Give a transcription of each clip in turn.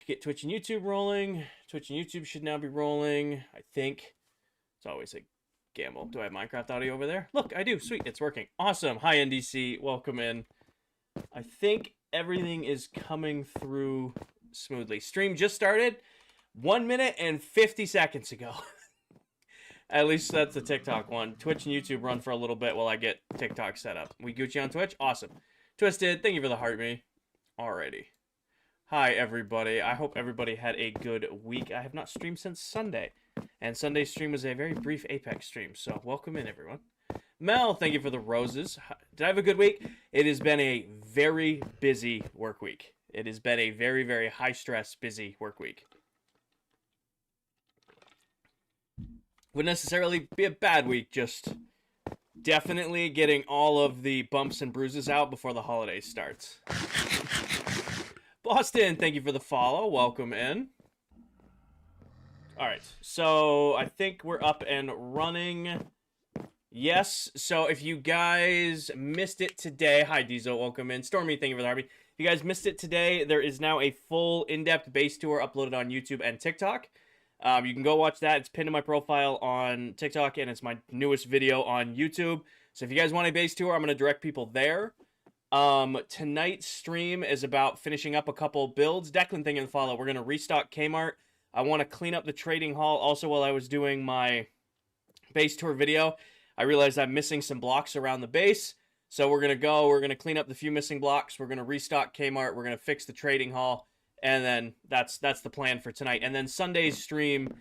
get Twitch and YouTube rolling. Twitch and YouTube should now be rolling, I think. It's always a gamble. Do I have Minecraft audio over there? Look, I do. Sweet, it's working. Awesome. Hi, NDC. Welcome in. I think everything is coming through smoothly. Stream just started 1 minute and 50 seconds ago. At least that's the TikTok one. Twitch and YouTube run for a little bit while I get TikTok set up. We Gucci on Twitch? Awesome. Twisted, thank you for the heart me. Alrighty. Hi, everybody. I hope everybody had a good week. I have not streamed since Sunday. And Sunday's stream was a very brief Apex stream. So welcome in, everyone. Mel, thank you for the roses. Did I have a good week? It has been a very busy work week. It has been a very, very high-stress, busy work week. Wouldn't necessarily be a bad week, just definitely getting all of the bumps and bruises out before the holiday starts. Boston, thank you for the follow. Welcome in. Alright, so I think we're up and running. Yes, so if you guys missed it today, hi Diesel, welcome in. Stormy, thank you for the heartbeat. If you guys missed it today, there is now a full in-depth base tour uploaded on YouTube and TikTok. You can go watch that. It's pinned to my profile on TikTok, and it's my newest video on YouTube. So if you guys want a base tour, I'm going to direct people there. Tonight's stream is about finishing up a couple builds. Declan, thank you for the follow. We're going to restock Kmart. I want to clean up the trading hall. Also, while I was doing my base tour video, I realized I'm missing some blocks around the base. So we're going to clean up the few missing blocks. We're going to restock Kmart. We're going to fix the trading hall. And then that's the plan for tonight. And then Sunday's stream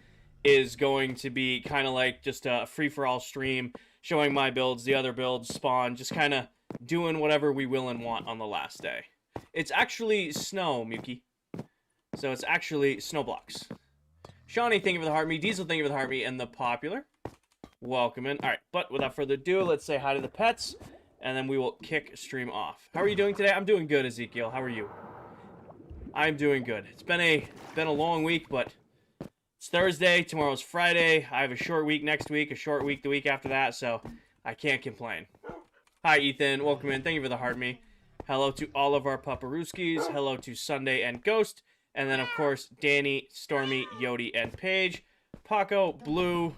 is going to be kind of like just a free-for-all stream, showing my builds, the other builds, spawn, just kind of doing whatever we will and want on the last day. It's actually snow, Muki. So it's actually snow blocks. Shawnee, thank you for the heart me. Diesel, thank you for the heart me. And the popular, welcome in. All right, but without further ado, let's say hi to the pets, and then we will kick stream off. How are you doing today? I'm doing good, Ezekiel. How are you? I'm doing good. It's been a long week, but it's Thursday. Tomorrow's Friday. I have a short week next week, a short week the week after that, so I can't complain. Hi, Ethan. Welcome in. Thank you for the heart me. Hello to all of our paparuskis. Hello to Sunday and Ghost. And then, of course, Danny, Stormy, Yodi, and Paige. Paco, Blue.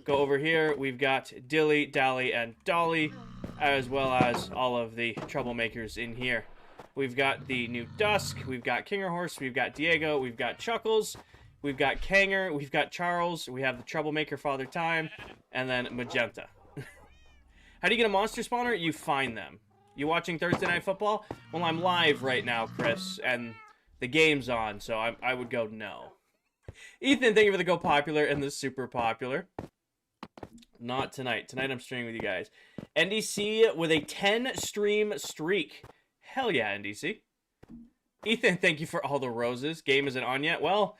Go over here. We've got Dilly, Dally, and Dolly, as well as all of the troublemakers in here. We've got the new Dusk, we've got Kingerhorse, we've got Diego, we've got Chuckles, we've got Kanger, we've got Charles, we have the Troublemaker Father Time, and then Magenta. How do you get a monster spawner? You find them. You watching Thursday Night Football? Well, I'm live right now, Chris, and the game's on, so I would go no. Ethan, thank you for the Go Popular and the Super Popular. Not tonight. Tonight I'm streaming with you guys. NDC with a 10-stream streak. Hell yeah, NDC. Ethan, thank you for all the roses. Game isn't on yet. Well,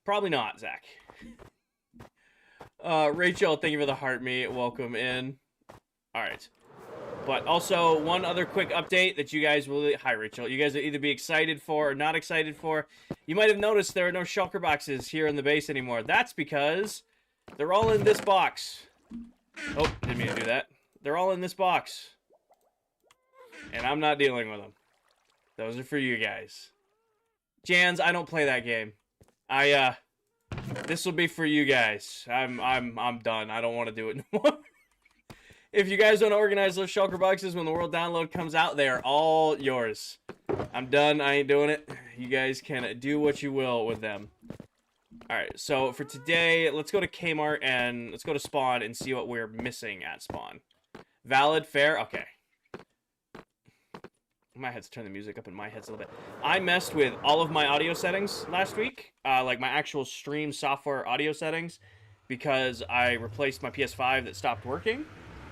probably not, Zach. Rachel, thank you for the heart me. Welcome in. All right. But also, one other quick update that you guys will... Hi, Rachel. You guys will either be excited for or not excited for. You might have noticed there are no shulker boxes here in the base anymore. That's because they're all in this box. Oh, didn't mean to do that. They're all in this box. And I'm not dealing with them. Those are for you guys. Jans, I don't play that game. This will be for you guys. I'm done. I don't want to do it no more. If you guys want to organize those shulker boxes when the world download comes out, they are all yours. I'm done. I ain't doing it. You guys can do what you will with them. Alright, so for today, let's go to Kmart and let's go to Spawn and see what we're missing at Spawn. Valid, fair, okay. I might have to turn the music up in my head a little bit. I messed with all of my audio settings last week, like my actual stream software audio settings, because I replaced my PS5 that stopped working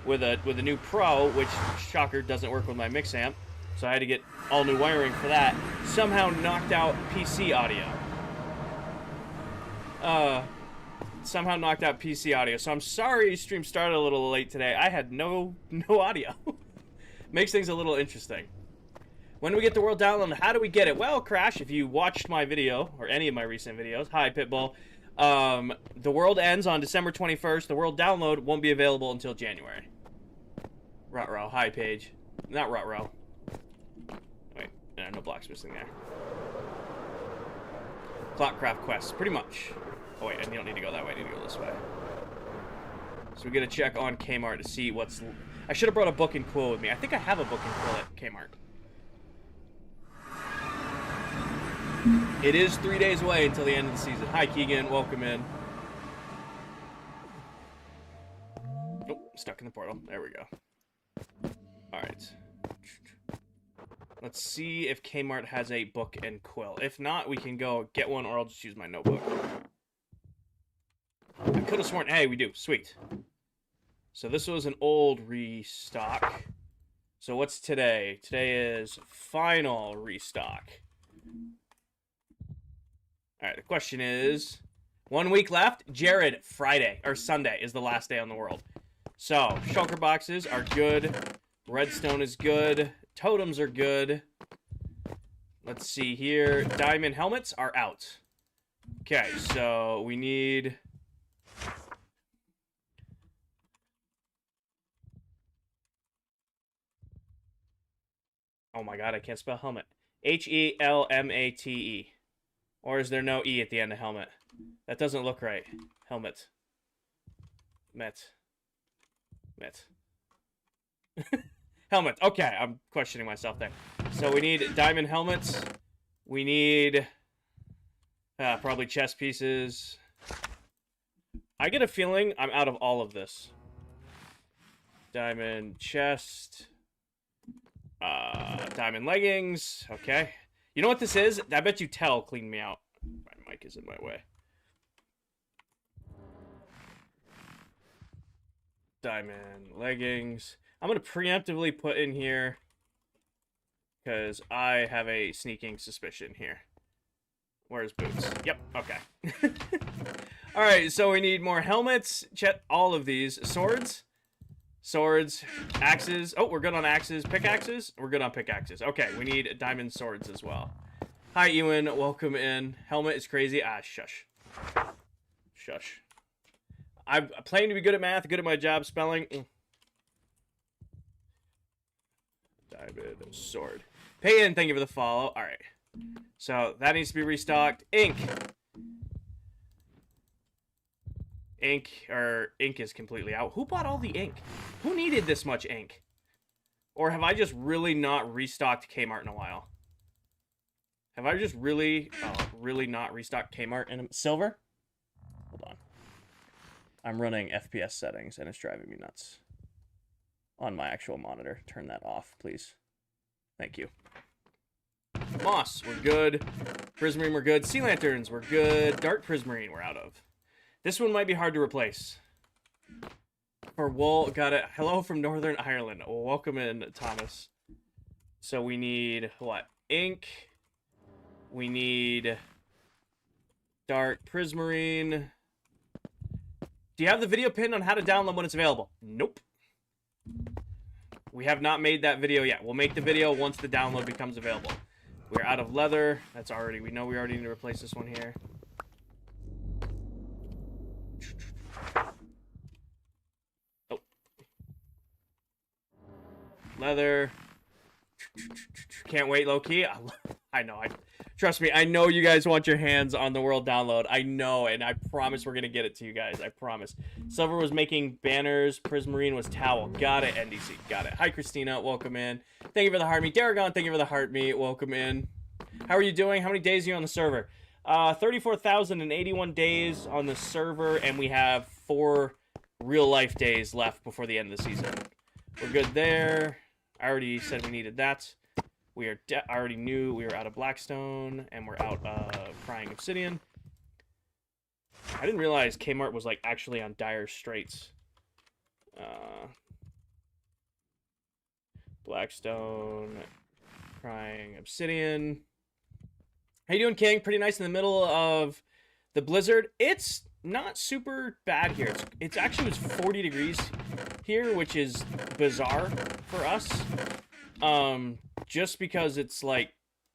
with a new Pro, which, shocker, doesn't work with my mix amp. So I had to get all new wiring for that. Somehow knocked out PC audio. Somehow knocked out PC audio. So I'm sorry stream started a little late today. I had no audio. Makes things a little interesting. When do we get the world download? How do we get it? Well, Crash, if you watched my video, or any of my recent videos, hi, Pitbull, the world ends on December 21st. The world download won't be available until January. Ruh-roh, hi, Paige. Not ruh-roh. Wait, no blocks missing there. ClockCraft quests, pretty much. Oh wait, and you don't need to go that way, you need to go this way. So we gotta check on Kmart to see what's... I should have brought a book and quill with me. I think I have a book and quill at Kmart. It is 3 days away until the end of the season. Hi, Keegan. Welcome in. Oh, stuck in the portal. There we go. Alright. Let's see if Kmart has a book and quill. If not, we can go get one, or I'll just use my notebook. I could have sworn... Hey, we do. Sweet. So this was an old restock. So what's today? Today is final restock. Alright, the question is... 1 week left. Jared, Friday, or Sunday, is the last day on the world. So, shulker boxes are good. Redstone is good. Totems are good. Let's see here. Diamond helmets are out. Okay, so we need... Oh my god, I can't spell helmet. H-E-L-M-A-T-E. Or is there no E at the end of helmet? That doesn't look right. Helmet. Met. Helmet. Okay, I'm questioning myself there. So we need diamond helmets. We need probably chest pieces. I get a feeling I'm out of all of this. Diamond chest. Diamond leggings. Okay. You know what this is? I bet you Tell cleaned me out. My mic is in my way. Diamond leggings. I'm going to preemptively put in here because I have a sneaking suspicion here. Where's boots? Yep, okay. Alright, so we need more helmets. Check all of these. Swords. Swords. Axes. Oh, we're good on axes. Pickaxes? We're good on pickaxes. Okay, we need diamond swords as well. Hi, Ewan. Welcome in. Helmet is crazy. Ah, shush. Shush. I claim to be good at math, good at my job spelling. Diamond sword. Pay in, thank you for the follow. Alright. So, that needs to be restocked. Ink. Ink is completely out. Who bought all the ink? Who needed this much ink? Or have I just really not restocked Kmart in a while? Have I just really not restocked Kmart in silver? Hold on. I'm running FPS settings and it's driving me nuts. On my actual monitor. Turn that off, please. Thank you. Moss, we're good. Prismarine, we're good. Sea Lanterns, we're good. Dark Prismarine, we're out of. This one might be hard to replace. For wool, got it. Hello from Northern Ireland. Welcome in, Thomas. So we need, what? Ink. We need Dark Prismarine. Do you have the video pinned on how to download when it's available? Nope. We have not made that video yet. We'll make the video once the download becomes available. We're out of leather. That's already... We know we already need to replace this one here. Oh. Leather. Can't wait, low-key. I know. Trust me, I know you guys want your hands on the world download. I know, and I promise we're going to get it to you guys. I promise. Silver was making banners. Prismarine was towel. Got it, NDC. Got it. Hi, Christina. Welcome in. Thank you for the heart meet. Daragon, thank you for the heart meet. Welcome in. How are you doing? How many days are you on the server? 34,081 days on the server, and we have 4 real-life days left before the end of the season. We're good there. I already said we needed that. We are I already knew we were out of Blackstone, and we're out of Crying Obsidian. I didn't realize Kmart was, like, actually on dire straits. Blackstone, Crying Obsidian. How you doing, King? Pretty nice in the middle of the blizzard. It's not super bad here. It's actually was 40 degrees here, which is bizarre for us. Just because it's, like,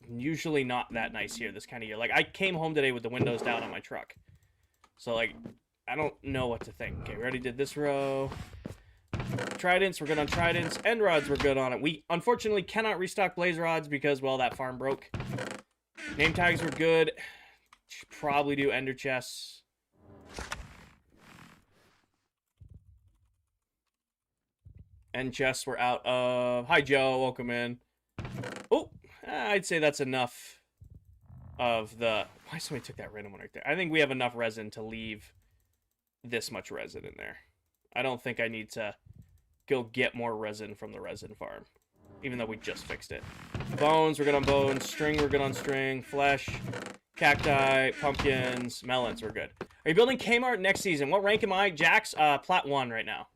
usually not that nice here this kind of year. Like, I came home today with the windows down on my truck. So, like, I don't know what to think. Okay, we already did this row. Tridents, we're good on tridents. End rods, we're good on it. We, unfortunately, cannot restock blaze rods because, well, that farm broke. Name tags were good. Should probably do ender chests. End chests we're out of. Hi, Joe. Welcome in. Oh, I'd say that's enough of the... Why somebody took that random one right there? I think we have enough resin to leave this much resin in there. I don't think I need to go get more resin from the resin farm, even though we just fixed it. Bones, we're good on bones. String, we're good on string. Flesh, cacti, pumpkins, melons, we're good. Are you building Kmart next season? What rank am I? Jax, Plat 1 right now.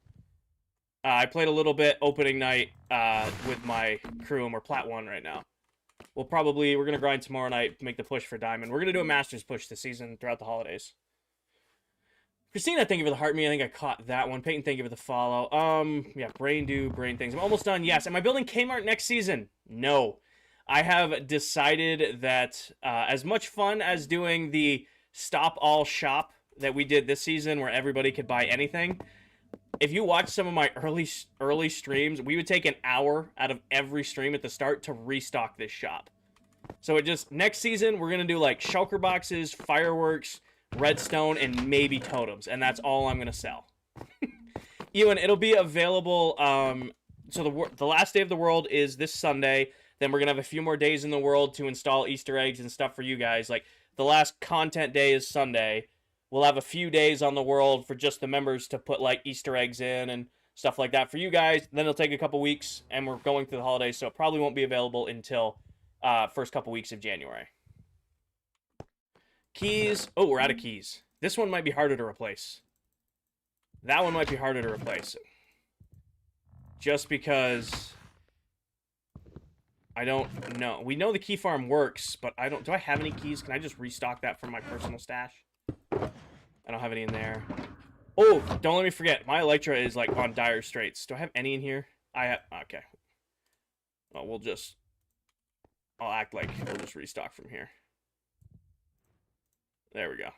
I played a little bit opening night with my crew, and we're Plat 1 right now. We're going to grind tomorrow night to make the push for Diamond. We're going to do a Masters push this season throughout the holidays. Christina, thank you for the heart me. I think I caught that one. Peyton, thank you for the follow. Yeah, brain things. I'm almost done. Yes. Am I building Kmart next season? No. I have decided that as much fun as doing the stop all shop that we did this season where everybody could buy anything, if you watch some of my early streams, we would take an hour out of every stream at the start to restock this shop. So next season, we're going to do like shulker boxes, fireworks, redstone, and maybe totems. And that's all I'm going to sell. Ewan, it'll be available. So the last day of the world is this Sunday. Then we're going to have a few more days in the world to install Easter eggs and stuff for you guys. Like the last content day is Sunday. We'll have a few days on the world for just the members to put like Easter eggs in and stuff like that for you guys. Then it'll take a couple weeks, and we're going through the holidays, so it probably won't be available until first couple weeks of January. Keys. Oh, we're out of keys. This one might be harder to replace. That one might be harder to replace. Just because I don't know. We know the key farm works, but do I have any keys? Can I just restock that from my personal stash? I don't have any in there. Oh, don't let me forget. My Elytra is like on dire straits. Do I have any in here? Okay. Well, I'll act like we'll just restock from here. There we go.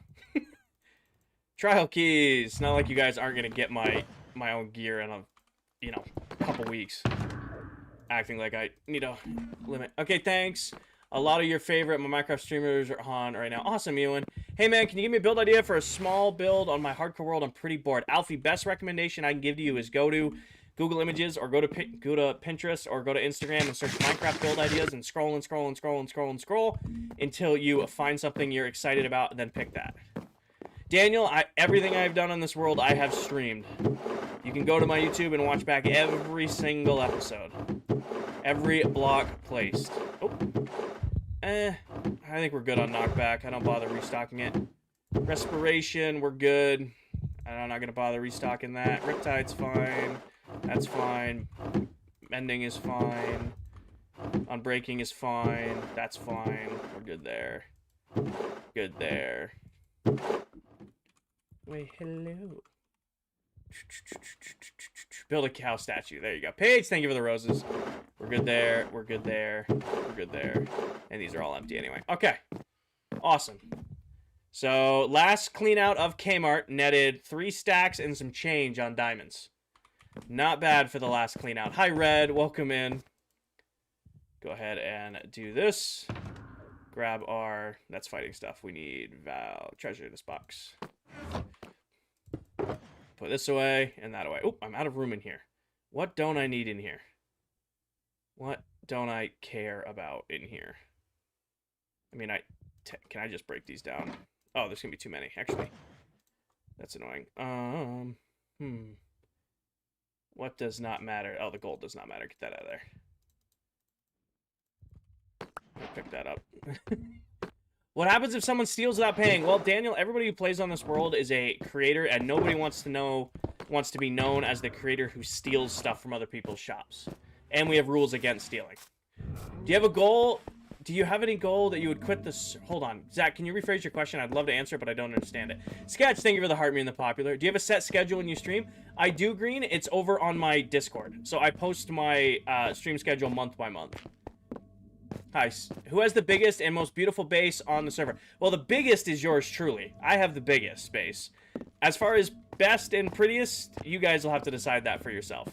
Trial keys. Not like you guys aren't going to get my own gear in a couple weeks. Acting like I need a limit. Okay, thanks. A lot of your favorite Minecraft streamers are on right now. Awesome, Ewan. Hey, man, can you give me a build idea for a small build on my hardcore world? I'm pretty bored. Alfie, best recommendation I can give to you is go to Google Images or go to Pinterest or go to Instagram and search Minecraft build ideas and scroll and scroll and scroll and scroll and scroll until you find something you're excited about and then pick that. Daniel, everything I've done on this world, I have streamed. You can go to my YouTube and watch back every single episode. Every block placed. Oh. I think we're good on knockback. I don't bother restocking it. Respiration, we're good. I'm not going to bother restocking that. Riptide's fine. That's fine. Mending is fine. Unbreaking is fine. That's fine. We're good there. Good there. Wait, hello. Build a cow statue. There you go. Paige, thank you for the roses. We're good there. We're good there. We're good there. And these are all empty anyway. Okay. Awesome. So, last clean out of Kmart netted 3 stacks and some change on diamonds. Not bad for the last clean out. Hi, Red. Welcome in. Go ahead and do this. Grab our... That's fighting stuff. We need treasure in this box. Put this away and that away. Oh, I'm out of room in here. What don't I need in here? What don't I care about in here? I mean, can I just break these down? Oh, there's gonna be too many, actually. That's annoying. What does not matter? Oh, the gold does not matter. Get that out of there. I'll pick that up. What happens if someone steals without paying? Well, Daniel, everybody who plays on this world is a creator, and nobody wants to be known as the creator who steals stuff from other people's shops. And we have rules against stealing. Do you have a goal? Do you have any goal that you would quit this? Hold on. Zach, can you rephrase your question? I'd love to answer, but I don't understand it. Sketch, thank you for the heart me and the popular. Do you have a set schedule when you stream? I do, Green. It's over on my Discord. So I post my stream schedule month by month. Hi. Who has the biggest and most beautiful base on the server? Well, the biggest is yours truly. I have the biggest base. As far as best and prettiest, you guys will have to decide that for yourself.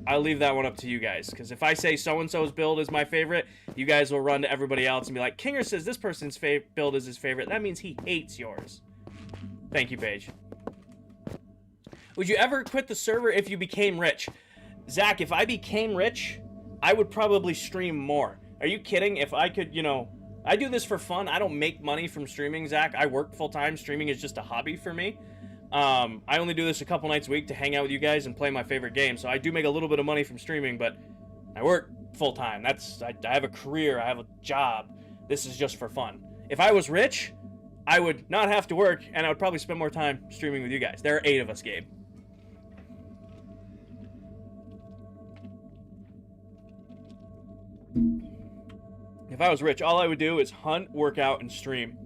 I'll leave that one up to you guys. Because if I say so-and-so's build is my favorite, you guys will run to everybody else and be like, Kinger says this person's build is his favorite. That means he hates yours. Thank you, Paige. Would you ever quit the server if you became rich? Zach, if I became rich, I would probably stream more. Are you kidding? If I could, you know, I do this for fun. I don't make money from streaming, Zach. I work full-time. Streaming is just a hobby for me. I only do this a couple nights a week to hang out with you guys and play my favorite game. So I do make a little bit of money from streaming, but I work full-time. I have a career. I have a job. This is just for fun. If I was rich, I would not have to work, and I would probably spend more time streaming with you guys. There are 8 of us, Gabe. If I was rich, all I would do is hunt, work out, and stream.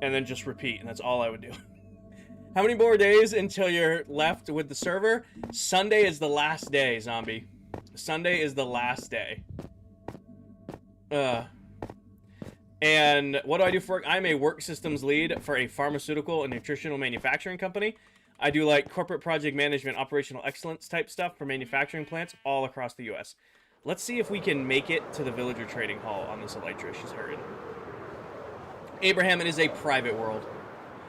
And then just repeat, and that's all I would do. How many more days until you're left with the server? Sunday is the last day, Zombie. Sunday is the last day. And what do I do for work? I'm a work systems lead for a pharmaceutical and nutritional manufacturing company. I do like corporate project management, operational excellence type stuff for manufacturing plants all across the U.S. Let's see if we can make it to the villager trading hall on this Elytra. She's hurrying. Abraham, it is a private world.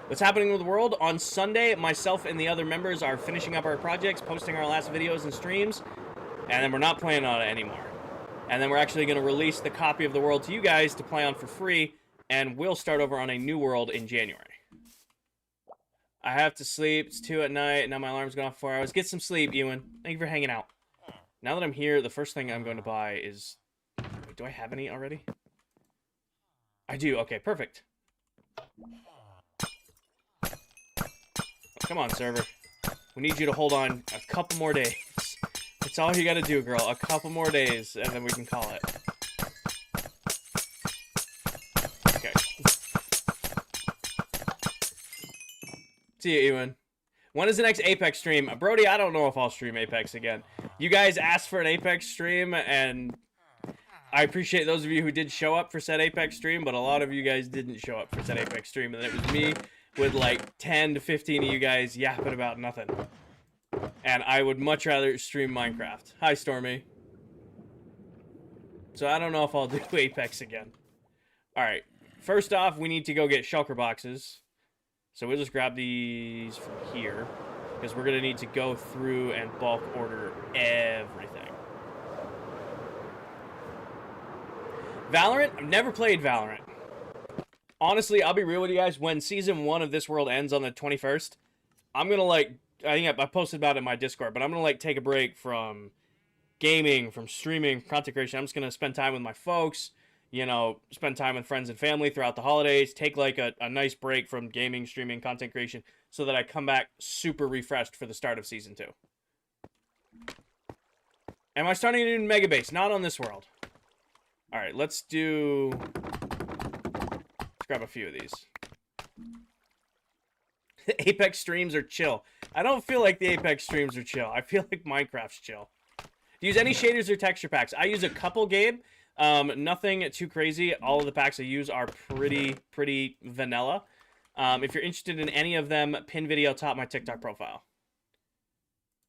What's happening with the world? On Sunday, myself and the other members are finishing up our projects, posting our last videos and streams, and then we're not playing on it anymore. And then we're actually going to release the copy of the world to you guys to play on for free, and we'll start over on a new world in January. I have to sleep. It's 2 at night, and now my alarm's gone off 4 hours. Get some sleep, Ewan. Thank you for hanging out. Now that I'm here, the first thing I'm going to buy is... Wait, do I have any already? I do. Okay, perfect. Come on, server. We need you to hold on a couple more days. That's all you gotta do, girl. A couple more days, and then we can call it. Okay. See you, Ewan. When is the next Apex stream? Brody, I don't know if I'll stream Apex again. You guys asked for an Apex stream, and I appreciate those of you who did show up for said Apex stream, but a lot of you guys didn't show up for said Apex stream, and it was me with like 10 to 15 of you guys yapping about nothing. And I would much rather stream Minecraft. Hi, Stormy. So I don't know if I'll do Apex again. Alright. First off, we need to go get shulker boxes. So we'll just grab these from here. Because we're going to need to go through and bulk order everything. Valorant? I've never played Valorant. Honestly, I'll be real with you guys. When Season 1 of this world ends on the 21st, I'm going to, like... I think I posted about it in my Discord, but I'm going to, like, take a break from gaming, from streaming, content creation. I'm just going to spend time with my folks, you know, spend time with friends and family throughout the holidays, take, like, a nice break from gaming, streaming, content creation, so that I come back super refreshed for the start of Season 2. Am I starting a new mega base? Not on this world. Alright, let's grab a few of these. Apex streams are chill. I don't feel like the Apex streams are chill. I feel like Minecraft's chill. Do you use any shaders or texture packs? I use a couple, Gabe. Nothing too crazy. All of the packs I use are pretty vanilla. If you're interested in any of them, pin video top my TikTok profile.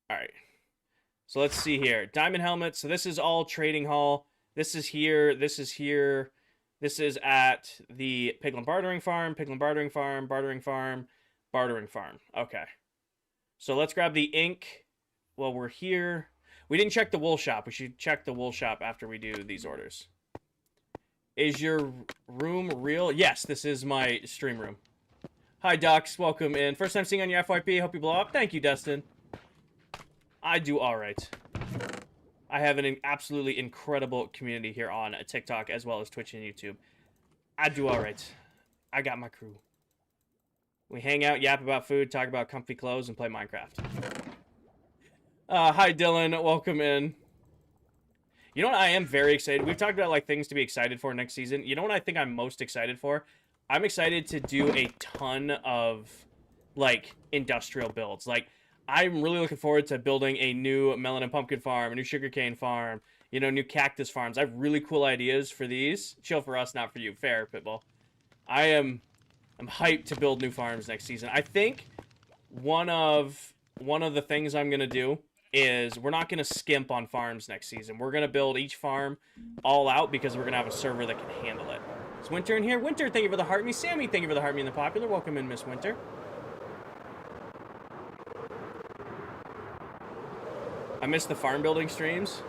Alright. So let's see here. Diamond helmet. So this is all trading hall. This is here. This is here. This is at the Piglin Bartering Farm. Piglin Bartering Farm. Bartering Farm. Bartering Farm. Okay. So let's grab the ink while we're here. We didn't check the wool shop. We should check the wool shop after we do these orders. Is your room real? Yes, this is my stream room. Hi, Dux. Welcome in. First time seeing on your FYP. Hope you blow up. Thank you, Dustin. I do all right. I have an absolutely incredible community here on TikTok as well as Twitch and YouTube. I do all right. I got my crew. We hang out, yap about food, talk about comfy clothes, and play Minecraft. Hi, Dylan. Welcome in. You know what I am very excited? We've talked about, like, things to be excited for next season. You know what I think I'm most excited for? I'm excited to do a ton of, like, industrial builds. Like, I'm really looking forward to building a new melon and pumpkin farm, a new sugarcane farm, you know, new cactus farms. I have really cool ideas for these. Chill for us, not for you. Fair, Pitbull. I'm hyped to build new farms next season. I think one of the things I'm gonna do is we're not going to skimp on farms next season. We're going to build each farm all out because we're going to have a server that can handle it. Is Winter in here? Winter, thank you for the heart me. Sammy, thank you for the heart me in the popular. Welcome in, Miss Winter. I missed the farm building streams.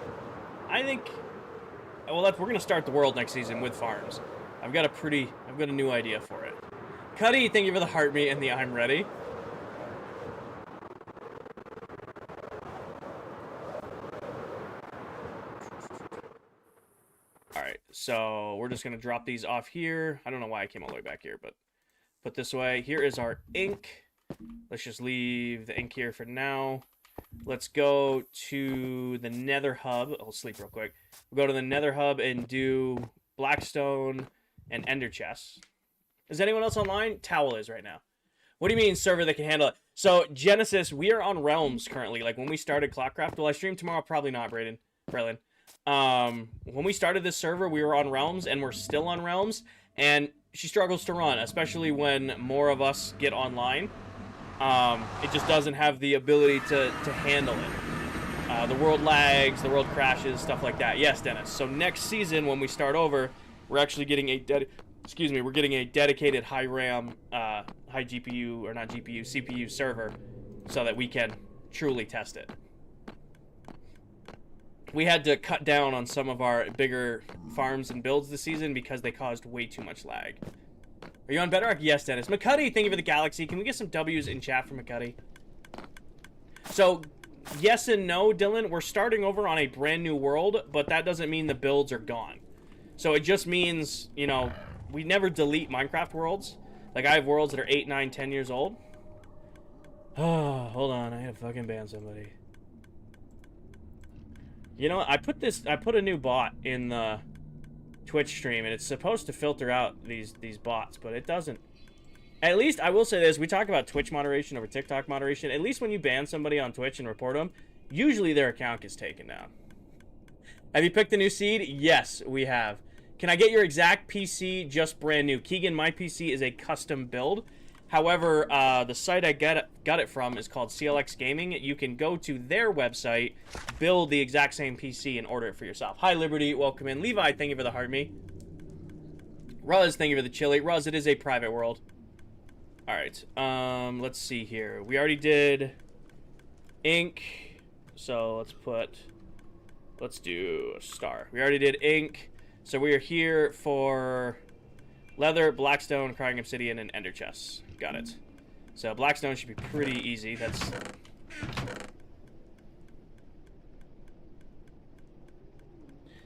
I think, well, we're going to start the world next season with farms. I've got a new idea for it. Cuddy, thank you for the heart me and the I'm ready. Alright, so we're just going to drop these off here. I don't know why I came all the way back here, but put this way. Here is our ink. Let's just leave the ink here for now. Let's go to the Nether Hub. I'll sleep real quick. We'll go to the Nether Hub and do Blackstone and Ender chests. Is anyone else online? Towel is right now. What do you mean server that can handle it? So, Genesis, we are on Realms currently. Like, when we started ClockCraft, will I stream tomorrow? Probably not, Braylon. When we started this server, we were on Realms, and we're still on Realms, and she struggles to run, especially when more of us get online. It just doesn't have the ability to handle it. The world lags, the world crashes, stuff like that. Yes, Dennis. So next season, when we start over, we're actually getting we're getting a dedicated high RAM, high GPU, or not GPU, CPU server, so that we can truly test it. We had to cut down on some of our bigger farms and builds this season because they caused way too much lag. Are you on Bedrock? Yes, Dennis. McCuddy, thank you for the galaxy. Can we get some W's in chat for McCuddy? So, yes and no, Dylan. We're starting over on a brand new world, but that doesn't mean the builds are gone. So it just means, you know, we never delete Minecraft worlds. Like, I have worlds that are 8, 9, 10 years old. Oh, hold on. I had to fucking ban somebody. You know, I put a new bot in the Twitch stream, and it's supposed to filter out these bots, but it doesn't. At least, I will say this, we talk about Twitch moderation over TikTok moderation. At least when you ban somebody on Twitch and report them, usually their account gets taken down. Have you picked a new seed? Yes, we have. Can I get your exact PC just brand new? Keegan, my PC is a custom build. However, the site I got it from is called CLX Gaming. You can go to their website, build the exact same PC, and order it for yourself. Hi, Liberty. Welcome in. Levi, thank you for the heart me. Ruz, thank you for the chili. Ruz, it is a private world. All right. Let's see here. We already did ink. So let's do a star. We already did ink. So we are here for leather, blackstone, crying obsidian, and ender chests. Got it. So blackstone should be pretty easy. That's...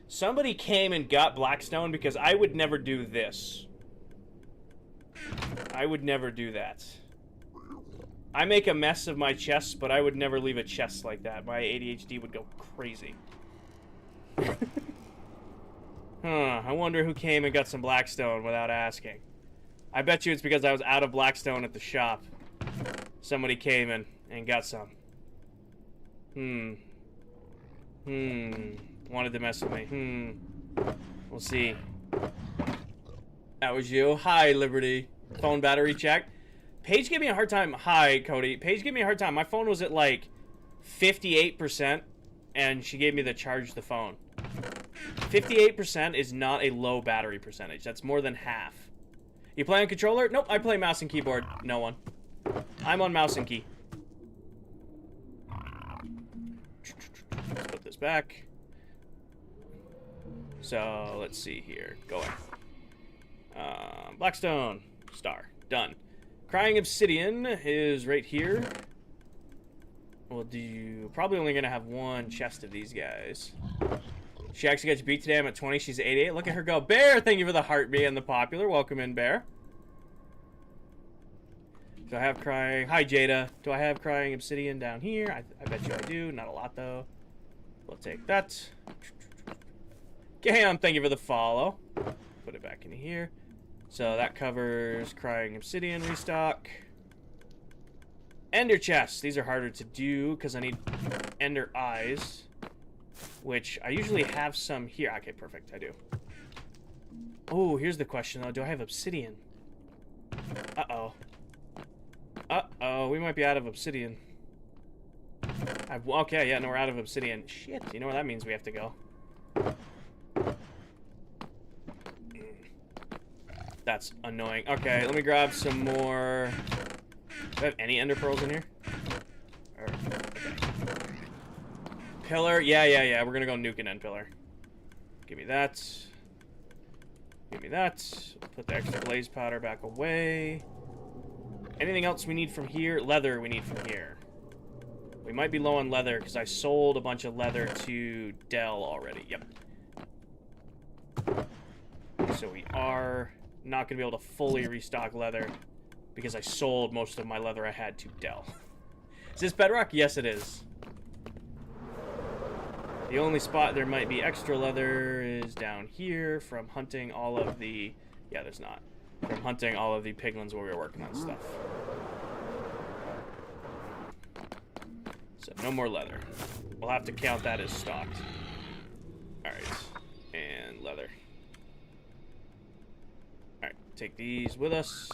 Somebody came and got blackstone because I would never do this. I would never do that. I make a mess of my chests, but I would never leave a chest like that. My ADHD would go crazy. I wonder who came and got some blackstone without asking. I bet you it's because I was out of blackstone at the shop. Somebody came in and got some. Wanted to mess with me. We'll see. That was you. Hi, Liberty. Phone battery check. Paige gave me a hard time. Hi, Cody. Paige gave me a hard time. My phone was at like 58%, and she gave me the charge the phone. 58% is not a low battery percentage. That's more than half. You play on controller? Nope, I play mouse and keyboard. No one. I'm on mouse and key. Let's put this back. So, let's see here. Going. Blackstone. Star. Done. Crying Obsidian is right here. We'll do... Probably only going to have one chest of these guys. She actually got beat today. I'm at 20. She's at 88. Look at her go. Bear, thank you for the heart me and the popular. Welcome in, Bear. Do I have crying? Hi, Jada. Do I have crying obsidian down here? I bet you I do. Not a lot, though. We'll take that. Cam, thank you for the follow. Put it back in here. So that covers crying obsidian restock. Ender chests. These are harder to do because I need ender eyes. Which I usually have some here. Okay, perfect. I do. Oh, here's the question, though. Do I have obsidian? Uh-oh. Uh-oh. We might be out of obsidian. Okay, yeah, no, we're out of obsidian. Shit, you know where that means we have to go. That's annoying. Okay, let me grab some more. Do I have any ender pearls in here? Okay. Pillar, yeah. We're gonna go nuke an end pillar. Give me that. Give me that. Put the extra blaze powder back away. Anything else we need from here? Leather we need from here. We might be low on leather because I sold a bunch of leather to Dell already. Yep. So we are not going to be able to fully restock leather because I sold most of my leather I had to Dell. Is this bedrock? Yes, it is. The only spot there might be extra leather is down here from hunting all of the... Yeah, there's not. From hunting all of the piglins where we were working on stuff. So, no more leather. We'll have to count that as stocked. Alright. And leather. Alright, take these with us.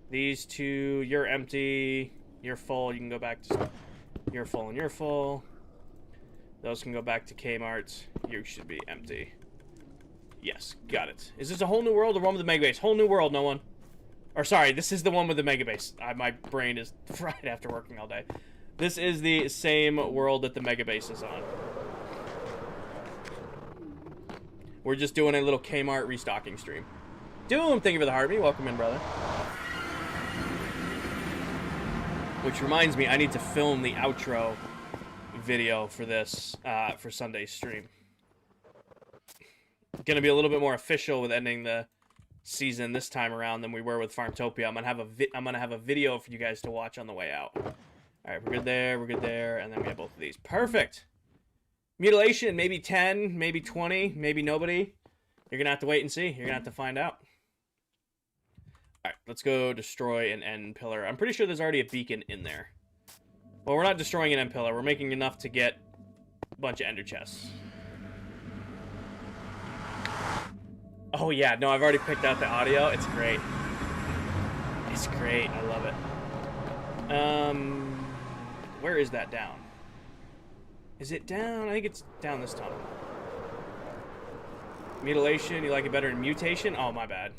These two, you're empty. You're full, you can go back to... You're full and you're full. Those can go back to Kmart. You should be empty. Yes, got it. Is this a whole new world or one with the mega base? Whole new world, no one. Or sorry, this is the one with the mega base. My brain is fried after working all day. This is the same world that the mega base is on. We're just doing a little Kmart restocking stream. Doom, thank you for the heartbeat. Welcome in, brother. Which reminds me, I need to film the outro video for this, for Sunday's stream. Gonna be a little bit more official with ending the season this time around than we were with Farmtopia. I'm gonna have a video for you guys to watch on the way out. All right, we're good there, and then we have both of these. Perfect. Mutilation, maybe 10, maybe 20, maybe nobody. You're gonna have to wait and see. You're gonna have to find out. All right, let's go destroy an end pillar. I'm pretty sure there's already a beacon in there. Well, we're not destroying an end pillar. We're making enough to get a bunch of ender chests. Oh, yeah. No, I've already picked out the audio. It's great. It's great. I love it. Where is that down? Is it down? I think it's down this tunnel. Mutilation. You like it better than mutation? Oh, my bad.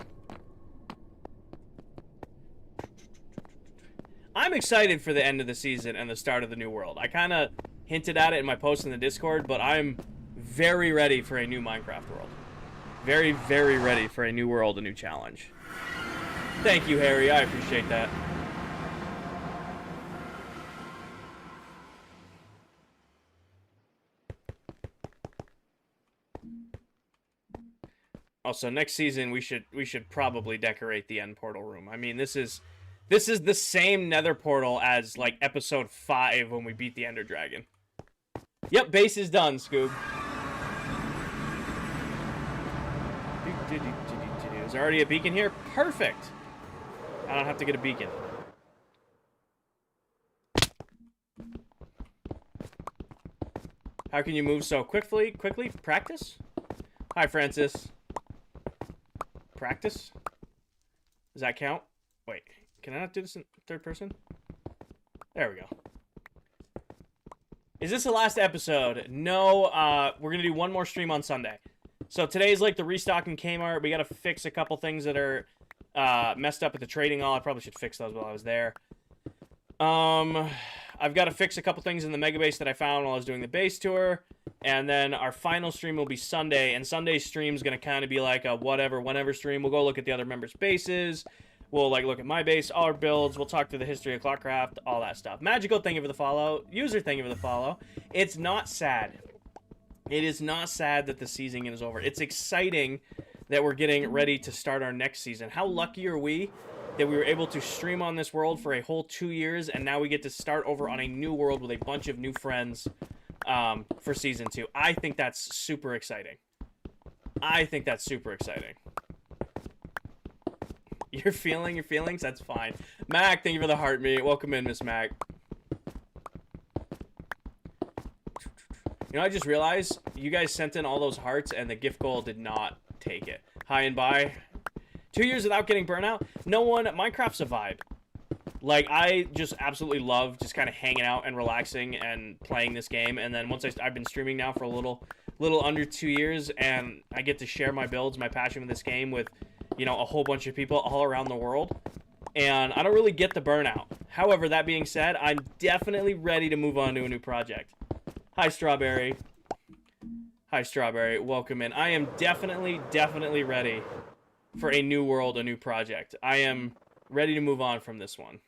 I'm excited for the end of the season and the start of the new world. I kind of hinted at it in my post in the Discord, but I'm very ready for a new Minecraft world. Very, very ready for a new world, a new challenge. Thank you, Harry. I appreciate that. Also, next season we should probably decorate the end portal room. I mean, this is the same nether portal as, like, episode 5 when we beat the Ender Dragon. Yep, base is done, Scoob. Is there already a beacon here? Perfect! I don't have to get a beacon. How can you move so quickly? Practice? Hi, Francis. Practice? Does that count? Wait. Can I not do this in third person? There we go. Is this the last episode? No, we're going to do one more stream on Sunday. So today's like the restocking Kmart. We got to fix a couple things that are messed up at the trading hall. I probably should fix those while I was there. I've got to fix a couple things in the mega base that I found while I was doing the base tour. And then our final stream will be Sunday. And Sunday's stream is going to kind of be like a whatever, whenever stream. We'll go look at the other members' bases. We'll, like, look at my base, all our builds. We'll talk through the history of ClockCraft, all that stuff. Magical, thank you for the follow. User, thank you for the follow. It's not sad. It is not sad that the season is over. It's exciting that we're getting ready to start our next season. How lucky are we that we were able to stream on this world for a whole 2 years, and now we get to start over on a new world with a bunch of new friends for Season 2. I think that's super exciting. I think that's super exciting. You're feeling your feelings? That's fine. Mac, thank you for the heart, me. Welcome in, Miss Mac. You know, I just realized you guys sent in all those hearts and the gift goal did not take it. Hi and bye. 2 years without getting burnout? No one. Minecraft's a vibe. Like, I just absolutely love just kind of hanging out and relaxing and playing this game. And then once I've been streaming now for a little under 2 years, and I get to share my builds, my passion with this game with, you know, a whole bunch of people all around the world. And I don't really get the burnout. However, that being said, I'm definitely ready to move on to a new project. Hi, Strawberry. Hi, Strawberry. Welcome in. I am definitely ready for a new world, a new project. I am ready to move on from this one.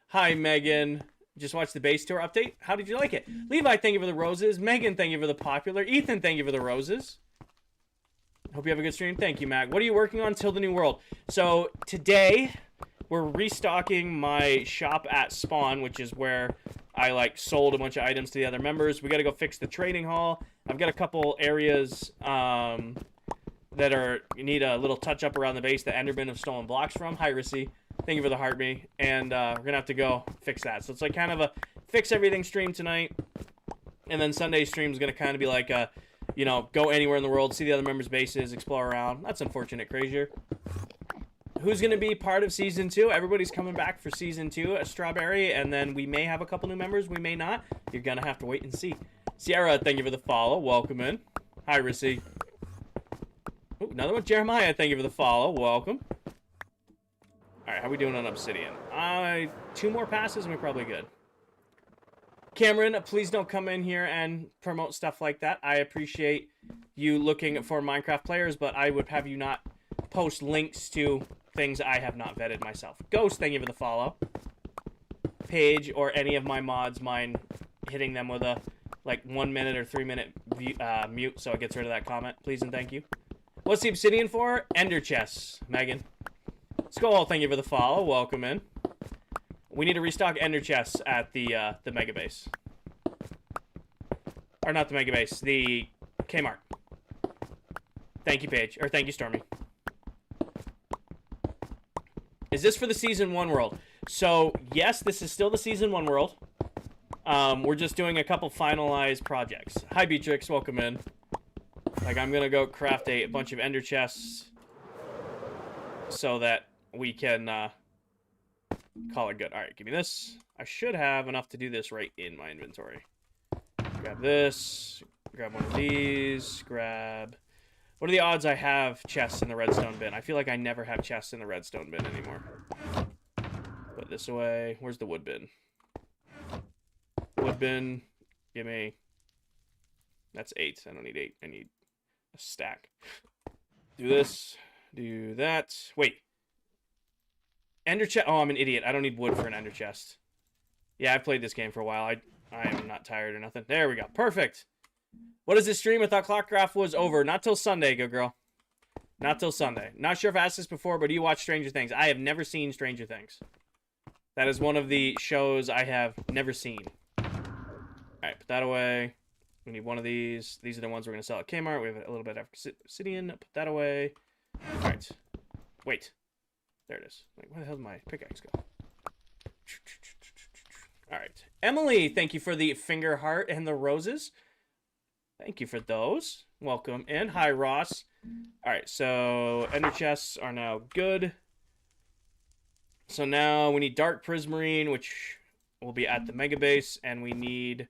Hi, Megan. Just watched the base tour update. How did you like it? Levi, thank you for the roses. Megan, thank you for the popular. Ethan, thank you for the roses. Hope you have a good stream. Thank you, Mac. What are you working on till the new world? So today, we're restocking my shop at Spawn, which is where I like sold a bunch of items to the other members. We got to go fix the trading hall. I've got a couple areas that need a little touch up around the base that Enderman have stolen blocks from. Hi, Rissy. Thank you for the heart me. And we're going to have to go fix that. So it's like kind of a fix everything stream tonight. And then Sunday stream is going to kind of be like a, you know, go anywhere in the world, see the other members' bases, explore around. That's unfortunate, Crazier. Who's going to be part of Season 2? Everybody's coming back for Season 2 at Strawberry. And then we may have a couple new members. We may not. You're going to have to wait and see. Sierra, thank you for the follow. Welcome in. Hi, Rissy. Ooh, another one. Jeremiah, thank you for the follow. Welcome. Alright, how we doing on Obsidian? 2 more passes and we're probably good. Cameron, please don't come in here and promote stuff like that. I appreciate you looking for Minecraft players, but I would have you not post links to things I have not vetted myself. Ghost, thank you for the follow. Paige or any of my mods mind hitting them with a like 1 minute or 3 minute mute so it gets rid of that comment, please and thank you. What's the obsidian for? Ender chests, Megan. Skull, thank you for the follow. Welcome in. We need to restock ender chests at the mega base. Or not the mega base, the Kmart. Thank you, Paige. Or thank you, Stormy. Is this for the Season 1 world? So, yes, this is still the Season 1 world. We're just doing a couple finalized projects. Hi, Beatrix. Welcome in. Like, I'm gonna go craft a bunch of ender chests so that we can call it good. Alright, give me this. I should have enough to do this right in my inventory. Grab this. Grab one of these. Grab... What are the odds I have chests in the redstone bin? I feel like I never have chests in the redstone bin anymore. Put this away. Where's the wood bin? Wood bin. Give me... That's 8. I don't need 8. I need a stack. Do this. Do that. Wait. Ender chest. Oh, I'm an idiot. I don't need wood for an ender chest. Yeah, I've played this game for a while. I am not tired or nothing. There we go. Perfect. What is this stream? I thought ClockCraft was over. Not till Sunday, good girl. Not till Sunday. Not sure if I asked this before, but do you watch Stranger Things? I have never seen Stranger Things. That is one of the shows I have never seen. Alright, put that away. We need one of these. These are the ones we're going to sell at Kmart. We have a little bit of obsidian. Put that away. Alright. Wait. There it is. Like, where the hell did my pickaxe go? Alright. Emily, thank you for the finger heart and the roses. Thank you for those. Welcome in. Hi, Ross. Alright, so ender chests are now good. So now we need dark prismarine, which will be at the mega base, and we need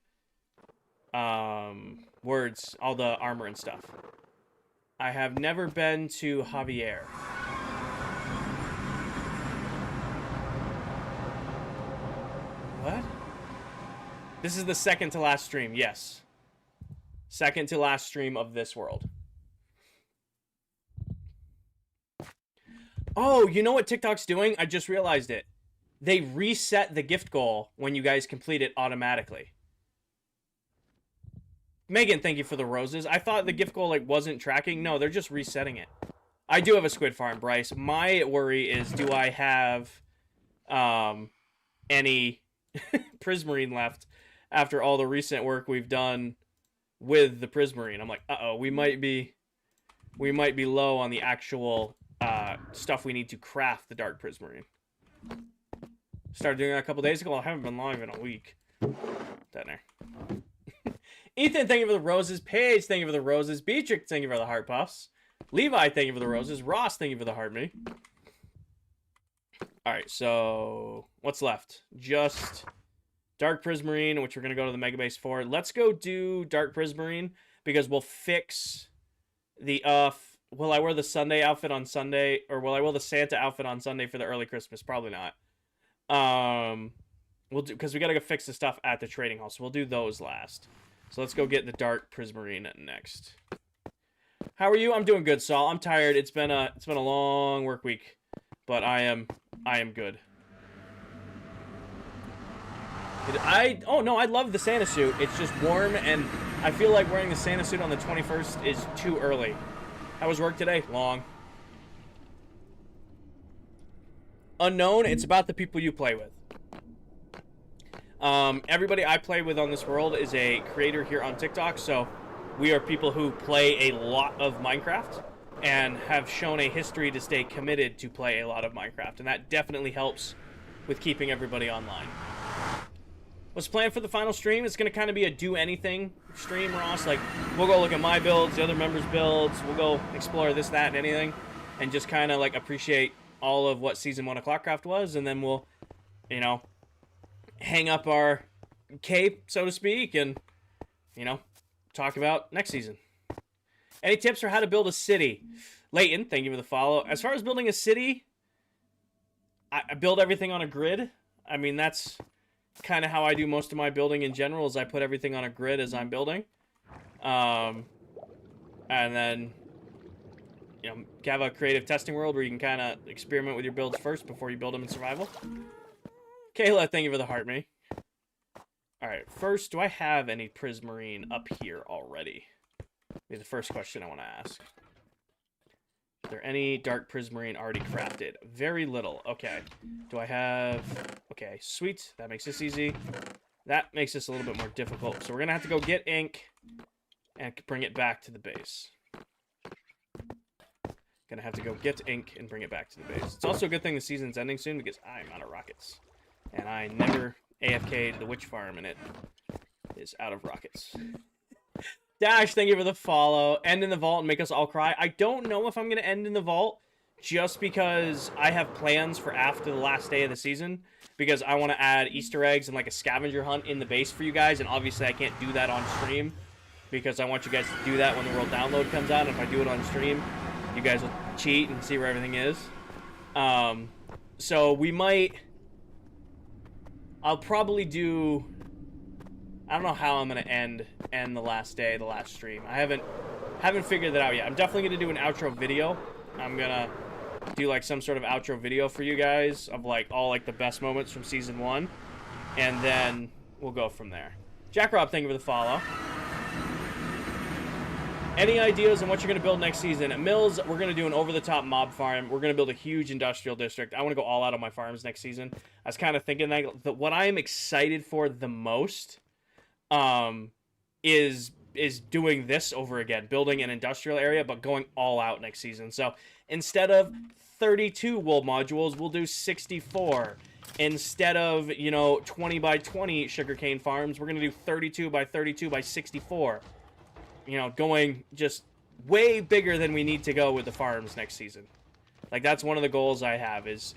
words, all the armor and stuff. I have never been to Javier. What? This is the second to last stream, yes. Second to last stream of this world. Oh, you know what TikTok's doing? I just realized it. They reset the gift goal when you guys complete it automatically. Megan, thank you for the roses. I thought the gift goal like wasn't tracking. No, they're just resetting it. I do have a squid farm, Bryce. My worry is, do I have any prismarine left after all the recent work we've done with the prismarine? I'm like, uh-oh, we might be low on the actual stuff we need to craft the dark prismarine. Started doing that a couple days ago. I haven't been live in a week. Down there. Ethan, thank you for the roses. Paige, thank you for the roses. Beatrix, thank you for the heart puffs. Levi, thank you for the roses. Ross, thank you for the heart me. All right, so what's left? Just Dark Prismarine, which we're going to go to the Mega Base for. Let's go do Dark Prismarine because we'll fix the, will I wear the Sunday outfit on Sunday? Or will I wear the Santa outfit on Sunday for the early Christmas? Probably not. We'll do, because we got to go fix the stuff at the trading hall. So we'll do those last. So let's go get the Dark Prismarine next. How are you? I'm doing good, Saul. I'm tired. It's been a long work week, but I am good. Oh no, I love the Santa suit. It's just warm, and I feel like wearing the Santa suit on the 21st is too early. How was work today? Long. Unknown, it's about the people you play with. Everybody I play with on this world is a creator here on TikTok, so we are people who play a lot of Minecraft and have shown a history to stay committed to play a lot of Minecraft, and that definitely helps with keeping everybody online. What's planned for the final stream? It's going to kind of be a do-anything stream, Ross. Like, we'll go look at my builds, the other members' builds, we'll go explore this, that, and anything, and just kind of, like, appreciate all of what Season 1 of ClockCraft was, and then we'll, you know, hang up our cape, so to speak, and, you know, talk about next season. Any tips for how to build a city? Leighton, thank you for the follow. As far as building a city, I build everything on a grid. I mean, that's kind of how I do most of my building in general, is I put everything on a grid as I'm building. And then, you know, have a creative testing world where you can kind of experiment with your builds first before you build them in survival. Kayla, thank you for the heart, me. Alright, first, do I have any Prismarine up here already? Be the first question I want to ask. Are there any Dark Prismarine already crafted? Very little. Okay. Do I have... Okay, sweet. That makes this easy. That makes this a little bit more difficult. So we're going to have to go get ink and bring it back to the base. Gonna have to go get ink and bring it back to the base. It's also a good thing the season's ending soon because I'm out of rockets. And I never AFK'd the witch farm and it is out of rockets. Dash, thank you for the follow. End in the vault and make us all cry. I don't know if I'm going to end in the vault just because I have plans for after the last day of the season. Because I want to add Easter eggs and like a scavenger hunt in the base for you guys. And obviously I can't do that on stream because I want you guys to do that when the world download comes out. And if I do it on stream, you guys will cheat and see where everything is. So we might... I'll probably do... I don't know how I'm going to end the last day, the last stream. I haven't figured that out yet. I'm definitely going to do an outro video. I'm going to do like some sort of outro video for you guys of like all like the best moments from season 1. And then we'll go from there. Jack Rob, thank you for the follow. Any ideas on what you're going to build next season? At Mills, we're going to do an over-the-top mob farm. We're going to build a huge industrial district. I want to go all out on my farms next season. I was kind of thinking that what I am excited for the most is doing this over again. Building an industrial area, but going all out next season. So instead of 32 wool modules, we'll do 64. Instead of, you know, 20 by 20 sugarcane farms, we're going to do 32 by 32 by 64. You know, going just way bigger than we need to go with the farms next season. Like, that's one of the goals I have is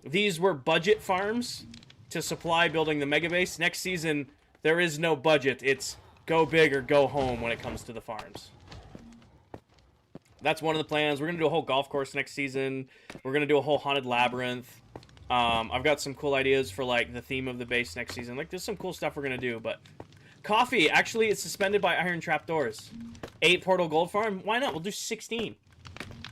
these were budget farms to supply building the mega base. Next season, there is no budget. It's go big or go home when it comes to the farms. That's one of the plans. We're going to do a whole golf course next season. We're going to do a whole haunted labyrinth. I've got some cool ideas for, like, the theme of the base next season. Like, there's some cool stuff we're going to do, but... Coffee, actually, it's suspended by iron trapdoors. 8 portal gold farm? Why not? We'll do 16.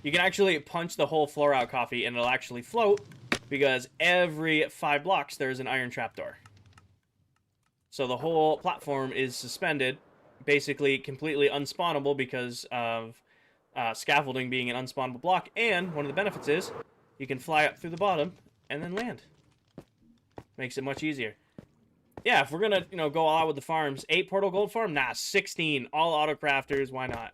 You can actually punch the whole floor out coffee, and it'll actually float, because every 5 blocks, there's an iron trapdoor. So the whole platform is suspended, basically completely unspawnable because of scaffolding being an unspawnable block, and one of the benefits is you can fly up through the bottom and then land. Makes it much easier. Yeah, if we're gonna, you know, go all out with the farms, 8 portal gold farm? Nah, 16. All auto crafters, why not?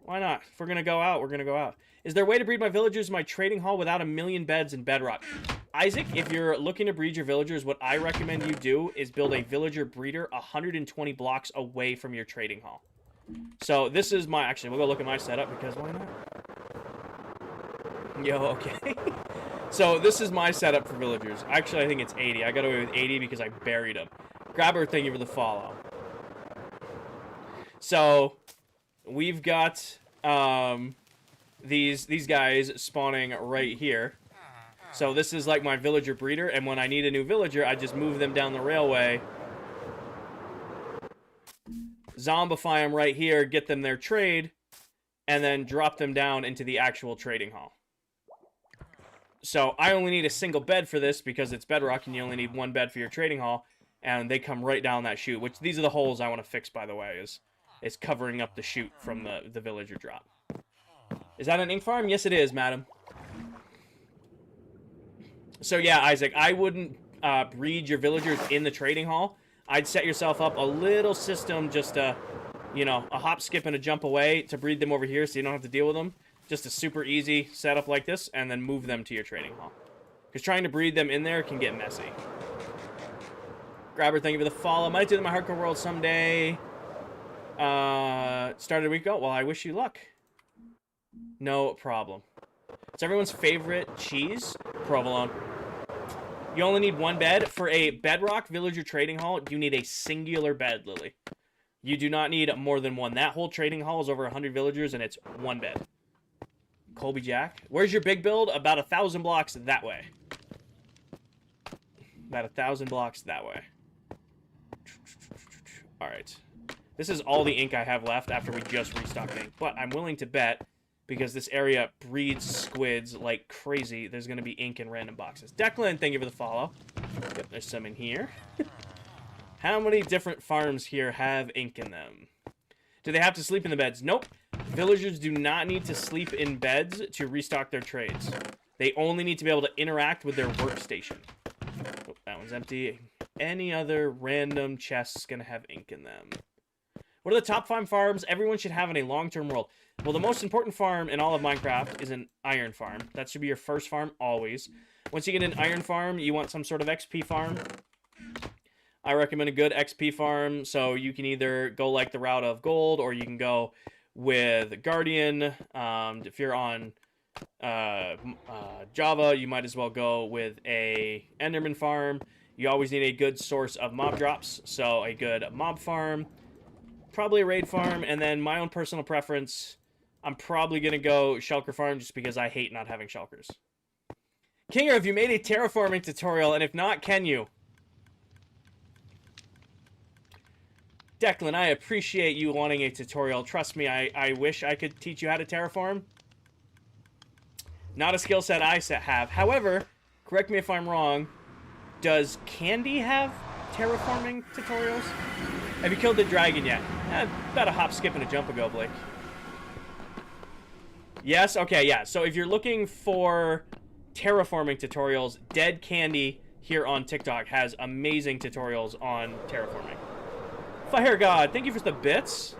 Why not? If we're gonna go out, we're gonna go out. Is there a way to breed my villagers in my trading hall without a million beds in bedrock? Isaac, if you're looking to breed your villagers, what I recommend you do is build a villager breeder 120 blocks away from your trading hall. So this is my, actually, we'll go look at my setup because why not? Yo, okay. So this is my setup for villagers. Actually, I think it's 80. I got away with 80 because I buried them. Grabber, thank you for the follow. So we've got these guys spawning right here. So this is like my villager breeder, and when I need a new villager, I just move them down the railway, zombify them right here, get them their trade, and then drop them down into the actual trading hall. So I only need a single bed for this because it's bedrock, and you only need one bed for your trading hall, and they come right down that chute, which these are the holes I want to fix, by the way, is covering up the chute from the villager drop. Is that an ink farm? Yes, it is, madam. So yeah, Isaac, I wouldn't breed your villagers in the trading hall. I'd set yourself up a little system, just you know, a hop, skip, and a jump away to breed them over here so you don't have to deal with them. Just a super easy setup like this, and then move them to your trading hall. Because trying to breed them in there can get messy. Grabber, thank you for the follow. Might do it in my hardcore world someday. Started a week ago. Well, I wish you luck. No problem. It's everyone's favorite cheese, provolone. You only need one bed. For a bedrock villager trading hall, you need a singular bed, Lily. You do not need more than one. That whole trading hall is over 100 villagers, and it's one bed. Colby Jack. Where's your big build? About 1,000 blocks that way. About 1,000 blocks that way. Alright. This is all the ink I have left after we just restocked ink. But I'm willing to bet, because this area breeds squids like crazy, there's going to be ink in random boxes. Declan, thank you for the follow. Yep, there's some in here. How many different farms here have ink in them? Do they have to sleep in the beds? Nope. Villagers do not need to sleep in beds to restock their trades. They only need to be able to interact with their workstation. Oh, that one's empty. Any other random chests going to have ink in them? What are the top 5 farms everyone should have in a long-term world? Well, the most important farm in all of Minecraft is an iron farm. That should be your first farm, always. Once you get an iron farm, you want some sort of XP farm. I recommend a good XP farm, so you can either go like the route of gold, or you can go with Guardian. If you're on Java, you might as well go with a Enderman farm. You always need a good source of mob drops, so a good mob farm. Probably a raid farm, and then my own personal preference, I'm probably going to go shulker farm just because I hate not having shulkers. Kinger, have you made a terraforming tutorial? And if not, can you? Declan, I appreciate you wanting a tutorial. Trust me, I wish I could teach you how to terraform. Not a skill set I have. However, correct me if I'm wrong, does Candy have terraforming tutorials? Have you killed the dragon yet? About a hop, skip, and a jump ago, Blake. Yes? Okay, yeah. So if you're looking for terraforming tutorials, Dead Candy here on TikTok has amazing tutorials on terraforming. Fire God, thank you for the bits.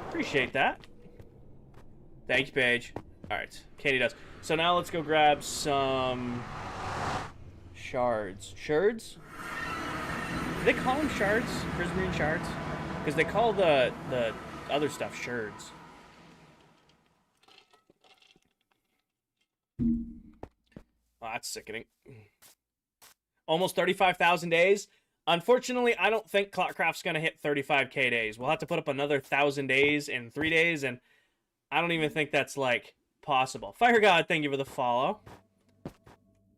Appreciate that. Thank you, Paige. Alright, Candy does. So now let's go grab some shards. Shards? Do they call them shards? Prismarine shards? Because they call the other stuff shards. Oh, that's sickening. Almost 35,000 days. Unfortunately, I don't think ClockCraft's going to hit 35k days. We'll have to put up another 1,000 days in 3 days, and I don't even think that's, like, possible. Fire God, thank you for the follow.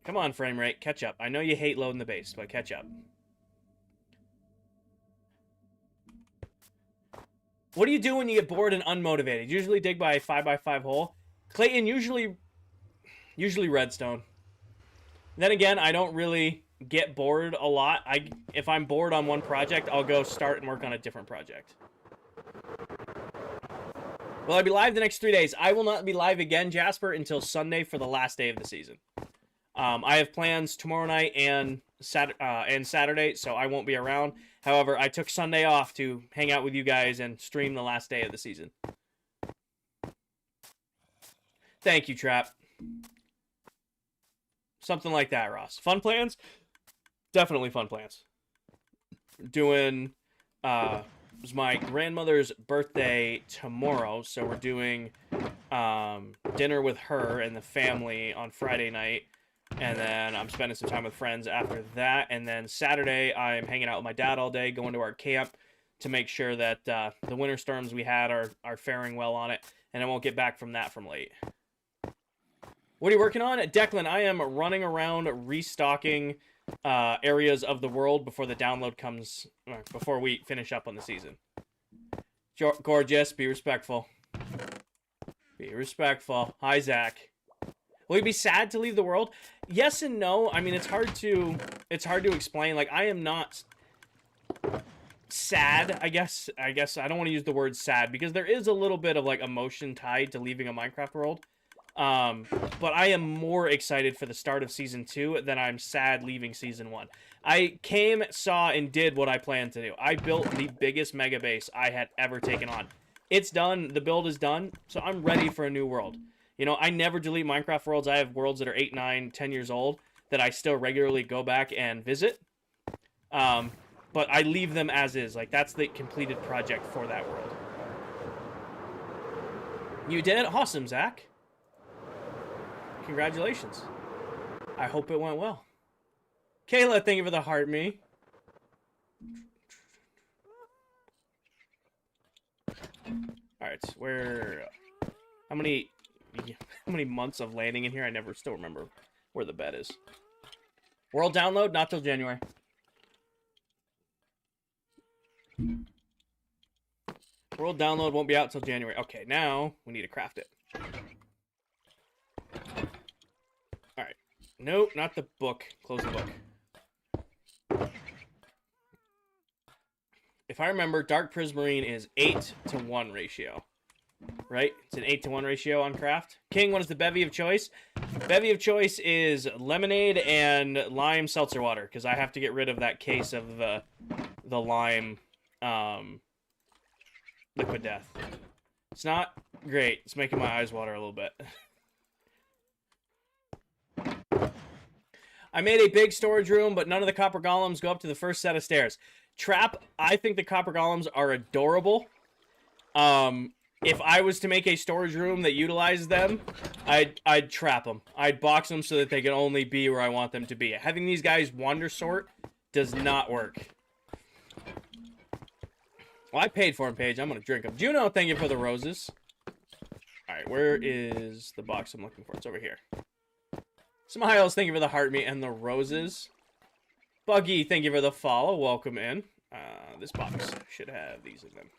Come on, frame rate. Catch up. I know you hate loading the base, but catch up. What do you do when you get bored and unmotivated? Usually dig by a 5x5 hole. Clayton, usually redstone. Then again, I don't really get bored a lot. If I'm bored on one project, I'll go start and work on a different project. Will I be live the next 3 days? I will not be live again, Jasper, until Sunday for the last day of the season. I have plans tomorrow night and Saturday, so I won't be around. However, I took Sunday off to hang out with you guys and stream the last day of the season. Thank you, Trap. Something like that, Ross. Fun plans? Definitely fun plans. Doing, it was my grandmother's birthday tomorrow, so we're doing dinner with her and the family on Friday night. And then I'm spending some time with friends after that. And then Saturday, I'm hanging out with my dad all day, going to our camp to make sure that the winter storms we had are faring well on it. And I won't get back from that from late. What are you working on? Declan, I am running around restocking areas of the world before the download comes, before we finish up on the season. Gorgeous, be respectful. Be respectful. Hi, Zach. Will you be sad to leave the world? Yes and no. I mean, it's hard to explain. Like, I am not sad, I guess. I don't want to use the word sad because there is a little bit of like emotion tied to leaving a Minecraft world. But I am more excited for the start of Season 2 than I'm sad leaving Season 1. I came, saw, and did what I planned to do. I built the biggest mega base I had ever taken on. It's done. The build is done. So I'm ready for a new world. You know, I never delete Minecraft worlds. I have worlds that are 8, 9, 10 years old that I still regularly go back and visit. But I leave them as is. Like, that's the completed project for that world. You did? Awesome, Zach. Congratulations. I hope it went well. Kayla, thank you for the heart me. Alright, where... How many months of landing in here? I still remember where the bed is. World download? Not till January. World download won't be out till January. Okay, now we need to craft it. Alright. Nope, not the book. Close the book. If I remember, Dark Prismarine is 8-to-1 ratio. Right? It's an 8-to-1 ratio on craft. King, what is the bevy of choice? Bevy of choice is lemonade and lime seltzer water, because I have to get rid of that case of the lime liquid death. It's not great. It's making my eyes water a little bit. I made a big storage room, but none of the copper golems go up to the first set of stairs. Trap, I think the copper golems are adorable. If I was to make a storage room that utilizes them, I'd trap them. I'd box them so that they can only be where I want them to be. Having these guys wander sort does not work. Well, I paid for them, Paige. I'm going to drink them. Juno, thank you for the roses. Alright, where is the box I'm looking for? It's over here. Smiles, thank you for the heart meat and the roses. Buggy, thank you for the follow. Welcome in. This box should have these in them.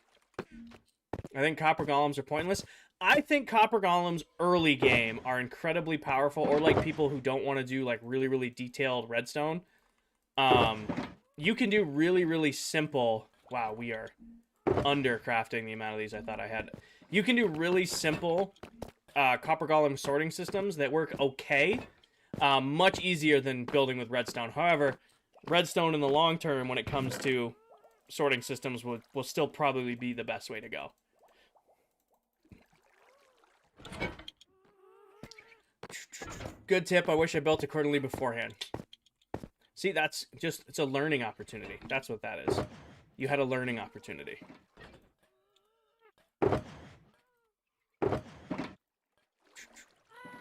I think copper golems are pointless. I think copper golems early game are incredibly powerful, or like people who don't want to do like really, really detailed redstone. You can do really, really simple... Wow, we are undercrafting the amount of these I thought I had. You can do really simple copper golem sorting systems that work okay. Much easier than building with redstone. However, redstone in the long term when it comes to sorting systems will still probably be the best way to go. Good tip. I wish I built accordingly beforehand. See, that's just, it's a learning opportunity. That's what that is. You had a learning opportunity.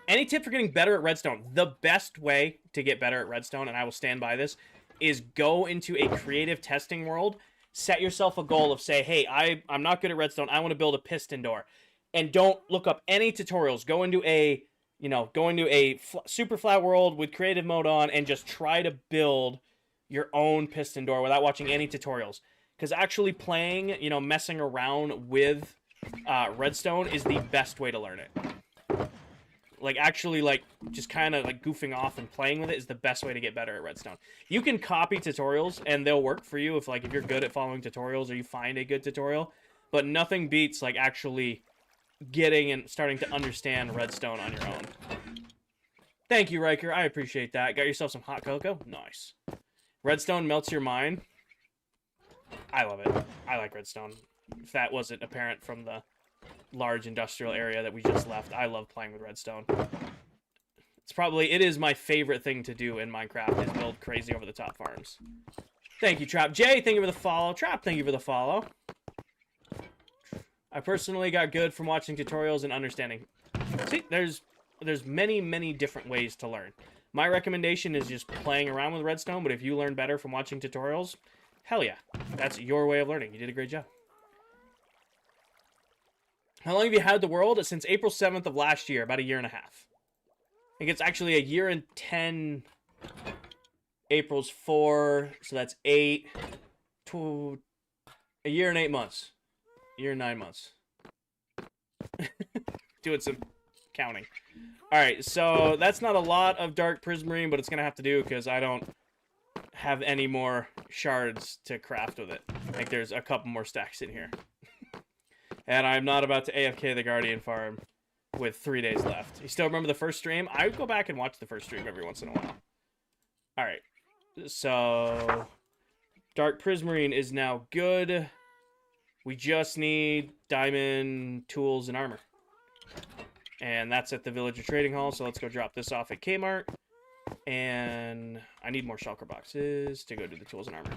Any tip for getting better at redstone? The best way to get better at redstone, and I will stand by this, is go into a creative testing world. Set yourself a goal of, say, hey, I'm not good at redstone. I want to build a piston door. And don't look up any tutorials. Go into a, super flat world with creative mode on and just try to build your own piston door without watching any tutorials. Because actually playing, messing around with redstone is the best way to learn it. Like, actually, just kind of, goofing off and playing with it is the best way to get better at redstone. You can copy tutorials, and they'll work for you if you're good at following tutorials or you find a good tutorial. But nothing beats, actually getting and starting to understand redstone on your own. Thank you, Riker. I appreciate that. Got yourself some hot cocoa? Nice. Redstone melts your mind. I love it. I like redstone. If that wasn't apparent from the large industrial area that we just left, I love playing with redstone. It is my favorite thing to do in Minecraft, is build crazy over the top farms. Thank you, Trap. Jay, thank you for the follow. Trap, thank you for the follow. I personally got good from watching tutorials and understanding. See, there's many different ways to learn. My recommendation is just playing around with redstone, but if you learn better from watching tutorials, hell yeah. That's your way of learning. You did a great job. How long have you had the world? Since April 7th of last year, about a year and a half. I think it's actually a year and 10. April's 4, so that's 8. A year and 8 months. A year and 9 months. Doing some counting. Alright, so that's not a lot of dark prismarine, but it's going to have to do because I don't have any more shards to craft with it. Like, there's a couple more stacks in here. And I'm not about to AFK the Guardian farm with 3 days left. You still remember the first stream? I would go back and watch the first stream every once in a while. Alright, so dark prismarine is now good. We just need diamond tools and armor. And that's at the villager trading hall, so let's go drop this off at Kmart. And I need more shulker boxes to go do the tools and armor.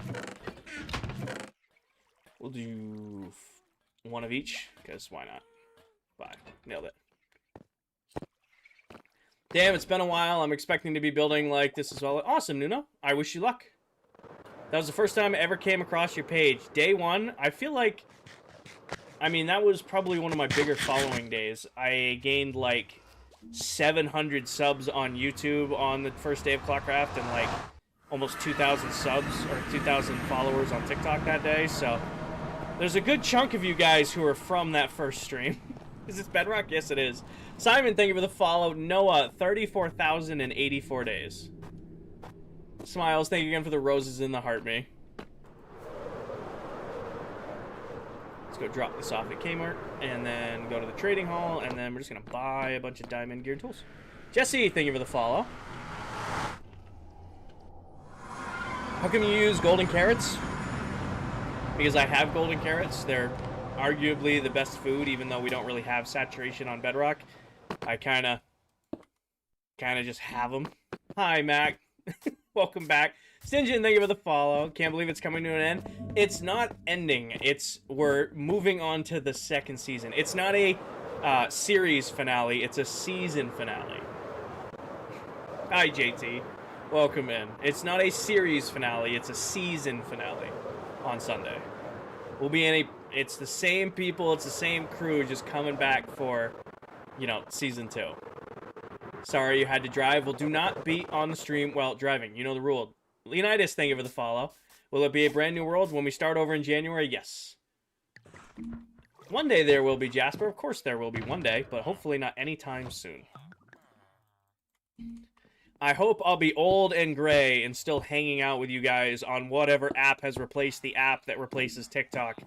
We'll do one of each, because why not? Bye. Nailed it. Damn, it's been a while. I'm expecting to be building like this as well. Awesome, Nuno. I wish you luck. That was the first time I ever came across your page. Day 1, I feel like... I mean, that was probably one of my bigger following days. I gained like 700 subs on YouTube on the first day of ClockCraft and like almost 2,000 subs or 2,000 followers on TikTok that day. So there's a good chunk of you guys who are from that first stream. Is this Bedrock? Yes, it is. Simon, thank you for the follow. Noah, 34,084 days. Smiles, thank you again for the roses in the heart, me. Let's go drop this off at Kmart, and then go to the trading hall, and then we're just going to buy a bunch of diamond gear tools. Jesse, thank you for the follow. How come you use golden carrots? Because I have golden carrots. They're arguably the best food, even though we don't really have saturation on Bedrock. I kind of just have them. Hi, Mac. Welcome back. Stingeon, thank you for the follow. Can't believe it's coming to an end. It's not ending. We're moving on to the second season. It's not a series finale. It's a season finale. Hi, JT. Welcome in. It's not a series finale. It's a season finale on Sunday. We'll be in a... It's the same people. It's the same crew just coming back for, you know, season 2. Sorry you had to drive. Well, do not be on the stream while driving. You know the rule. Leonidas, thank you for the follow. Will it be a brand new world when we start over in January? Yes. One day there will be, Jasper. Of course there will be one day, but hopefully not anytime soon. I hope I'll be old and gray and still hanging out with you guys on whatever app has replaced the app that replaces TikTok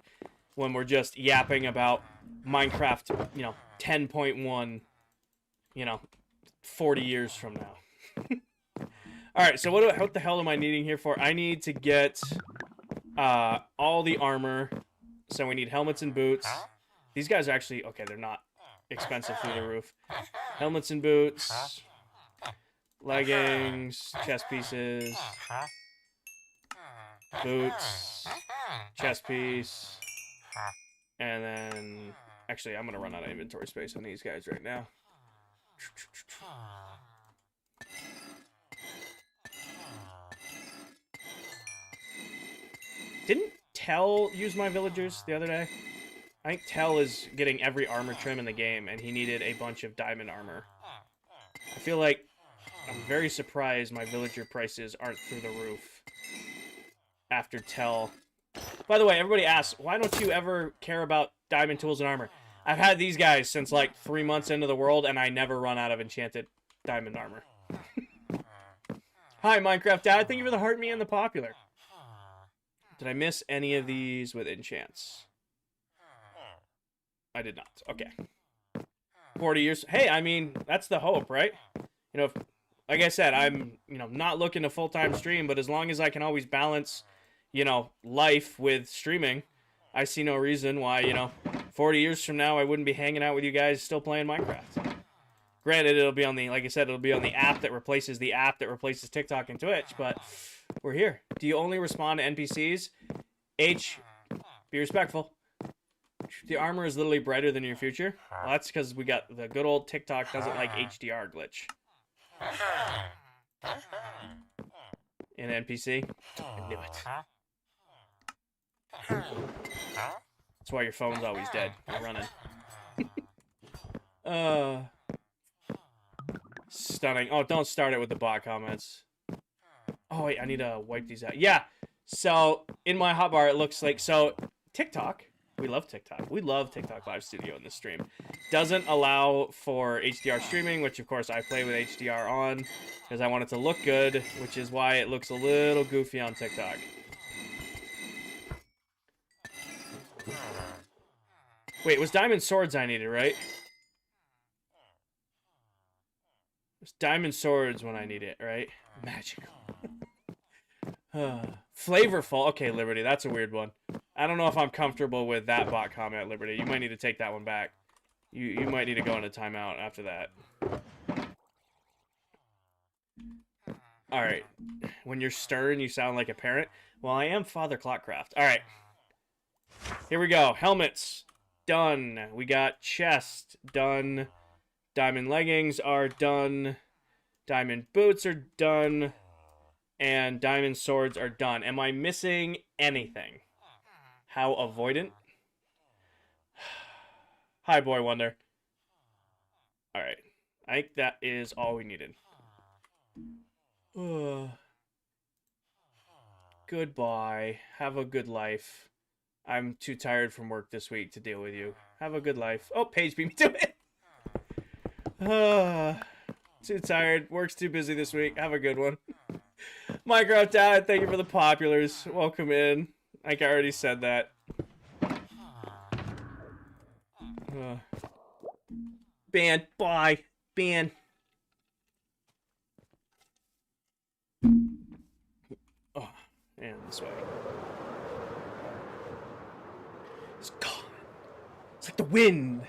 when we're just yapping about Minecraft, you know, 10.1, you know, 40 years from now. Alright, so what the hell am I needing here for? I need to get all the armor. So we need helmets and boots. These guys are actually... Okay, they're not expensive through the roof. Helmets and boots. Leggings. Chest pieces. Boots. Chest piece. And then... Actually, I'm going to run out of inventory space on these guys right now. Didn't Tell use my villagers the other day? I think Tell is getting every armor trim in the game, and he needed a bunch of diamond armor. I feel like I'm very surprised my villager prices aren't through the roof after Tell. By the way, everybody asks, why don't you ever care about diamond tools and armor? I've had these guys since like 3 months into the world, and I never run out of enchanted diamond armor. Hi, Minecraft Dad. Thank you for the heart, me, and the popular. Did I miss any of these with enchants? I did not. Okay. 40 years. Hey, I mean, that's the hope, right? You know, if, like I said, I'm, you know, not looking to full-time stream, but as long as I can always balance, you know, life with streaming, I see no reason why, you know, 40 years from now, I wouldn't be hanging out with you guys still playing Minecraft. Granted, it'll be on the, like I said, it'll be on the app that replaces TikTok and Twitch, but we're here. Do you only respond to NPCs? H, be respectful. The armor is literally brighter than your future. Well, that's because we got the good old TikTok doesn't like HDR glitch. In NPC. I knew it. That's why your phone's always dead. You're running. Stunning. Oh, don't start it with the bot comments. Oh, wait, I need to wipe these out. Yeah, so in my hotbar, it looks like... So, TikTok, we love TikTok. We love TikTok Live Studio in this stream. Doesn't allow for HDR streaming, which, of course, I play with HDR on because I want it to look good, which is why it looks a little goofy on TikTok. Wait, it was Diamond Swords I needed, right? It's Diamond Swords when I need it, right? Magical. Flavorful. Okay, Liberty, that's a weird one. I don't know if I'm comfortable with that bot comment, Liberty. You might need to take that one back. You might need to go into timeout after that. Alright. When you're stern, you sound like a parent. Well, I am Father ClockCraft. Alright. Here we go. Helmets. Done. We got chest. Done. Diamond leggings are done. Diamond boots are done. And diamond swords are done. Am I missing anything? How avoidant? Hi, Boy Wonder. Alright. I think that is all we needed. Goodbye. Have a good life. I'm too tired from work this week to deal with you. Have a good life. Oh, Paige beat me to it. Too tired. Work's too busy this week. Have a good one. Minecraft Dad, thank you for the populars. Welcome in. Like I already said that. Ban. Bye. Ban. Oh, and this way. It's gone. It's like the wind.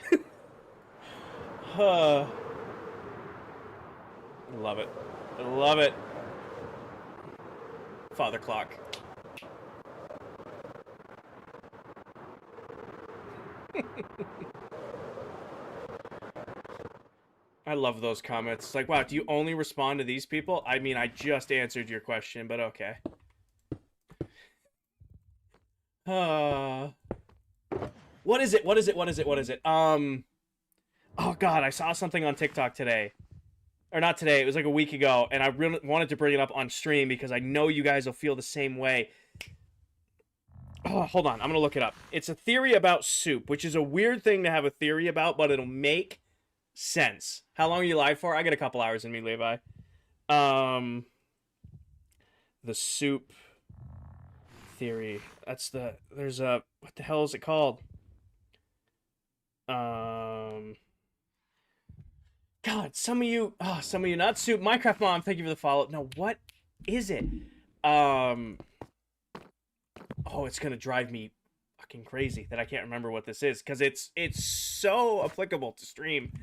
Love it. I love it. Father Clock. I love those comments. It's like, wow, do you only respond to these people? I mean, I just answered your question, but okay. What is it? What is it? What is it? What is it? Oh god, I saw something on TikTok today. Or not today, it was like a week ago, and I really wanted to bring it up on stream because I know you guys will feel the same way. Oh, hold on, I'm gonna look it up. It's a theory about soup, which is a weird thing to have a theory about, but it'll make sense. How long are you live for? I got a couple hours in me, Levi. The soup theory. That's the... There's a... What the hell is it called? God, some of you not soup. Minecraft Mom, thank you for the follow. No, what is it? Oh, it's gonna drive me fucking crazy that I can't remember what this is because it's so applicable to stream,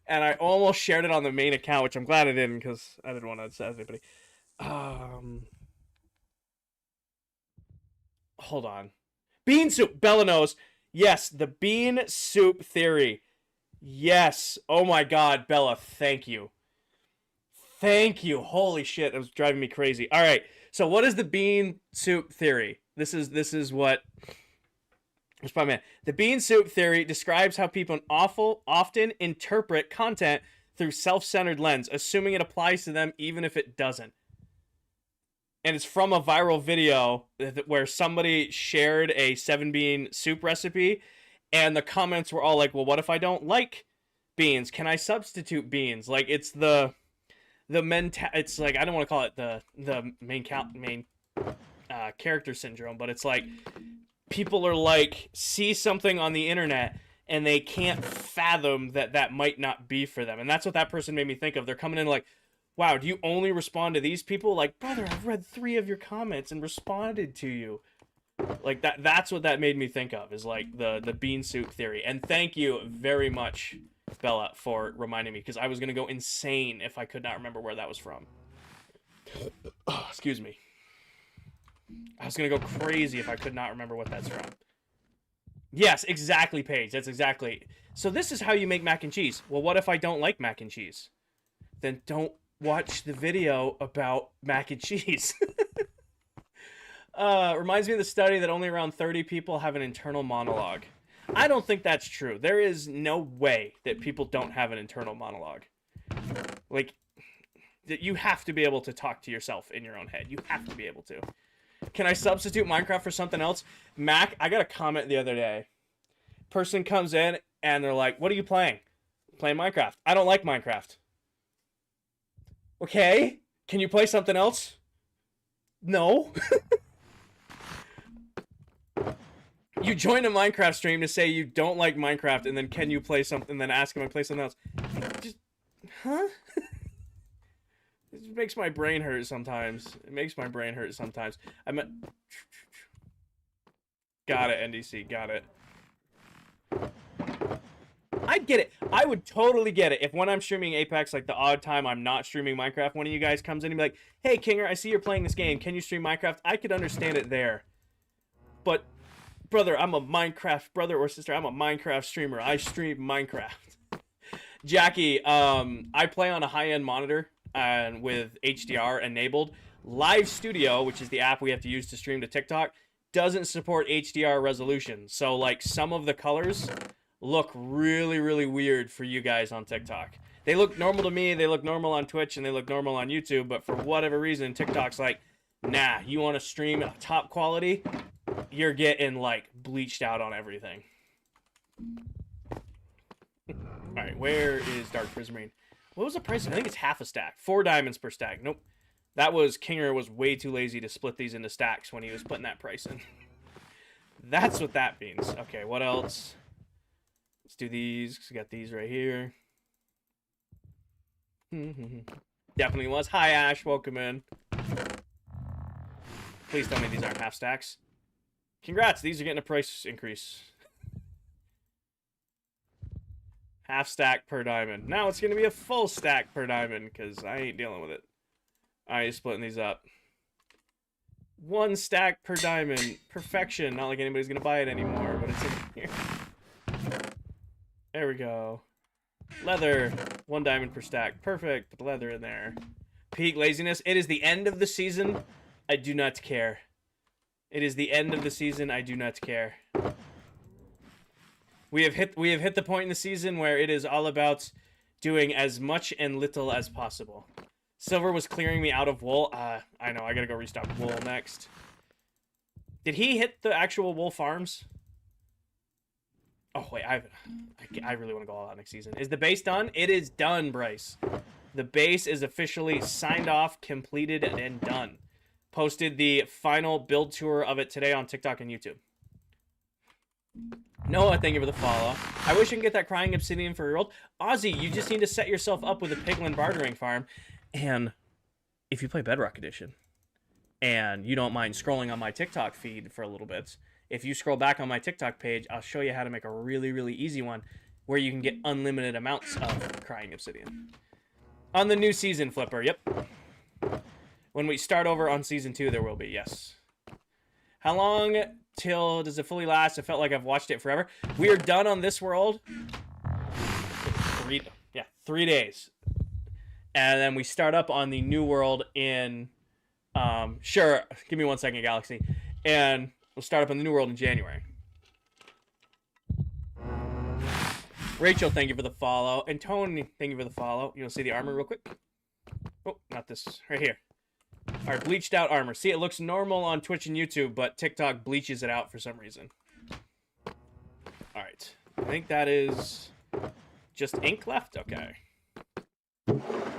and I almost shared it on the main account, which I'm glad I didn't because I didn't want to upset anybody. Hold on. Bean soup. Bella knows. Yes, the bean soup theory. Yes. Oh my god, Bella, thank you. Thank you. Holy shit, that was driving me crazy. All right. So what is the bean soup theory? This is what Spider-Man. The bean soup theory describes how people often interpret content through self-centered lens, assuming it applies to them even if it doesn't. And it's from a viral video where somebody shared a 7-bean soup recipe, and the comments were all like, well, what if I don't like beans? Can I substitute beans? Like, it's it's like, I don't want to call it the main character syndrome, but it's like people are like, see something on the internet and they can't fathom that might not be for them. And that's what that person made me think of. They're coming in like, wow, do you only respond to these people? Like, brother, I've read 3 of your comments and responded to you. Like, that's what that made me think of, is like the bean soup theory. And thank you very much, Bella, for reminding me, because I was going to go insane if I could not remember where that was from. Oh, excuse me. I was going to go crazy if I could not remember what that's from. Yes, exactly, Paige. That's exactly. So this is how you make mac and cheese. Well, what if I don't like mac and cheese? Then don't watch the video about mac and cheese. Reminds me of the study that only around 30 people have an internal monologue. I don't think that's true. There is no way that people don't have an internal monologue. Like, you have to be able to talk to yourself in your own head. You have to be able to. Can I substitute Minecraft for something else? Mac, I got a comment the other day. Person comes in and they're like, what are you playing? Playing Minecraft. I don't like Minecraft. Okay. Can you play something else? No. You join a Minecraft stream to say you don't like Minecraft, and then can you play something, then ask him to play something else. Just, huh? It makes my brain hurt sometimes. It makes my brain hurt sometimes. Got it, NDC. Got it. I'd get it. I would totally get it if when I'm streaming Apex, like the odd time I'm not streaming Minecraft, one of you guys comes in and be like, hey, Kinger, I see you're playing this game. Can you stream Minecraft? I could understand it there. But, brother, I'm a Minecraft brother or sister. I'm a Minecraft streamer. I stream Minecraft. Jackie, I play on a high-end monitor and with HDR enabled. Live Studio, which is the app we have to use to stream to TikTok, doesn't support HDR resolution. So, like, some of the colors look really, really weird for you guys on TikTok. They look normal to me, they look normal on Twitch, and they look normal on YouTube, but for whatever reason, TikTok's like, nah, you want to stream at top quality? You're getting, like, bleached out on everything. Alright, where is Dark Prismarine? What was the price? I think it's half a stack. 4 diamonds per stack. Nope. That was, Kinger was way too lazy to split these into stacks when he was putting that price in. That's what that means. Okay, what else? Let's do these. We got these right here. Definitely was. Hi, Ash. Welcome in. Please tell me these aren't half stacks. Congrats. These are getting a price increase. Half stack per diamond. Now it's going to be a full stack per diamond because I ain't dealing with it. I ain't splitting these up. 1 stack per diamond. Perfection. Not like anybody's going to buy it anymore, but it's in here. There we go. Leather. 1 diamond per stack. Perfect. Put the leather in there. Peak laziness. It is the end of the season. I do not care. It is the end of the season. I do not care. We have hit the point in the season where it is all about doing as much and little as possible. Silver was clearing me out of wool. I know. I gotta go restock wool next. Did he hit the actual wool farms? Oh, wait. I really want to go all out next season. Is the base done? It is done, Bryce. The base is officially signed off, completed, and done. Posted the final build tour of it today on TikTok and YouTube. Noah, thank you for the follow. I wish I could get that crying obsidian for your world. Ozzy, you just need to set yourself up with a piglin bartering farm. And if you play Bedrock Edition and you don't mind scrolling on my TikTok feed for a little bit, if you scroll back on my TikTok page, I'll show you how to make a really, really easy one where you can get unlimited amounts of crying obsidian. On the new season, Flipper, yep. When we start over on season 2, there will be, yes. How long till does it fully last? It felt like I've watched it forever. We are done on this world. 3 days. And then we start up on the new world in, sure, give me 1 second, Galaxy. And we'll start up on the new world in January. Rachel, thank you for the follow. And Tony, thank you for the follow. You want to see the armor real quick? Oh, not this. Right here. Our bleached out armor. See, it looks normal on Twitch and YouTube, but TikTok bleaches it out for some reason. Alright. I think that is just ink left? Okay.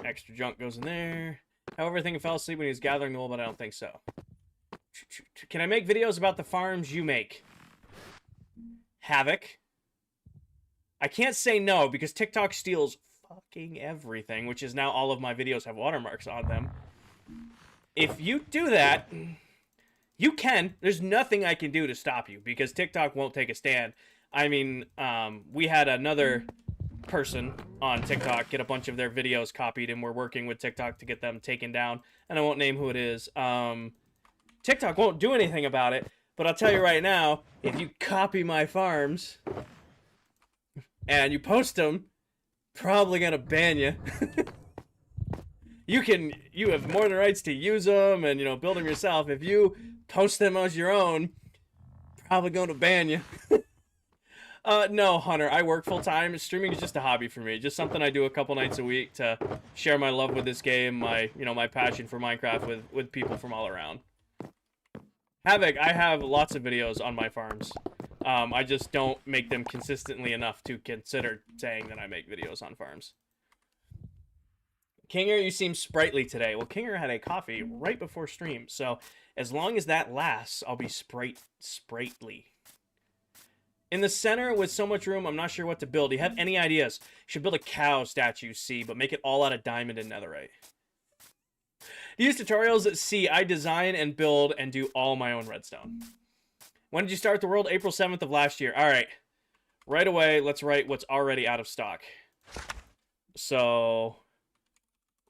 Extra junk goes in there. However, I think I fell asleep when he was gathering the wool, but I don't think so. Can I make videos about the farms you make? Havoc. I can't say no, because TikTok steals fucking everything, which is now all of my videos have watermarks on them. If you do that, you can. There's nothing I can do to stop you, because TikTok won't take a stand. I mean, we had another person on TikTok get a bunch of their videos copied, and we're working with TikTok to get them taken down, and I won't name who it is. TikTok won't do anything about it, But I'll tell you right now, if you copy my farms and you post them, probably gonna ban you. You have more than rights to use them and, you know, build them yourself. If you post them as your own, probably gonna ban you. No, Hunter, I work full time. Streaming is just a hobby for me. Just something I do a couple nights a week to share my love with this game, my passion for Minecraft with people from all around. Havoc, I have lots of videos on my farms. I just don't make them consistently enough to consider saying that I make videos on farms. Kinger, you seem sprightly today. Well, Kinger had a coffee right before stream, so as long as that lasts, I'll be sprightly. In the center, with so much room, I'm not sure what to build. Do you have any ideas? You should build a cow statue, C, but make it all out of diamond and netherite. Use tutorials, C. I design and build and do all my own redstone. When did you start the world? April 7th of last year. All right. Right away, let's write what's already out of stock. So,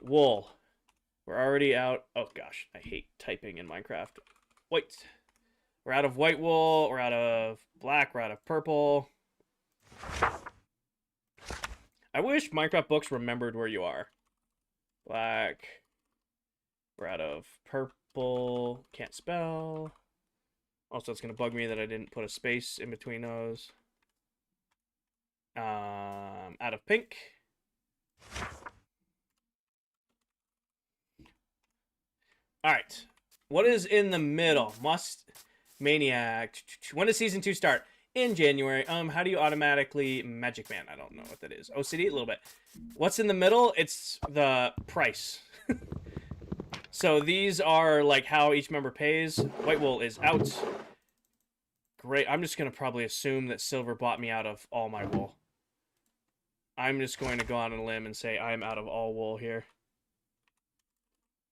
wool. We're already out. Oh, gosh. I hate typing in Minecraft. White. We're out of white wool. We're out of black. We're out of purple. I wish Minecraft books remembered where you are. Black. We're out of purple. Can't spell. Also, it's going to bug me that I didn't put a space in between those. Out of pink. Alright. What is in the middle? Must Maniac. When does Season 2 start? In January. How do you automatically Magic Man? I don't know what that is. OCD? A little bit. What's in the middle? It's the price. So these are like how each member pays. White wool is out. Great. I'm just going to probably assume that silver bought me out of all my wool. I'm just going to go on a limb and say I'm out of all wool here.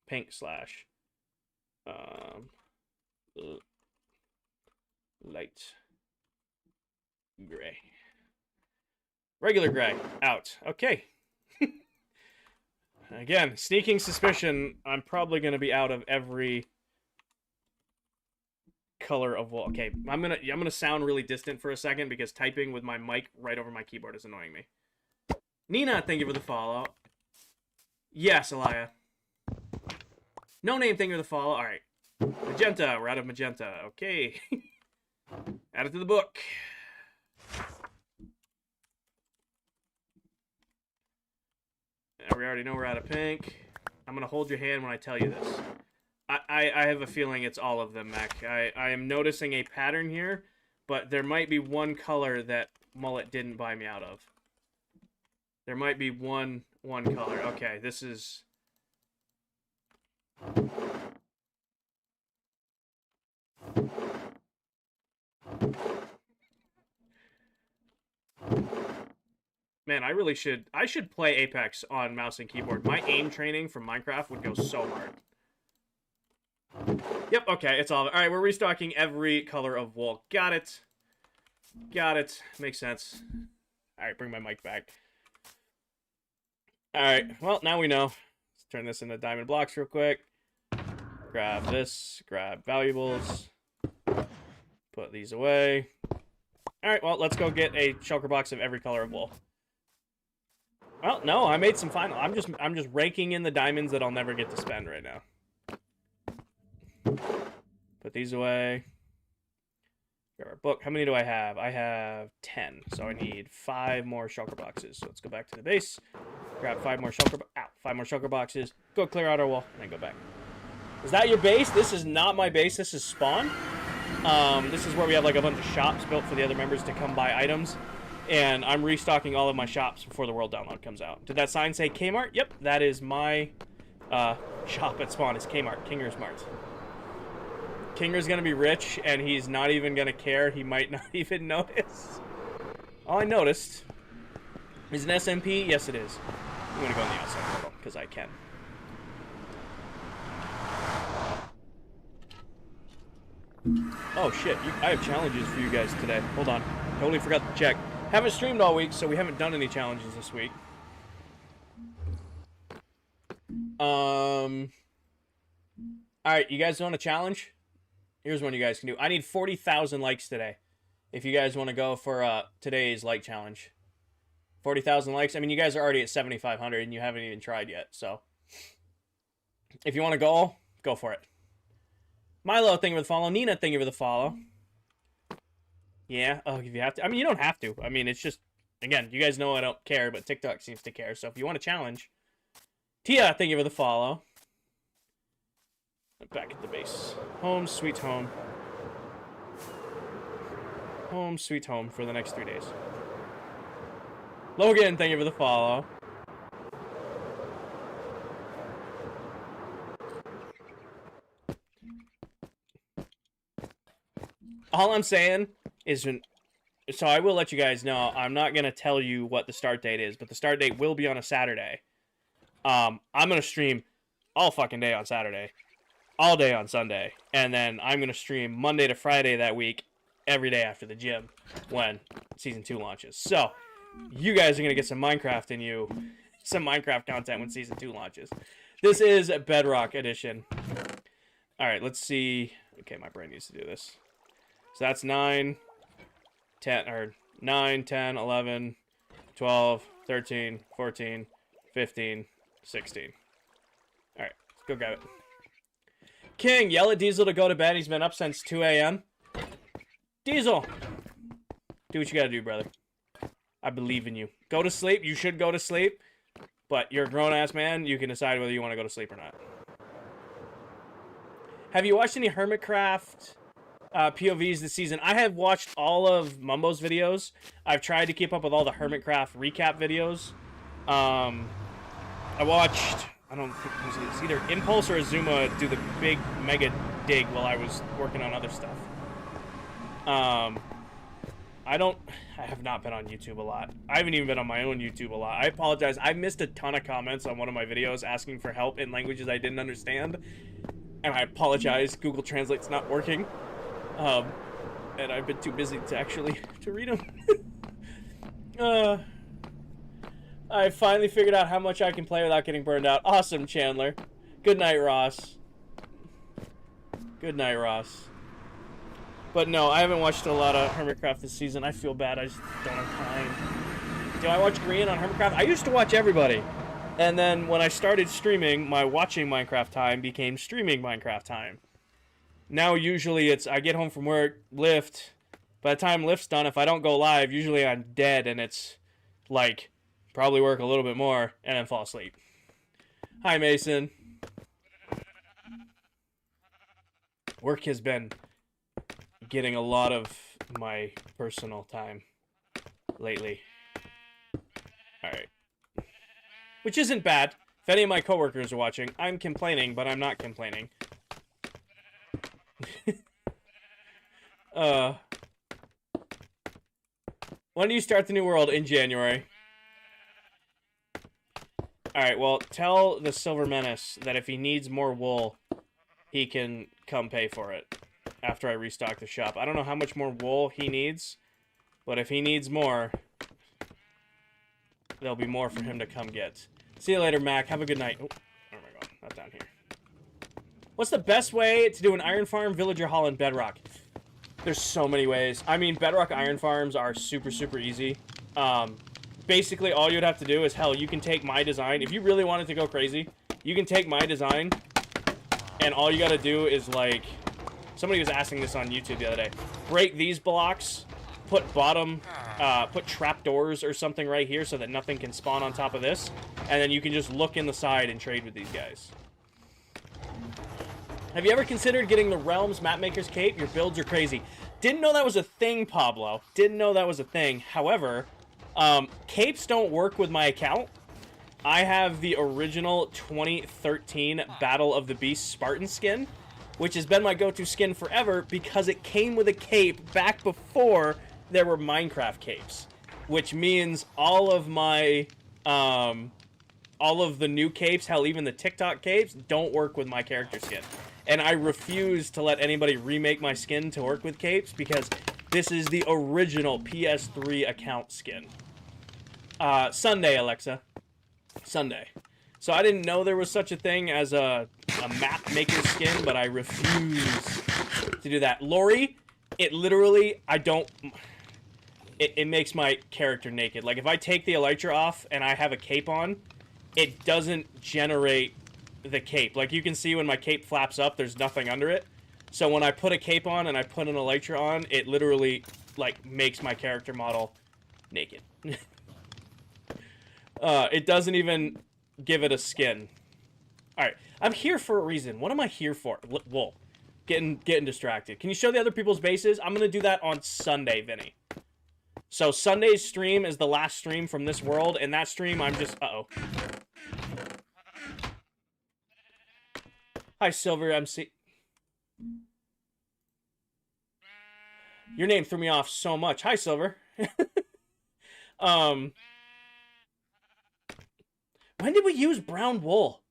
Pink slash. Light. Gray. Regular gray. Out. Okay. Again, sneaking suspicion, I'm probably going to be out of every color of wool. Okay, I'm gonna sound really distant for a second because typing with my mic right over my keyboard is annoying me. Nina, thank you for the follow. Yes, Elia. No name, thank you for the follow. All right. Magenta, we're out of magenta. Okay. Add it to the book. We already know we're out of pink. I'm going to hold your hand when I tell you this. I have a feeling it's all of them, Mac. I am noticing a pattern here, but there might be one color that Mullet didn't buy me out of. There might be one color. Okay, this is... Man, I should play Apex on mouse and keyboard. My aim training from Minecraft would go so hard. Yep, okay, it's all... Alright, we're restocking every color of wool. Got it. Got it. Makes sense. Alright, bring my mic back. Alright, well, now we know. Let's turn this into diamond blocks real quick. Grab this. Grab valuables. Put these away. Alright, well, let's go get a shulker box of every color of wool. Well, no, I made some final. I'm just raking in the diamonds that I'll never get to spend right now. Put these away. Grab our book. How many do I have? I have 10. So I need 5 more shulker boxes. So let's go back to the base. Grab 5 more shulker. Ow, 5 more shulker boxes. Go clear out our wall and then go back. Is that your base? This is not my base. This is spawn. This is where we have like a bunch of shops built for the other members to come buy items. And I'm restocking all of my shops before the world download comes out. Did that sign say Kmart? Yep, that is my shop at spawn. Is Kmart. Kinger's Mart. Kinger's gonna be rich, and he's not even gonna care. He might not even notice. All I noticed is an SMP. Yes, it is. I'm gonna go on the outside portal because I can. Oh shit! I have challenges for you guys today. Hold on. Totally forgot to check. Haven't streamed all week, so we haven't done any challenges this week. Alright, you guys want a challenge? Here's one you guys can do. I need 40,000 likes today. If you guys want to go for today's like challenge. 40,000 likes. I mean, you guys are already at 7,500 and you haven't even tried yet. So, if you want to go for it. Milo, thank you for the follow. Nina, thank you for the follow. Yeah, if you have to. I mean, you don't have to. I mean, it's just, again, you guys know I don't care, but TikTok seems to care. So, if you want to challenge. Tia, thank you for the follow. Back at the base. Home, sweet home. Home, sweet home for the next 3 days. Logan, thank you for the follow. All I'm saying is, so I will let you guys know, I'm not going to tell you what the start date is, but the start date will be on a Saturday. I'm going to stream all fucking day on Saturday. All day on Sunday. And then I'm going to stream Monday to Friday that week, every day after the gym, when Season 2 launches. So, you guys are going to get some Minecraft in you. Some Minecraft content when Season 2 launches. This is Bedrock Edition. Alright, let's see. Okay, my brain needs to do this. So that's 9, 10, 11, 12, 13, 14, 15, 16. Alright, let's go grab it. King, yell at Diesel to go to bed. He's been up since 2 a.m. Diesel! Do what you gotta do, brother. I believe in you. Go to sleep. You should go to sleep. But you're a grown-ass man. You can decide whether you want to go to sleep or not. Have you watched any Hermitcraft POVs this season? I have watched all of Mumbo's videos. I've tried to keep up with all the Hermitcraft recap videos. I watched... I don't think it was either Impulse or Azuma do the big mega dig while I was working on other stuff. I have not been on YouTube a lot. I haven't even been on my own YouTube a lot. I apologize. I missed a ton of comments on one of my videos asking for help in languages I didn't understand. And I apologize. Google Translate's not working. And I've been too busy to read them. I finally figured out how much I can play without getting burned out. Awesome, Chandler. Good night, Ross. Good night, Ross. But no, I haven't watched a lot of Hermitcraft this season. I feel bad. I just don't have time. Do I watch Green on Hermitcraft? I used to watch everybody. And then when I started streaming, my watching Minecraft time became streaming Minecraft time. Now usually it's I get home from work, lift. By the time lift's done, if I don't go live, usually I'm dead and it's like... probably work a little bit more, and then fall asleep. Hi, Mason. Work has been getting a lot of my personal time lately. Alright. Which isn't bad. If any of my coworkers are watching, I'm complaining, but I'm not complaining. When do you start the new world? In January. Alright, well, tell the Silver Menace that if he needs more wool, he can come pay for it after I restock the shop. I don't know how much more wool he needs, but if he needs more, there'll be more for him to come get. See you later, Mac. Have a good night. Oh my god, not down here. What's the best way to do an iron farm, villager hall, and bedrock? There's so many ways. I mean, bedrock iron farms are super, super easy. Basically, all you'd have to do is, hell, you can take my design. If you really wanted to go crazy, you can take my design, and all you gotta do is, like... somebody was asking this on YouTube the other day. Break these blocks, put trapdoors or something right here so that nothing can spawn on top of this, and then you can just look in the side and trade with these guys. Have you ever considered getting the Realms Mapmaker's Cape? Your builds are crazy. Didn't know that was a thing, Pablo. Didn't know that was a thing. However... capes don't work with my account. I have the original 2013 Battle of the Beast Spartan skin, which has been my go-to skin forever because it came with a cape back before there were Minecraft capes, which means all of my, all of the new capes, hell, even the TikTok capes, don't work with my character skin. And I refuse to let anybody remake my skin to work with capes because this is the original PS3 account skin. Sunday, Alexa. Sunday. So I didn't know there was such a thing as a map maker skin, but I refuse to do that. Lori, it literally, it makes my character naked. Like, if I take the elytra off and I have a cape on, it doesn't generate the cape. Like, you can see when my cape flaps up, there's nothing under it. So when I put a cape on and I put an elytra on, it literally, like, makes my character model naked. It doesn't even give it a skin. Alright, I'm here for a reason. What am I here for? Whoa. Getting distracted. Can you show the other people's bases? I'm gonna do that on Sunday, Vinny. So Sunday's stream is the last stream from this world, and that stream I'm just... Uh-oh. Hi, Silver MC. Your name threw me off so much. Hi, Silver. When did we use brown wool?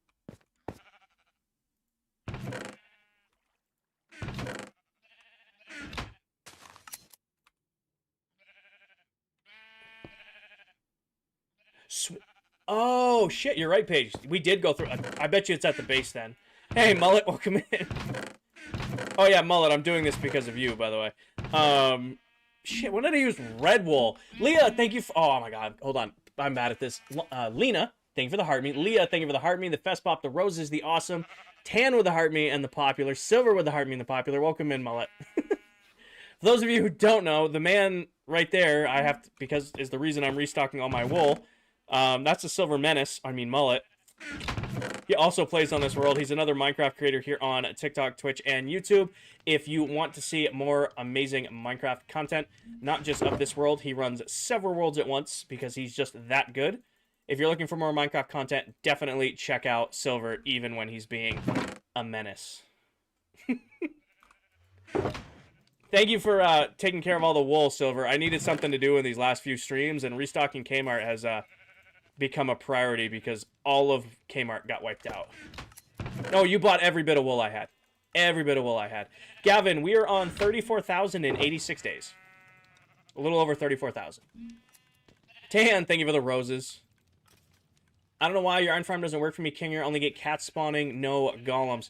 Oh, shit, you're right, Paige. We did go through... I bet you it's at the base, then. Hey, Mullet, welcome in. Oh, yeah, Mullet, I'm doing this because of you, by the way. Shit, when did I use red wool? Leah, thank you for... Oh, my God. Hold on. I'm bad at this. Lena, thank you for the heart me. Leah, thank you for the heart me. The Fest Pop, the Roses, the Awesome. Tan with the heart me and the popular. Silver with the heart me and the popular. Welcome in, Mullet. For those of you who don't know, the man right there, I have to... Because is the reason I'm restocking all my wool. That's a Silver Menace. I mean, Mullet. He also plays on this world. He's another Minecraft creator here on TikTok, Twitch, and YouTube. If you want to see more amazing Minecraft content, not just of this world, he runs several worlds at once because he's just that good. If you're looking for more Minecraft content, definitely check out Silver, even when he's being a menace. Thank you for taking care of all the wool, Silver. I needed something to do in these last few streams, and restocking Kmart has... become a priority because all of Kmart got wiped out. No, you bought every bit of wool I had. Every bit of wool I had. Gavin, we are on 34,086 days. A little over 34,000. Tan, thank you for the roses. I don't know why your iron farm doesn't work for me, King. You only get cats spawning, no golems.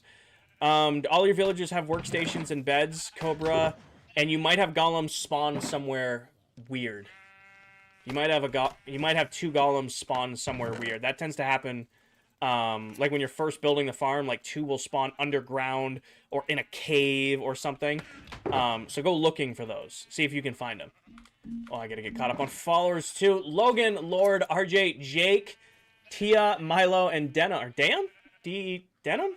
All your villagers have workstations and beds, Cobra, and you might have golems spawn somewhere weird. You might have two golems spawn somewhere weird. That tends to happen, like when you're first building the farm. Like 2 will spawn underground or in a cave or something. So go looking for those. See if you can find them. Oh, I gotta get caught up on followers too. Logan, Lord, RJ, Jake, Tia, Milo, and Denim. Or Dan? Denim?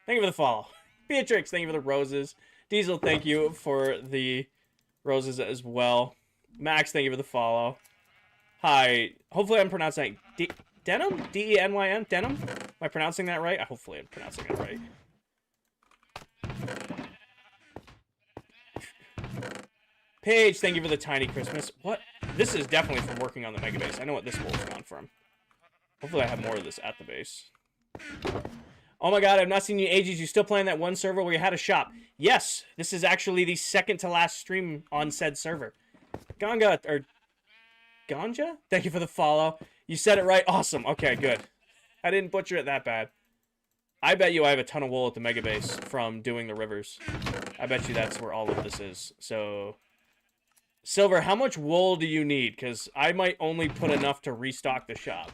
Thank you for the follow. Beatrix, thank you for the roses. Diesel, thank you for the roses as well. Max, thank you for the follow. Hi. Hopefully I'm pronouncing Denim? D-E-N-Y-N? Denim? Am I pronouncing that right? Hopefully I'm pronouncing it right. Paige, thank you for the tiny Christmas. What? This is definitely from working on the Mega Base. I know what this wool's gone from. Hopefully I have more of this at the base. Oh my god, I've not seen you in ages. You still playing that one server where you had a shop? Yes. This is actually the second to last stream on said server. Ganga, or... Ganja? Thank you for the follow. You said it right. Awesome. Okay, good. I didn't butcher it that bad. I bet you I have a ton of wool at the Mega Base from doing the rivers. I bet you that's where all of this is. So, Silver, how much wool do you need? Because I might only put enough to restock the shop.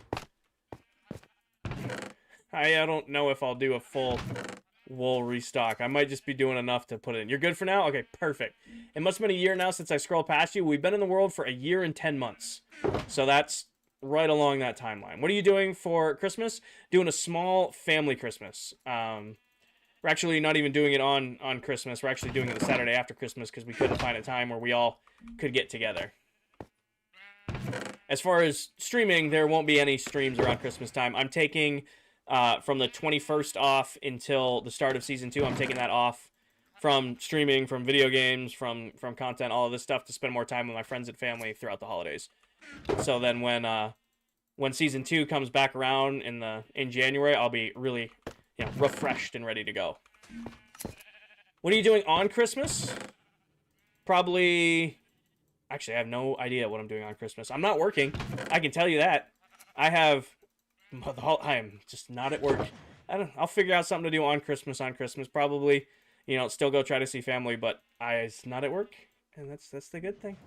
I don't know if I'll do a full wool restock. I might just be doing enough to put it in. You're good for now? Okay, perfect. It must have been a year now since I scrolled past you. We've been in the world for a year and 10 months. So that's right along that timeline. What are you doing for Christmas? Doing a small family Christmas. We're actually not even doing it on Christmas. We're actually doing it the Saturday after Christmas because we couldn't find a time where we all could get together. As far as streaming, there won't be any streams around Christmas time. I'm taking... from the 21st off until the start of Season 2, I'm taking that off from streaming, from video games, from content, all of this stuff to spend more time with my friends and family throughout the holidays. So then when Season 2 comes back around in January, I'll be really, refreshed and ready to go. What are you doing on Christmas? Probably... Actually, I have no idea what I'm doing on Christmas. I'm not working. I can tell you that. I am just not at work. I'll figure out something to do on Christmas. Probably, you know, still go try to see family, but it's not at work, and that's the good thing.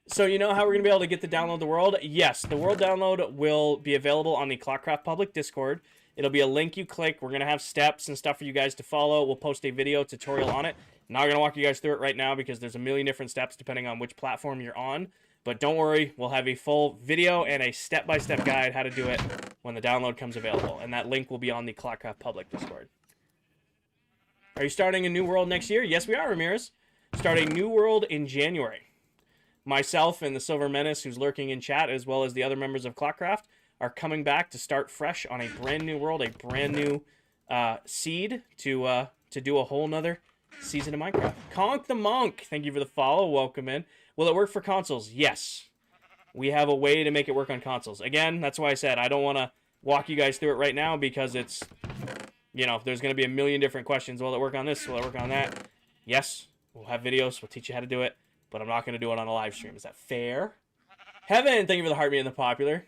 So you know how we're going to be able to get to download the world? Yes, the world download will be available on the ClockCraft public Discord. It'll be a link you click. We're going to have steps and stuff for you guys to follow. We'll post a video tutorial on it. I'm not going to walk you guys through it right now because there's a million different steps depending on which platform you're on. But don't worry, we'll have a full video and a step-by-step guide how to do it when the download comes available. And that link will be on the ClockCraft public Discord. Are you starting a new world next year? Yes, we are, Ramirez. Starting new world in January. Myself and the Silver Menace, who's lurking in chat, as well as the other members of ClockCraft, are coming back to start fresh on a brand new world, a brand new seed to do a whole nother season of Minecraft. Conk the Monk, thank you for the follow. Welcome in. Will it work for consoles? Yes. We have a way to make it work on consoles. Again, that's why I said I don't want to walk you guys through it right now because it's, you know, there's going to be a million different questions. Will it work on this? Will it work on that? Yes. We'll have videos. We'll teach you how to do it. But I'm not going to do it on a live stream. Is that fair? Heaven, thank you for the heartbeat and the popular.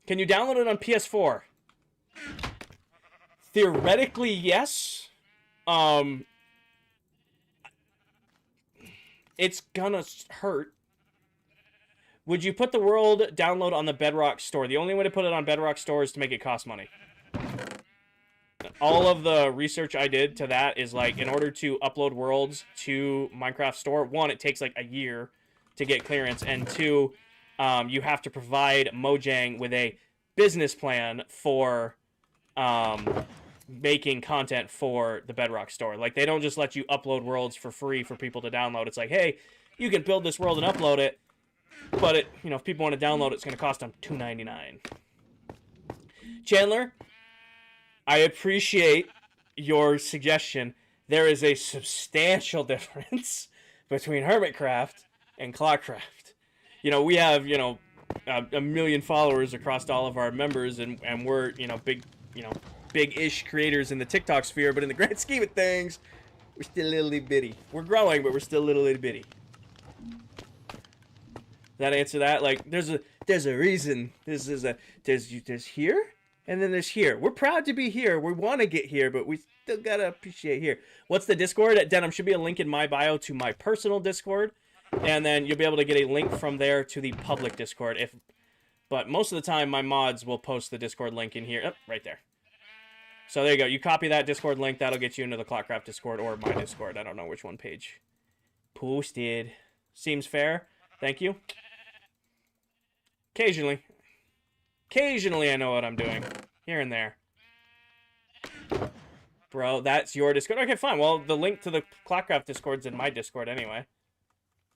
Can you download it on PS4? Theoretically, yes. It's gonna hurt. Would you put the world download on the Bedrock store? The only way to put it on Bedrock store is to make it cost money. All of the research I did to that is like, in order to upload worlds to Minecraft store, one, it takes like a year to get clearance, and two, you have to provide Mojang with a business plan for making content for the Bedrock store. Like, they don't just let you upload worlds for free for people to download. It's like, hey, you can build this world and upload it, but it, you know, if people want to download it, it's going to cost them $2.99. Chandler, I appreciate your suggestion. There is a substantial difference between Hermitcraft and ClockCraft. You know, we have, you know, a million followers across all of our members, and we're, you know, big-ish creators in the TikTok sphere, but in the grand scheme of things, we're still a little bitty. We're growing, but we're still a little bitty. Does that answer that? Like, there's a reason. There's here, and then there's here. We're proud to be here. We want to get here, but we still gotta appreciate here. What's the Discord? Denim, should be a link in my bio to my personal Discord, and then you'll be able to get a link from there to the public Discord. But most of the time, my mods will post the Discord link in here. Oh, right there. So there you go. You copy that Discord link. That'll get you into the ClockCraft Discord or my Discord. I don't know which one page. Posted. Seems fair. Thank you. Occasionally I know what I'm doing. Here and there. Bro, that's your Discord. Okay, fine. Well, the link to the ClockCraft Discord's in my Discord anyway.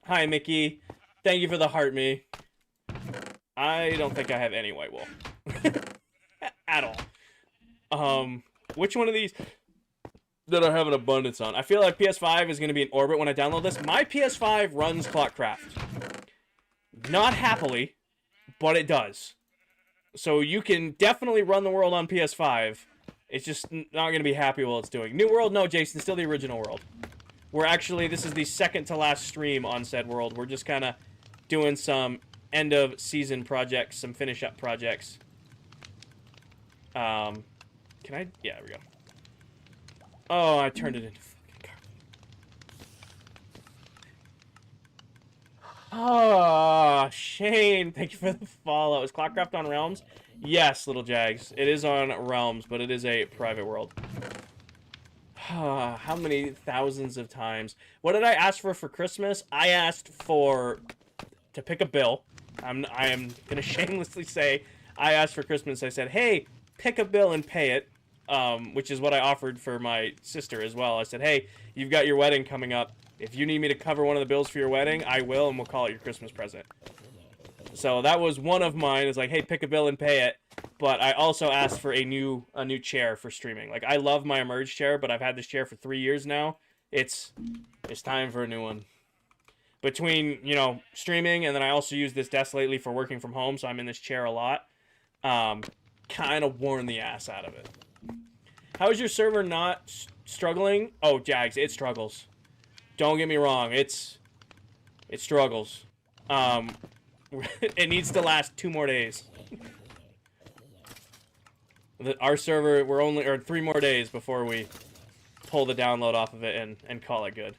Hi, Mickey. Thank you for the heart me. I don't think I have any white wool. At all. Which one of these did I have an abundance on? I feel like PS5 is going to be in orbit when I download this. My PS5 runs ClockCraft. Not happily, but it does. So you can definitely run the world on PS5. It's just not going to be happy while it's doing. New world? No, Jason. Still the original world. We're actually, this is the second to last stream on said world. We're just kind of doing some end of season projects, some finish up projects. Can I? Yeah, there we go. Oh, I turned it into fucking garbage. Oh, Shane, thank you for the follow. Is ClockCraft on Realms? Yes, little Jags. It is on Realms, but it is a private world. How many thousands of times? What did I ask for Christmas? I asked to pick a bill. I am gonna shamelessly say I asked for Christmas. I said, hey, pick a bill and pay it, which is what I offered for my sister as well. I said, hey, you've got your wedding coming up. If you need me to cover one of the bills for your wedding, I will, and we'll call it your Christmas present. So that was one of mine. Is like, hey, pick a bill and pay it. But I also asked for a new chair for streaming. Like, I love my Emerge chair, but I've had this chair for 3 years now. It's time for a new one. Between, you know, streaming, and then I also use this desk lately for working from home, so I'm in this chair a lot. Kind of worn the ass out of it. How is your server not struggling? Oh, Jags, it struggles. Don't get me wrong, it struggles. It needs to last 2 more days. Our server, we're only, or 3 more days before we pull the download off of it and call it good.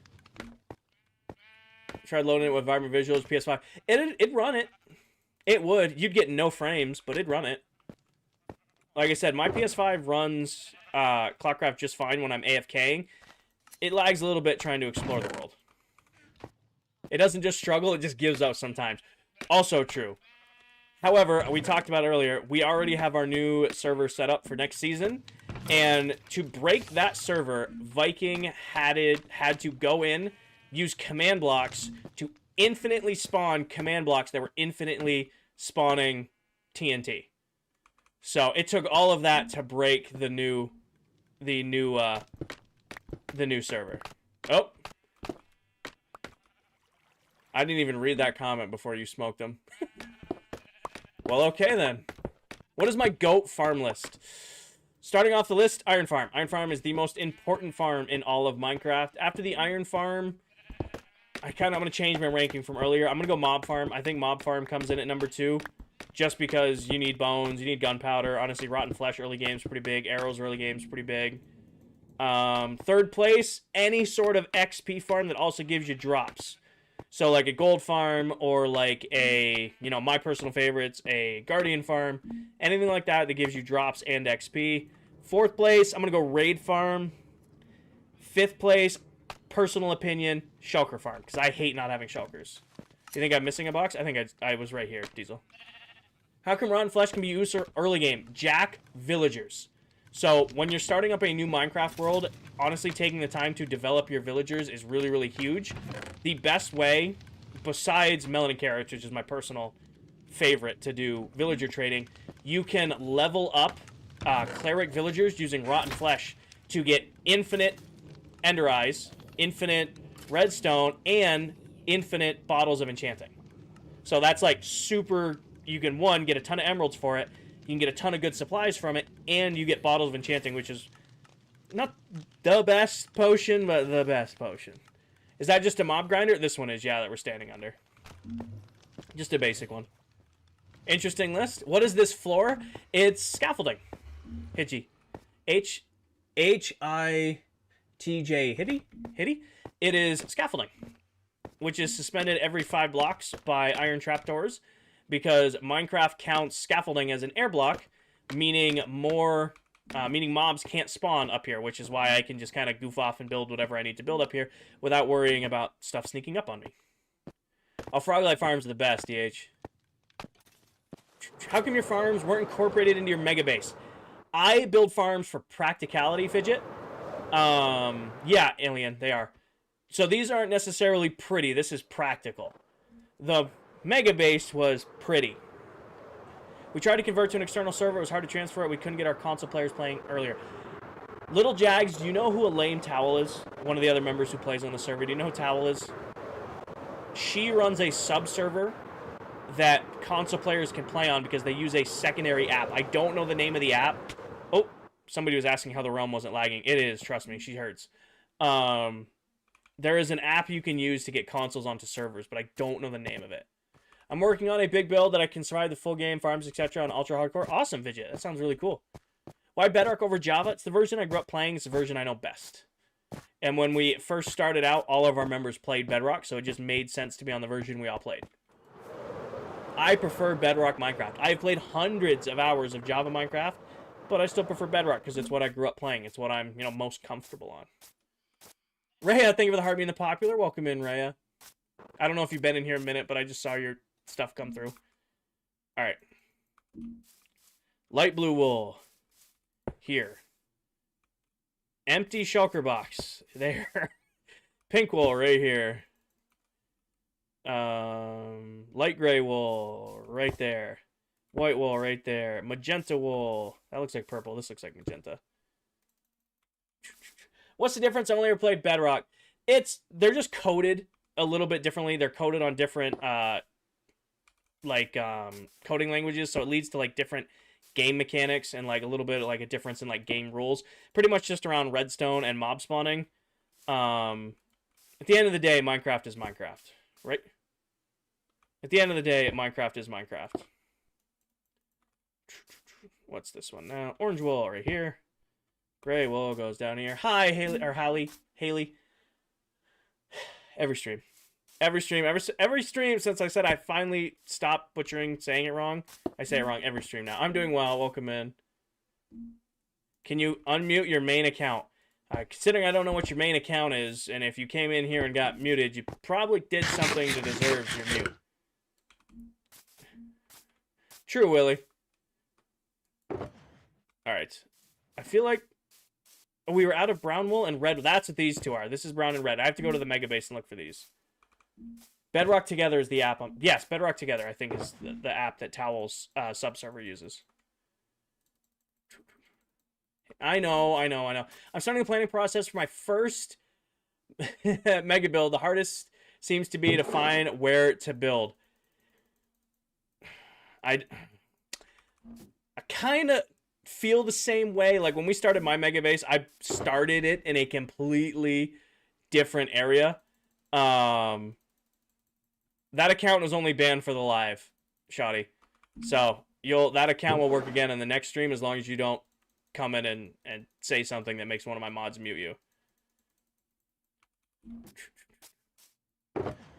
Tried loading it with Vibrant Visuals, PS5. It'd run it. It would. You'd get no frames, but it'd run it. Like I said, my PS5 runs ClockCraft just fine when I'm AFKing. It lags a little bit trying to explore the world. It doesn't just struggle, it just gives up sometimes. Also true. However, we talked about it earlier, we already have our new server set up for next season. And to break that server, Viking had to go in, use command blocks to infinitely spawn command blocks that were infinitely spawning TNT. So it took all of that to break the new server. Oh. I didn't even read that comment before you smoked them. Well, okay then. What is my GOAT farm list? Starting off the list, Iron Farm. Iron Farm is the most important farm in all of Minecraft. After the Iron Farm, I'm going to change my ranking from earlier. I'm going to go Mob Farm. I think Mob Farm comes in at number 2. Just because you need bones, you need gunpowder. Honestly, Rotten Flesh early game's pretty big. Arrows early game's pretty big. Third place, any sort of XP farm that also gives you drops. So like a gold farm or like a, my personal favorites, a guardian farm. Anything like that that gives you drops and XP. Fourth place, I'm going to go raid farm. Fifth place, personal opinion, shulker farm. Because I hate not having shulkers. You think I'm missing a box? I think I was right here, Diesel. How come Rotten Flesh can be used early game? Jack villagers. So when you're starting up a new Minecraft world, honestly taking the time to develop your villagers is really, really huge. The best way, besides melon and carrots, which is my personal favorite to do villager trading, you can level up cleric villagers using Rotten Flesh to get infinite ender eyes, infinite redstone, and infinite bottles of enchanting. So that's like super, you can, one, get a ton of emeralds for it, you can get a ton of good supplies from it, and you get bottles of enchanting, which is not the best potion, but the best potion. Is that just a mob grinder? This one is, yeah, that we're standing under. Just a basic one. Interesting list. What is this floor? It's scaffolding. Hitchy. H-I-T-J. Hitty? It is scaffolding, which is suspended every 5 blocks by iron trapdoors, because Minecraft counts scaffolding as an air block, meaning mobs can't spawn up here, which is why I can just kind of goof off and build whatever I need to build up here without worrying about stuff sneaking up on me. Oh, Froglight Farms are the best, DH. How come your farms weren't incorporated into your mega base? I build farms for practicality, Fidget. Yeah, Alien, they are. So these aren't necessarily pretty. This is practical. The mega base was pretty. We tried to convert to an external server. It was hard to transfer it. We couldn't get our console players playing earlier. Little Jags, do you know who Elaine Towel is? One of the other members who plays on the server. Do you know who Towel is? She runs a sub-server that console players can play on because they use a secondary app. I don't know the name of the app. Oh, somebody was asking how the realm wasn't lagging. It is, trust me, she hurts. There is an app you can use to get consoles onto servers, but I don't know the name of it. I'm working on a big build that I can survive the full game, farms, etc. on ultra hardcore. Awesome, Fidget. That sounds really cool. Why Bedrock over Java? It's the version I grew up playing. It's the version I know best. And when we first started out, all of our members played Bedrock, so it just made sense to be on the version we all played. I prefer Bedrock Minecraft. I've played hundreds of hours of Java Minecraft, but I still prefer Bedrock because it's what I grew up playing. It's what I'm, most comfortable on. Rhea, thank you for the heart being the popular. Welcome in, Rhea. I don't know if you've been in here a minute, but I just saw your stuff come through. All right. Light blue wool. Here. Empty shulker box. There. Pink wool right here. Light gray wool right there. White wool right there. Magenta wool. That looks like purple. This looks like magenta. What's the difference? I only ever played Bedrock. They're just coded a little bit differently. They're coded on different coding languages, so it leads to like different game mechanics and like a little bit like a difference in like game rules. Pretty much just around redstone and mob spawning. At the end of the day, Minecraft is Minecraft, right? At the end of the day, Minecraft is Minecraft. What's this one now? Orange wool right here. Gray wool goes down here. Hi, Haley, or Haley. Every stream. Every stream since I said I finally stopped butchering saying it wrong. I say it wrong every stream now. I'm doing well. Welcome in. Can you unmute your main account? Considering I don't know what your main account is, and if you came in here and got muted, you probably did something to deserve your mute. True, Willie. Alright. I feel like we were out of brown wool and red. That's what these two are. This is brown and red. I have to go to the Mega Base and look for these. Bedrock Together is the app. Yes, Bedrock Together, I think, is the app that Towel's subserver uses. I know. I'm starting the planning process for my first mega build. The hardest seems to be to find where to build. I kind of feel the same way. Like when we started my mega base, I started it in a completely different area. That account was only banned for the live, Shoddy. So that account will work again in the next stream as long as you don't come in and say something that makes one of my mods mute you.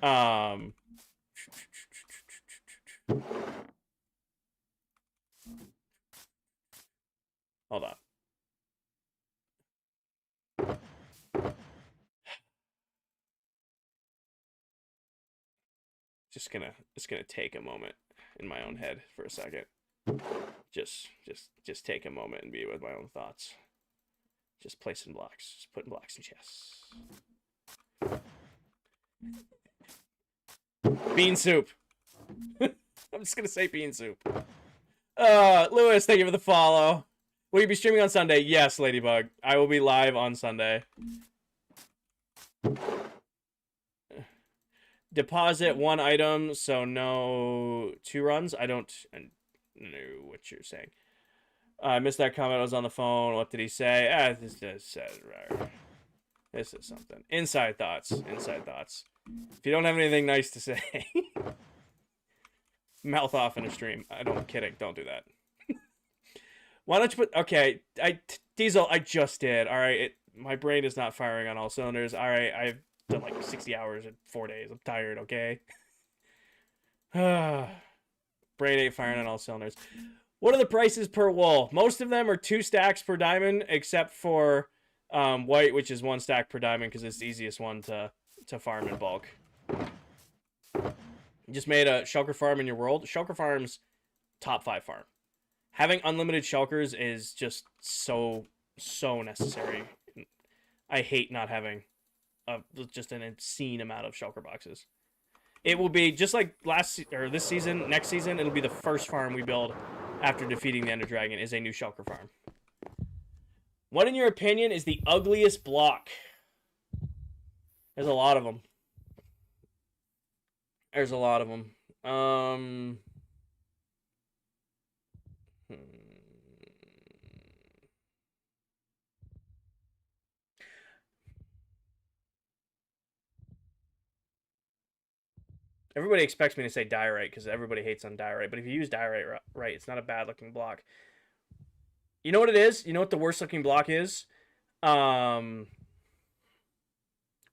Hold on. It's gonna take a moment in my own head for a second. Just take a moment and be with my own thoughts. Just placing blocks. Just putting blocks in chests. Bean soup. I'm just gonna say bean soup. Lewis, thank you for the follow. Will you be streaming on Sunday? Yes, Ladybug. I will be live on Sunday. Deposit one item, so no 2 runs. I don't know what you're saying. I missed that comment. I was on the phone. What did he say? This is something. Inside thoughts. If you don't have anything nice to say, mouth off in a stream. I'm kidding. Don't do that. Why don't you put... Okay, Diesel, I just did. All right, my brain is not firing on all cylinders. All right, I've done like 60 hours in 4 days. I'm tired, okay? Brain ain't firing on all cylinders. What are the prices per wool? Most of them are 2 stacks per diamond, except for white, which is 1 stack per diamond because it's the easiest one to farm in bulk. You just made a shulker farm in your world. Shulker farm's top 5 farm. Having unlimited shulkers is just so necessary. I hate not having just an obscene amount of shulker boxes. It will be just like this season, next season, it'll be the first farm we build after defeating the Ender Dragon is a new shulker farm. What, in your opinion, is the ugliest block? There's a lot of them. Everybody expects me to say diorite because everybody hates on diorite. But if you use diorite right, it's not a bad looking block. You know what it is? You know what the worst looking block is?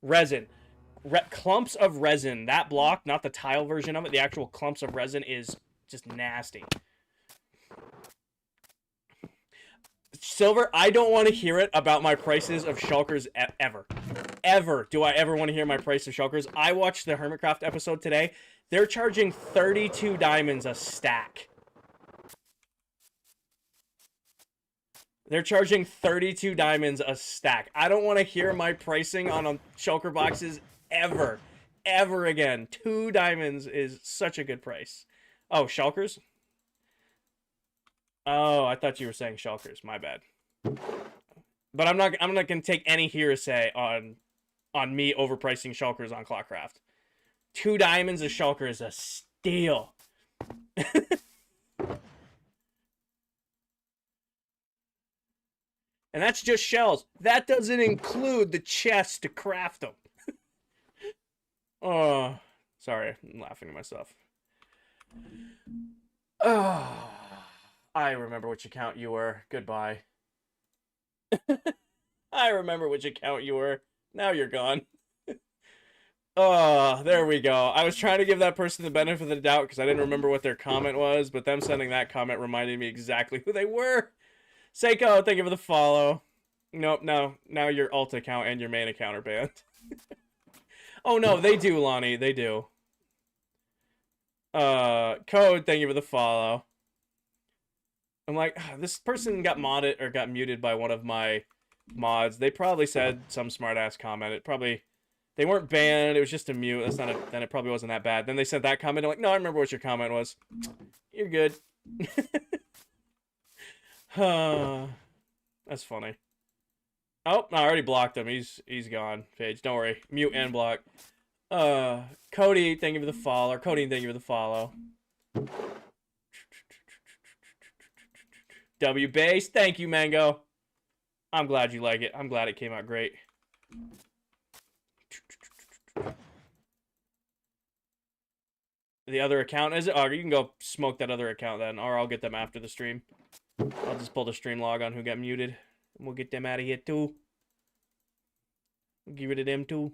Resin. Clumps of resin. That block, not the tile version of it, the actual clumps of resin is just nasty. Silver, I don't want to hear it about my prices of shulkers ever. Ever do I ever want to hear my price of shulkers. I watched the Hermitcraft episode today. They're charging 32 diamonds a stack. They're charging 32 diamonds a stack. I don't want to hear my pricing on shulker boxes ever. Ever again. 2 diamonds is such a good price. Oh, shulkers? Oh, I thought you were saying shulkers. My bad. But I'm not going to take any hearsay on me overpricing shulkers on ClockCraft. 2 diamonds a shulker is a steal. And that's just shells. That doesn't include the chests to craft them. Oh, sorry. I'm laughing at myself. Oh. I remember which account you were. Goodbye. I remember which account you were. Now you're gone. Oh, there we go. I was trying to give that person the benefit of the doubt because I didn't remember what their comment was, but them sending that comment reminded me exactly who they were. Seiko, thank you for the follow. Nope, no. Now your alt account and your main account are banned. Oh, no, they do, Lonnie. They do. Code, thank you for the follow. I'm like, this person got modded or got muted by one of my mods. They probably said some smart-ass comment. It probably... They weren't banned. It was just a mute. That's not a, then it probably wasn't that bad. Then they sent that comment. I'm like, no, I remember what your comment was. You're good. That's funny. Oh, I already blocked him. He's gone. Paige, don't worry. Mute and block. Cody, thank you for the follow. Cody, thank you for the follow. W base, thank you, Mango. I'm glad you like it. I'm glad it came out great. The other account, is it? Oh, you can go smoke that other account then, or I'll get them after the stream. I'll just pull the stream log on who got muted, and we'll get them out of here too. Get rid of them too.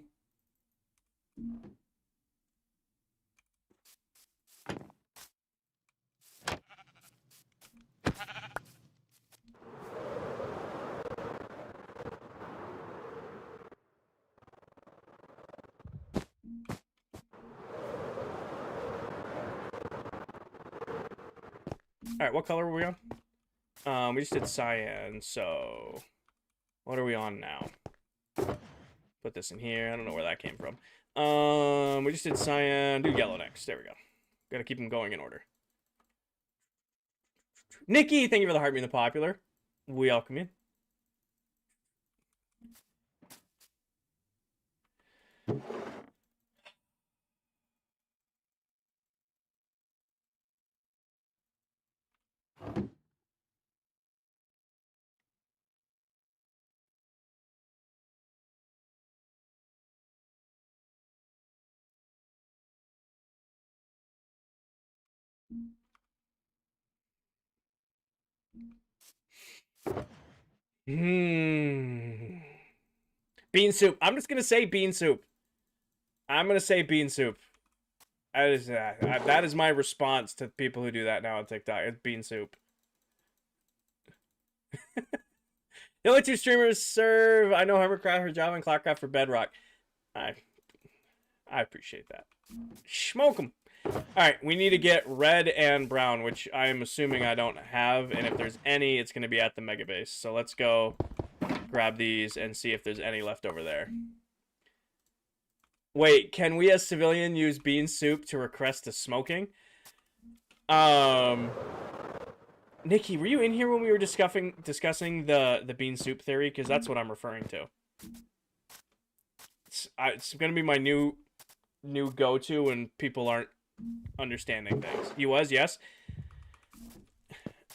Alright, what color were we on? We just did cyan, so... What are we on now? Put this in here. I don't know where that came from. We just did cyan. Do yellow next. There we go. Gotta keep them going in order. Nikki, thank you for the heart being the popular. We welcome you. Bean soup. I'm just gonna say bean soup. I'm gonna say bean soup. That is my response to people who do that now on TikTok. It's bean soup. The only two streamers serve. I know Hermitcraft for Java and ClockCraft for Bedrock. I appreciate that. Smoke them. Alright, we need to get red and brown, which I'm assuming I don't have, and if there's any, it's going to be at the mega base. So let's go grab these and see if there's any left over there. Wait, can we as civilian use bean soup to request a smoking? Nikki, were you in here when we were discussing the bean soup theory? Because that's what I'm referring to. It's going to be my new go-to when people aren't understanding things. He was, yes.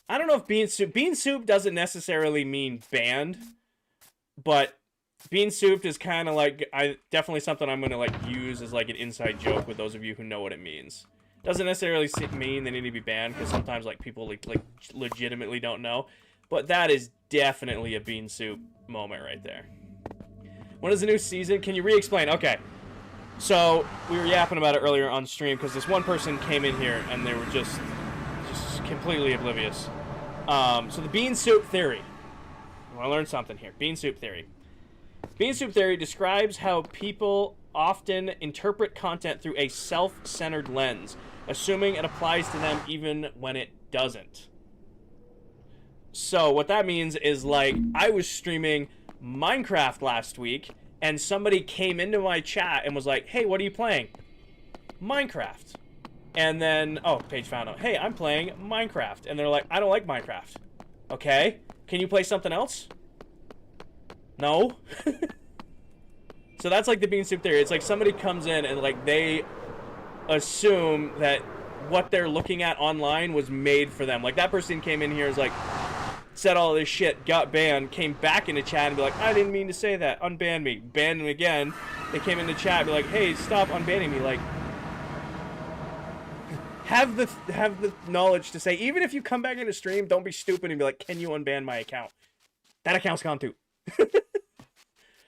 I don't know if bean soup doesn't necessarily mean banned, but bean soup is kind of like definitely something I'm gonna like use as like an inside joke with those of you who know what it means. Doesn't necessarily mean they need to be banned because sometimes like people like legitimately don't know, but that is definitely a bean soup moment right there. When is the new season? Can you re-explain? Okay. So, we were yapping about it earlier on stream because this one person came in here and they were just completely oblivious. So the bean soup theory. I want to learn something here. Bean soup theory. Bean soup theory describes how people often interpret content through a self-centered lens, assuming it applies to them even when it doesn't. So what that means is like, I was streaming Minecraft last week, and somebody came into my chat and was like, hey, what are you playing? Minecraft. And then, oh, Paige found out, hey, I'm playing Minecraft. And they're like, I don't like Minecraft. Okay, can you play something else? No. So that's like the bean soup theory. It's like somebody comes in and like they assume that what they're looking at online was made for them. Like that person came in here and was like, said all this shit, got banned, came back into chat and be like, I didn't mean to say that, unban me, banned him again. They came into chat and be like, hey, stop unbanning me, like, have the knowledge to say, even if you come back into stream, don't be stupid and be like, can you unban my account? That account's gone too.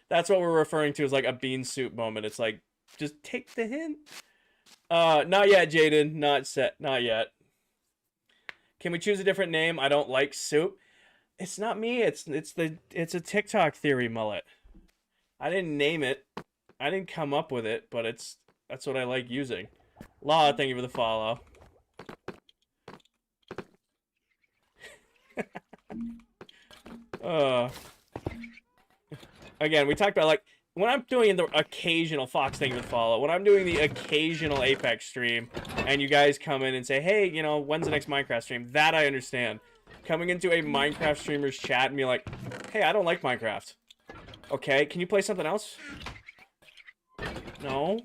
That's what we're referring to as like a bean soup moment. It's like, just take the hint. Not yet, Jaden. Not yet. Can we choose a different name? I don't like soup. It's not me. It's a TikTok theory, Mullet. I didn't name it. I didn't come up with it, but that's what I like using. Law, thank you for the follow. Again, we talked about, like, when I'm doing the occasional Fox, thank you for the follow. When I'm doing the occasional Apex stream, and you guys come in and say, hey, you know, when's the next Minecraft stream? That I understand. Coming into a Minecraft streamer's chat and be like, hey, I don't like Minecraft. Okay, can you play something else? No.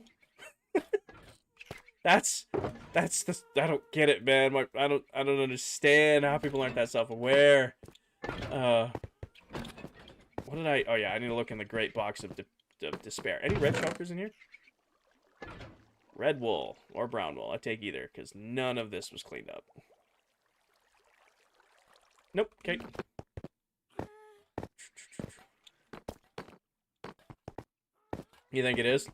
That's the, I don't get it, man. I don't understand how people aren't that self-aware. What did I? Oh yeah, I need to look in the great box of despair. Any red chokers in here? Red wool or brown wool. I take either, because none of this was cleaned up. Nope. Okay. You think it is?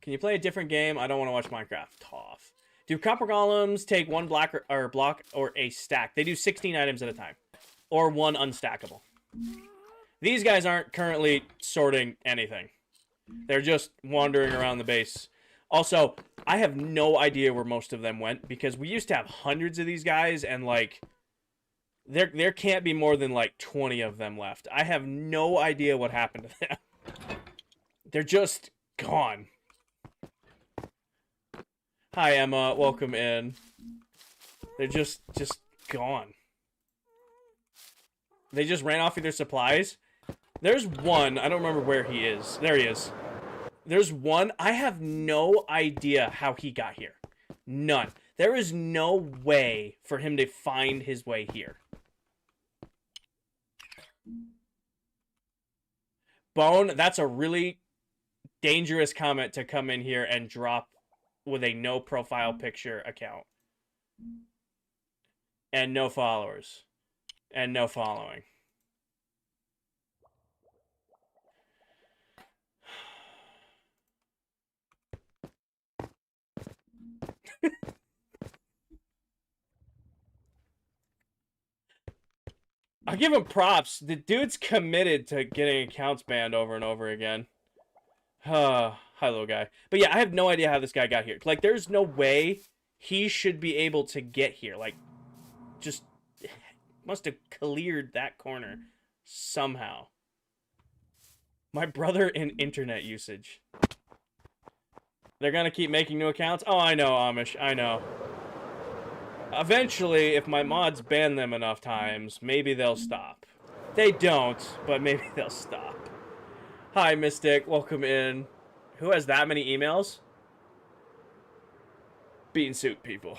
Can you play a different game? I don't want to watch Minecraft. Tough. Do copper golems take one block or a stack? They do 16 items at a time. Or one unstackable. These guys aren't currently sorting anything. They're just wandering around the base. Also, I have no idea where most of them went, because we used to have hundreds of these guys, and, like, there can't be more than, like, 20 of them left. I have no idea what happened to them. They're just gone. Hi, Emma. Welcome in. They're just gone. They just ran off with their supplies. There's one. I don't remember where he is. There he is. There's one. I have no idea how he got here. None. There is no way for him to find his way here. Bone, that's a really dangerous comment to come in here and drop with a no profile picture account. And no followers. And no following. I'll give him props. The dude's committed to getting accounts banned over and over again. Hi, little guy. But yeah, I have no idea how this guy got here. Like, there's no way he should be able to get here. Like, just must have cleared that corner somehow. My brother in internet usage. They're gonna keep making new accounts? Oh, I know, Amish. I know. Eventually, if my mods ban them enough times, maybe they'll stop. They don't, but maybe they'll stop. Hi, Mystic. Welcome in. Who has that many emails? Bean soup people.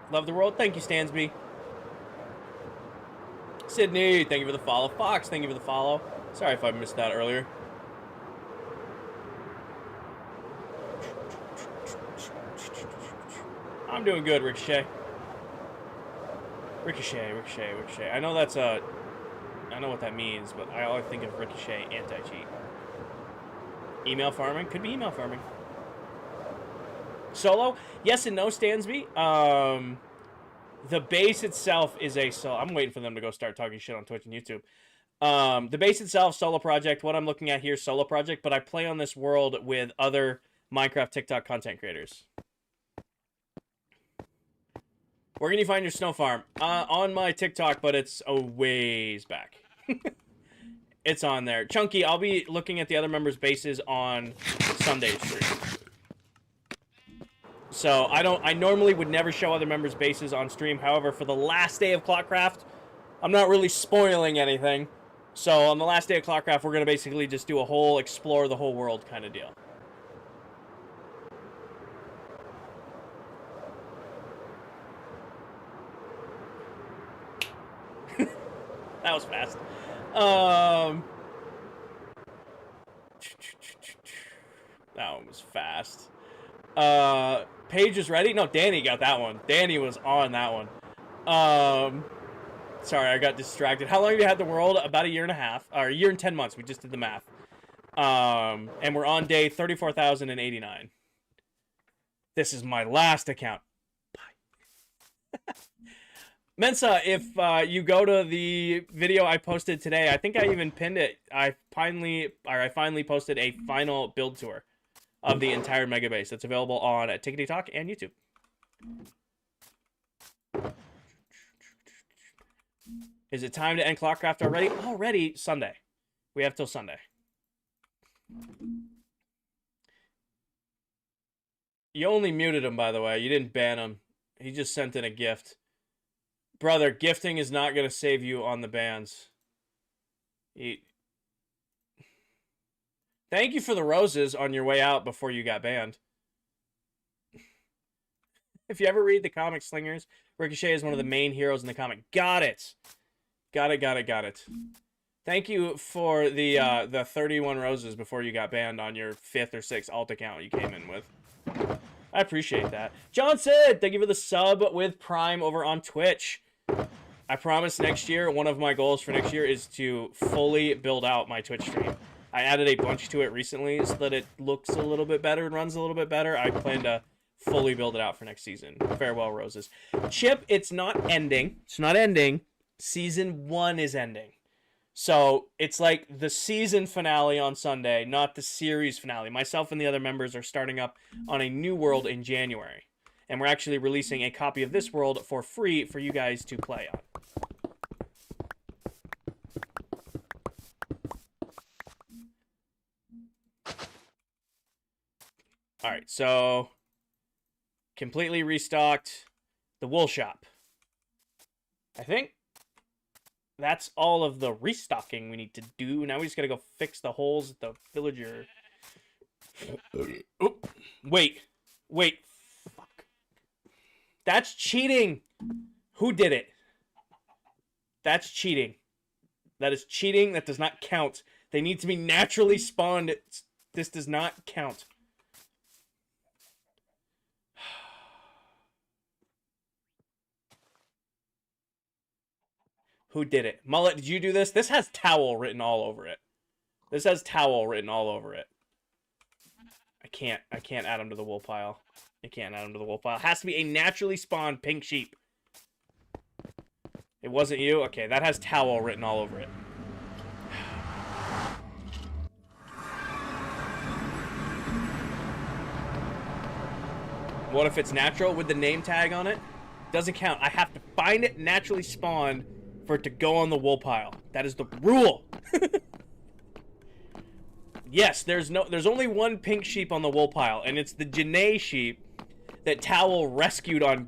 Love the world. Thank you, Stansby. Sydney, thank you for the follow. Fox, thank you for the follow. Sorry if I missed that earlier. I'm doing good, Ricochet. Ricochet. I know that's a... I know what that means, but I always think of Ricochet anti-cheat. Email farming? Could be email farming. Solo? Yes and no, Stansby. The base itself is a solo. I'm waiting for them to go start talking shit on Twitch and YouTube. The base itself, solo project. What I'm looking at here, solo project. But I play on this world with other Minecraft TikTok content creators. Where can you find your snow farm? On my TikTok, but it's a ways back. It's on there. Chunky, I'll be looking at the other members' bases on Sunday's stream. So, I normally would never show other members' bases on stream. However, for the last day of ClockCraft, I'm not really spoiling anything. So, on the last day of ClockCraft, we're going to basically just do a whole explore the whole world kind of deal. That was fast. That one was fast. Paige is ready? No, Danny got that one. Danny was on that one. Sorry, I got distracted. How long have you had the world? About a year and a half. Or a year and 10 months. We just did the math. And we're on day 34,089. This is my last account. Bye. Mensa, if you go to the video I posted today, I think I even pinned it. I finally posted a final build tour of the entire Mega Base. That's available on Tickety Talk and YouTube. Is it time to end ClockCraft already? Already Sunday. We have till Sunday. You only muted him, by the way. You didn't ban him. He just sent in a gift. Brother, gifting is not going to save you on the bans. Thank you for the roses on your way out before you got banned. If you ever read the comic Slingers, Ricochet is one of the main heroes in the comic. Got it. Got it. Thank you for the 31 roses before you got banned on your 5th or 6th alt account you came in with. I appreciate that. John said, thank you for the sub with Prime over on Twitch. I promise next year, one of my goals for next year is to fully build out my Twitch stream. I added a bunch to it recently so that it looks a little bit better and runs a little bit better. I plan to fully build it out for next season. Farewell, roses. Chip, it's not ending. It's not ending. Season 1 is ending. So it's like the season finale on Sunday, not the series finale. Myself and the other members are starting up on a new world in January. And we're actually releasing a copy of this world for free for you guys to play on. Alright, so completely restocked the wool shop. I think that's all of the restocking we need to do. Now we just gotta go fix the holes at the villager. Oh, wait. Fuck. That's cheating. Who did it? That's cheating. That is cheating. That does not count. They need to be naturally spawned. This does not count. Who did it? Mullet, did you do this? This has towel written all over it. This has towel written all over it. I can't add them to the wool pile. I can't add them to the wool pile. It has to be a naturally spawned pink sheep. It wasn't you? Okay, that has towel written all over it. What if it's natural with the name tag on it? Doesn't count. I have to find it naturally spawned for it to go on the wool pile. That is the rule. Yes, there's only one pink sheep on the wool pile, and it's the Janae sheep that Towel rescued on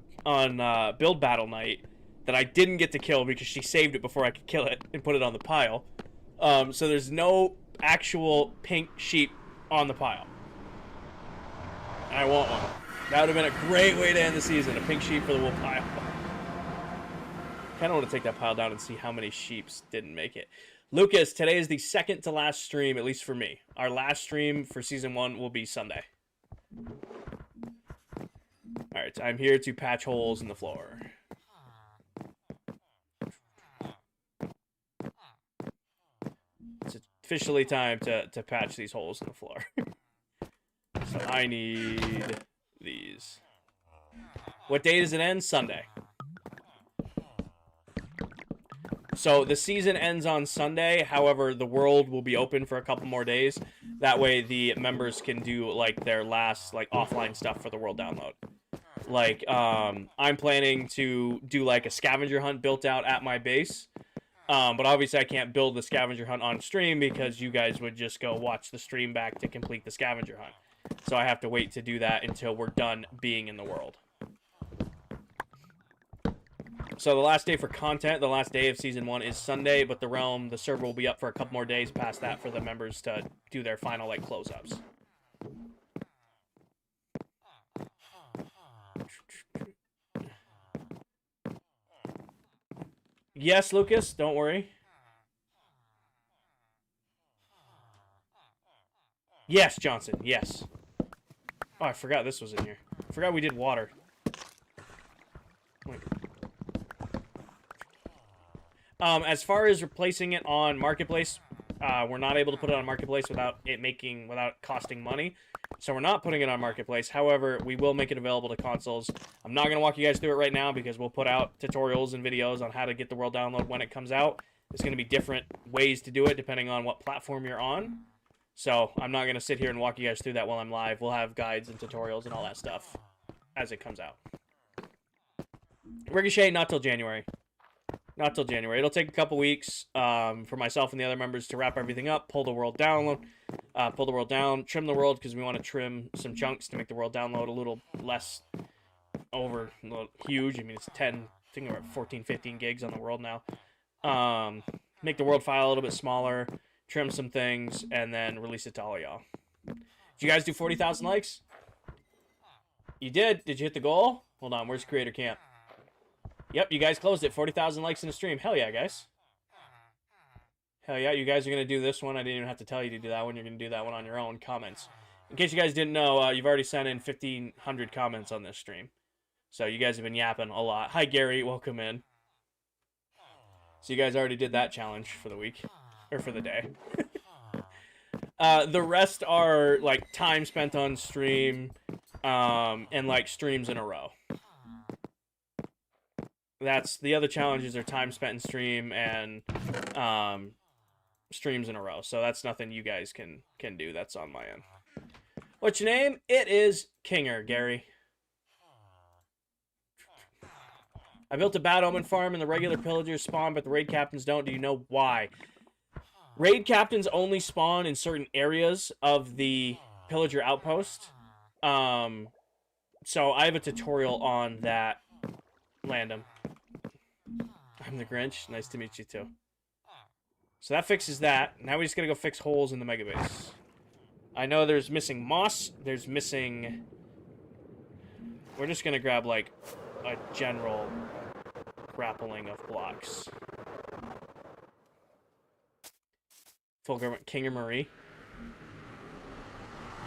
build battle night that I didn't get to kill because she saved it before I could kill it and put it on the pile. So there's no actual pink sheep on the pile. I want one. That would have been a great way to end the season, a pink sheep for the wool pile. Kind of want to take that pile down and see how many sheeps didn't make it. Lucas, today is the second to last stream, at least for me. Our last stream for season 1 will be Sunday. Alright, I'm here to patch holes in the floor. It's officially time to patch these holes in the floor. So I need these. What day does it end? Sunday. So the season ends on Sunday. However, the world will be open for a couple more days. That way the members can do like their last like offline stuff for the world download. Like I'm planning to do like a scavenger hunt built out at my base. But obviously I can't build the scavenger hunt on stream because you guys would just go watch the stream back to complete the scavenger hunt. So I have to wait to do that until we're done being in the world. So the last day for content, the last day of season 1 is Sunday, but the server will be up for a couple more days past that for the members to do their final like close-ups. Yes, Lucas, don't worry. Yes, Johnson, yes. Oh, I forgot this was in here. I forgot we did water. Wait. As far as replacing it on Marketplace, we're not able to put it on Marketplace without costing money. So we're not putting it on Marketplace. However, we will make it available to consoles. I'm not going to walk you guys through it right now because we'll put out tutorials and videos on how to get the world download when it comes out. There's going to be different ways to do it depending on what platform you're on. So I'm not going to sit here and walk you guys through that while I'm live. We'll have guides and tutorials and all that stuff as it comes out. Ricochet, not till January. Not till January. It'll take a couple weeks for myself and the other members to wrap everything up, pull the world download, pull the world down, trim the world because we want to trim some chunks to make the world download a little less huge. I mean, it's 10, I think we're at 14, 15 gigs on the world now. Make the world file a little bit smaller, trim some things, and then release it to all y'all. Did you guys do 40,000 likes? You did? Did you hit the goal? Hold on, where's Creator Camp? Yep, you guys closed it. 40,000 likes in a stream. Hell yeah, guys. Hell yeah, you guys are going to do this one. I didn't even have to tell you to do that one. You're going to do that one on your own comments. In case you guys didn't know, you've already sent in 1,500 comments on this stream. So you guys have been yapping a lot. Hi, Gary. Welcome in. So you guys already did that challenge for the week. Or for the day. The rest are, like, time spent on stream and, like, streams in a row. That's the other challenges are time spent in stream and streams in a row. So that's nothing you guys can do. That's on my end. What's your name? It is Kinger, Gary. I built a Bad Omen farm and the regular pillagers spawn, but the raid captains don't. Do you know why? Raid captains only spawn in certain areas of the pillager outpost. So I have a tutorial on that. Landum. I'm the Grinch. Nice to meet you too. So that fixes that. Now we just gotta go fix holes in the mega base. I know there's missing moss. There's missing... We're just gonna grab, like, a general grappling of blocks. Full government. King or Marie?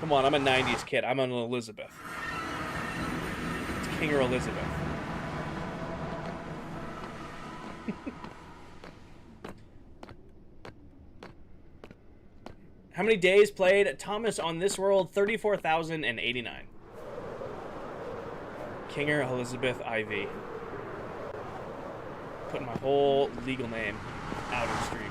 Come on, I'm a 90s kid. I'm an Elizabeth. It's King or Elizabeth. How many days played? Thomas on this world, 34,089. Kinger Elizabeth IV. Putting my whole legal name out of stream.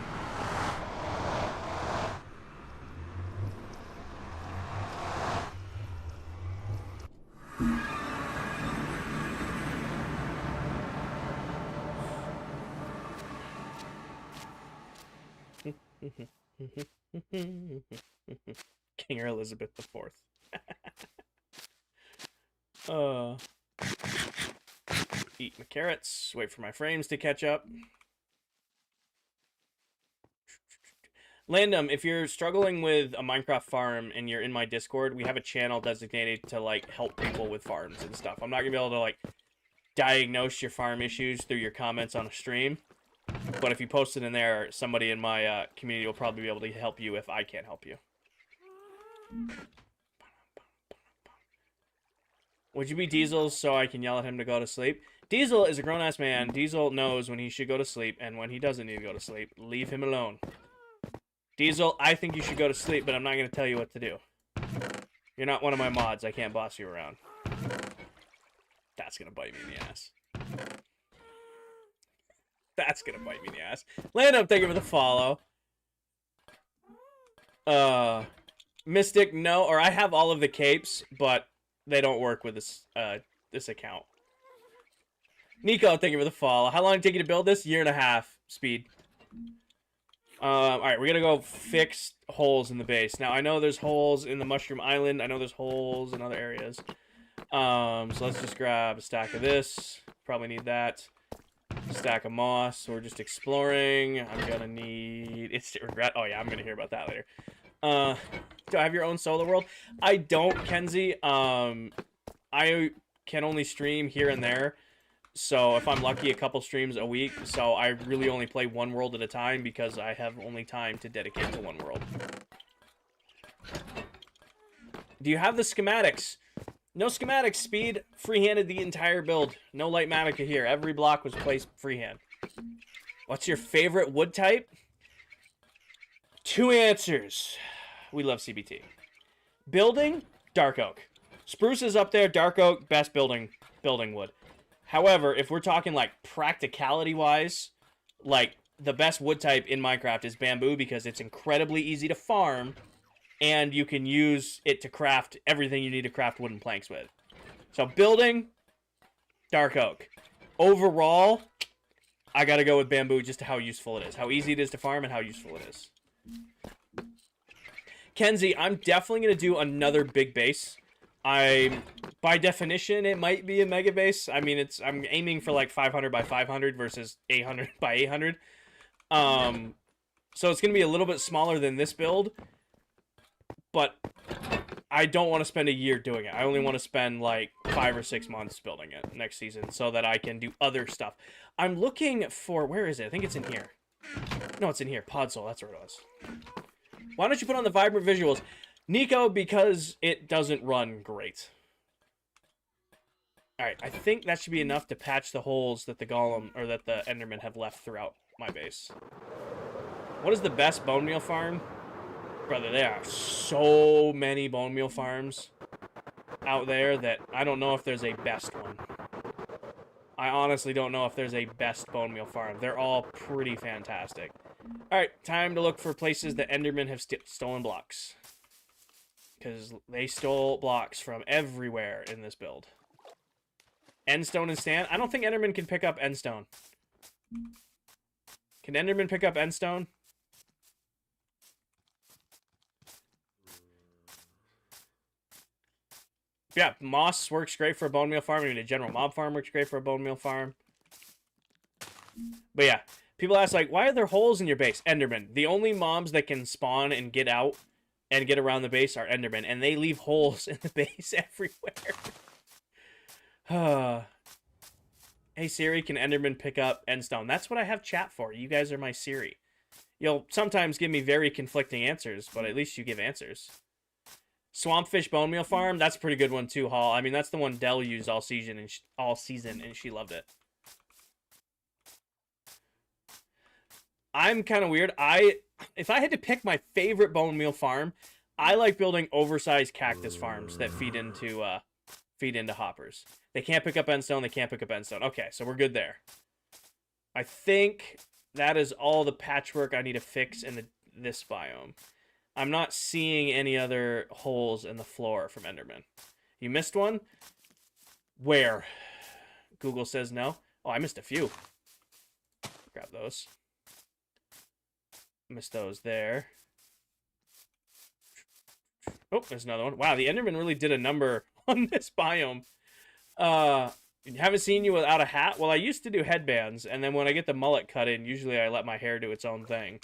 King or Elizabeth IV. Eat my carrots. Wait for my frames to catch up. Landum, if you're struggling with a Minecraft farm and you're in my Discord, we have a channel designated to, like, help people with farms and stuff. I'm not gonna be able to, like, diagnose your farm issues through your comments on a stream. But if you post it in there, somebody in my community will probably be able to help you if I can't help you. Would you be Diesel so I can yell at him to go to sleep? Diesel is a grown-ass man. Diesel knows when he should go to sleep and when he doesn't need to go to sleep. Leave him alone. Diesel, I think you should go to sleep, but I'm not going to tell you what to do. You're not one of my mods. I can't boss you around. That's going to bite me in the ass. That's gonna bite me in the ass. Landum, thank you for the follow. Mystic, no, or I have all of the capes, but they don't work with this this account. Nico, thank you for the follow. How long did it take you to build this? 1.5 years, speed. Alright, we're gonna go fix holes in the base. Now, I know there's holes in the Mushroom Island. I know there's holes in other areas. So let's just grab a stack of this. Probably need that. Stack of moss. So we're just exploring. I'm gonna need instant regret. Oh yeah, I'm gonna hear about that later. Do I have your own solo world? I don't, Kenzie. I can only stream here and there. So if I'm lucky, a couple streams a week. So I really only play one world at a time because I have only time to dedicate to one world. Do you have the schematics? No schematics, Speed. Freehanded the entire build. No light matica here. Every block was placed freehand. What's your favorite wood type? 2 answers. We love CBT. Building, dark oak. Spruce is up there. Dark oak, best building wood. However, if we're talking like practicality-wise, like the best wood type in Minecraft is bamboo because it's incredibly easy to farm, and you can use it to craft everything you need to craft wooden planks with. So building, dark oak. Overall, I gotta go with bamboo just to how useful it is. How easy it is to farm and how useful it is. Kenzie, I'm definitely going to do another big base. By definition, it might be a mega base. I mean, I'm aiming for like 500 by 500 versus 800 by 800. So it's going to be a little bit smaller than this build. But I don't want to spend a year doing it. I only want to spend like 5 or 6 months building it next season so that I can do other stuff. I'm looking for... Where is it? I think it's in here. No, it's in here. Podsole. That's where it was. Why don't you put on the vibrant visuals? Nico, because it doesn't run great. Alright, I think that should be enough to patch the holes that the golem, or that the endermen have left throughout my base. What is the best bone meal farm? Brother, there are so many bone meal farms out there that I don't know if there's a best one. I honestly don't know if there's a best bone meal farm. They're all pretty fantastic. Alright, time to look for places that endermen have stolen blocks. Because they stole blocks from everywhere in this build. Endstone and stand? I don't think endermen can pick up endstone. Can endermen pick up endstone? Yeah, moss works great for a bone meal farm. I mean, a general mob farm works great for a bone meal farm. But yeah, people ask, like, why are there holes in your base? Endermen. The only mobs that can spawn and get out and get around the base are endermen. And they leave holes in the base everywhere. Hey, Siri, can endermen pick up endstone? That's what I have chat for. You guys are my Siri. You'll sometimes give me very conflicting answers, but at least you give answers. Swampfish bone meal farm, that's a pretty good one too, Hall. I mean, that's the one Dell used all season, and she loved it. I'm kind of weird. If I had to pick my favorite bone meal farm, I like building oversized cactus farms that feed into hoppers. They can't pick up endstone. They can't pick up endstone. Okay, so we're good there. I think that is all the patchwork I need to fix in this biome. I'm not seeing any other holes in the floor from endermen. You missed one? Where? Google says no. Oh, I missed a few. Grab those. Missed those there. Oh, there's another one. Wow, the enderman really did a number on this biome. Haven't seen you without a hat? Well, I used to do headbands, and then when I get the mullet cut in, usually I let my hair do its own thing.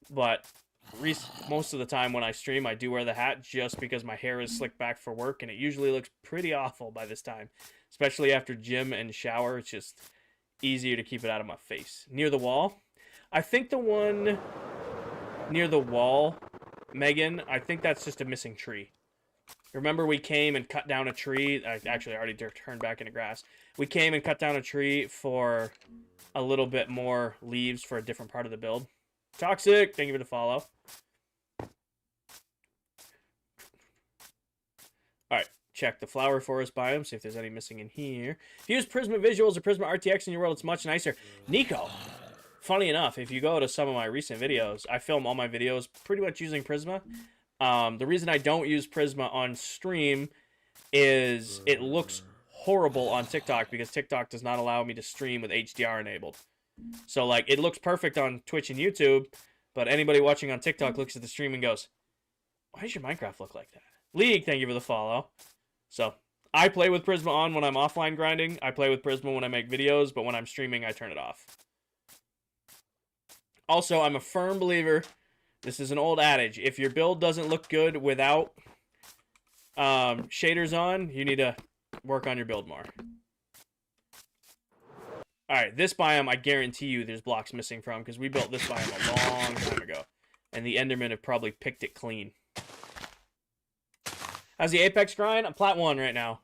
But most of the time when I stream, I do wear the hat just because my hair is slicked back for work, and it usually looks pretty awful by this time. Especially after gym and shower, it's just easier to keep it out of my face. Near the wall? I think the one near the wall, Megan, I think that's just a missing tree. Remember we came and cut down a tree? Actually, I already turned back into grass. We came and cut down a tree for a little bit more leaves for a different part of the build. Toxic, thank you for the follow. Alright, check the flower forest biome, see if there's any missing in here. If you use Prisma Visuals or Prisma RTX in your world, it's much nicer. Nico, funny enough, if you go to some of my recent videos, I film all my videos pretty much using Prisma. The reason I don't use Prisma on stream is it looks horrible on TikTok because TikTok does not allow me to stream with HDR enabled. So, like, it looks perfect on Twitch and YouTube, but anybody watching on TikTok looks at the stream and goes, why does your Minecraft look like that? League, thank you for the follow. So, I play with Prisma on when I'm offline grinding. I play with Prisma when I make videos, but when I'm streaming, I turn it off. Also, I'm a firm believer, this is an old adage, if your build doesn't look good without shaders on, you need to work on your build more. Alright, this biome, I guarantee you there's blocks missing from, because we built this biome a long time ago. And the endermen have probably picked it clean. How's the Apex grind? I'm Plat 1 right now.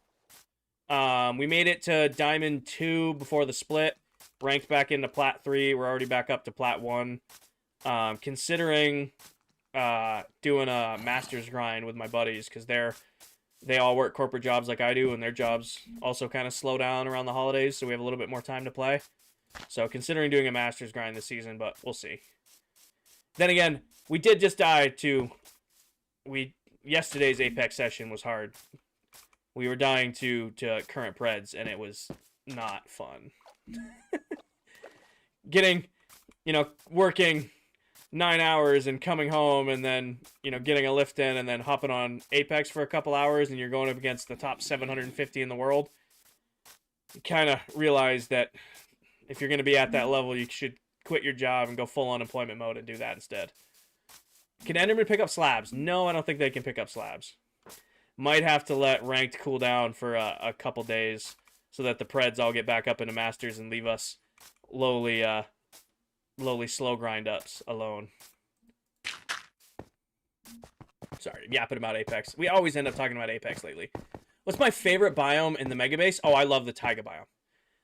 We made it to Diamond 2 before the split. Ranked back into Plat 3. We're already back up to Plat 1. Considering doing a Masters grind with my buddies, because they all work corporate jobs like I do, and their jobs also kind of slow down around the holidays, so we have a little bit more time to play. So considering doing a Masters grind this season, but we'll see. Then again, we did just die to... Yesterday's Apex session was hard. We were dying to current Preds, and it was not fun. Getting, working 9 hours and coming home, and then, getting a lift in, and then hopping on Apex for a couple hours, and you're going up against the top 750 in the world. You kind of realize that if you're going to be at that level, you should quit your job and go full unemployment mode and do that instead. Can Enderman pick up slabs? No, I don't think they can pick up slabs. Might have to let ranked cool down for a couple days so that the Preds all get back up into Masters and leave us lowly slow grind ups alone. Sorry, yapping about Apex. We always end up talking about Apex lately. What's my favorite biome in the Mega Base? Oh, I love the taiga biome.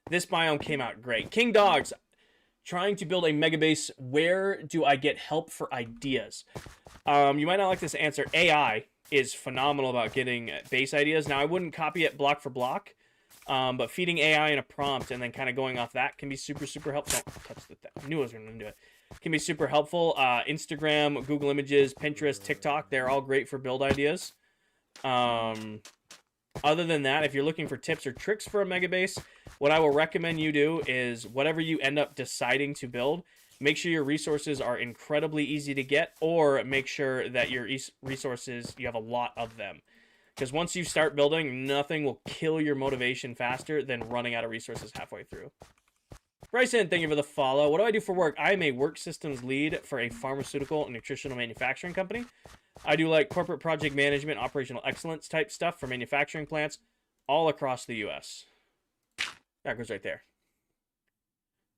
This biome came out great. King Dogs, trying to build a Mega Base. Where do I get help for ideas? You might not like this answer. AI is phenomenal about getting base ideas. Now, I wouldn't copy it block for block, but feeding AI in a prompt and then kind of going off that can be super, super helpful. Don't touch the thing. I knew I was going to do it. Can be super helpful. Instagram, Google Images, Pinterest, TikTok, they're all great for build ideas. Other than that, if you're looking for tips or tricks for a Mega Base, what I will recommend you do is whatever you end up deciding to build, make sure your resources are incredibly easy to get, or make sure that your resources, you have a lot of them. Because once you start building, nothing will kill your motivation faster than running out of resources halfway through. Bryson, thank you for the follow. What do I do for work? I am a work systems lead for a pharmaceutical and nutritional manufacturing company. I do like corporate project management, operational excellence type stuff for manufacturing plants all across the U.S. That goes right there.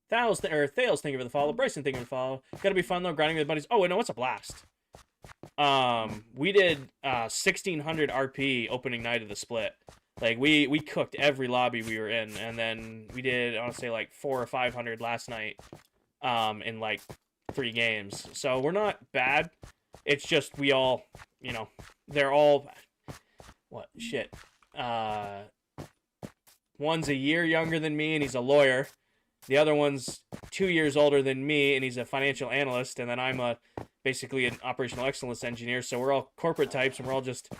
Thales, thank you for the follow. Bryson, thank you for the follow. Gotta be fun though, grinding with buddies. Oh, no, it's a blast. We did 1600 RP opening night of the split. Like we cooked every lobby we were in, and then we did, I want to say, like 400 or 500 last night, in like 3 games. So we're not bad. It's just we all, they're all, what, shit. One's a year younger than me, and he's a lawyer. The other one's 2 years older than me, and he's a financial analyst. And then I'm basically an operational excellence engineer. So we're all corporate types, and we're all just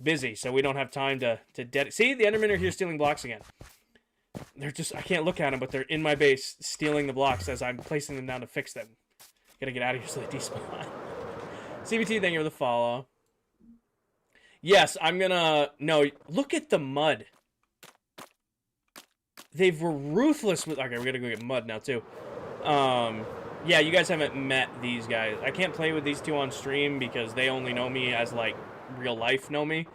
busy. So we don't have time to see, the Endermen are here stealing blocks again. They're just, I can't look at them, but they're in my base stealing the blocks as I'm placing them down to fix them. Gotta get out of here so they despawn. CBT, thank you for the follow. Yes, I'm gonna... No, look at the mud. They were ruthless with... Okay, we gotta go get mud now, too. Yeah, you guys haven't met these guys. I can't play with these two on stream because they only know me as, like, real life know me.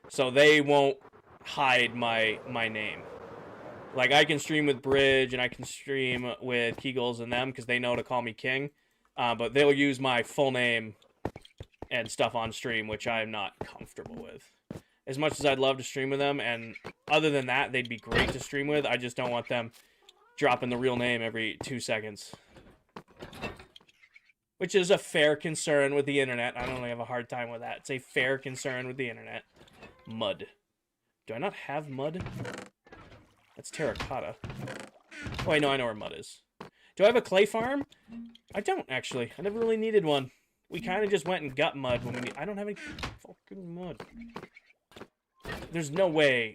So they won't hide my name. Like, I can stream with Bridge and I can stream with Kegels and them because they know to call me King. But they'll use my full name and stuff on stream, which I'm not comfortable with. As much as I'd love to stream with them, and other than that, they'd be great to stream with, I just don't want them dropping the real name every 2 seconds. Which is a fair concern with the internet. I don't really have a hard time with that. It's a fair concern with the internet. Mud. Do I not have mud? That's terracotta. Oh, wait, no, I know where mud is. Do I have a clay farm? I don't, actually. I never really needed one. We kind of just went and got mud when we need... I don't have any fucking mud. There's no way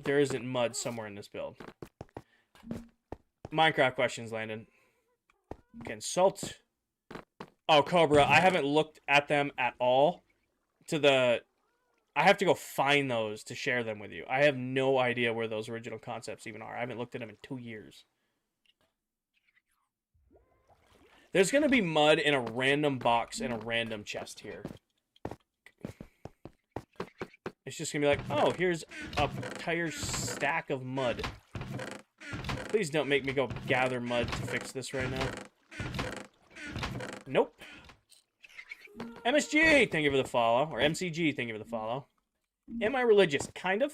there isn't mud somewhere in this build. Minecraft questions, Landon. Consult. Oh, Cobra. I haven't looked at them at all. I have to go find those to share them with you. I have no idea where those original concepts even are. I haven't looked at them in 2 years. There's going to be mud in a random box in a random chest here. It's just going to be like, oh, here's a entire stack of mud. Please don't make me go gather mud to fix this right now. Nope. MSG, thank you for the follow. Or MCG, thank you for the follow. Am I religious? Kind of.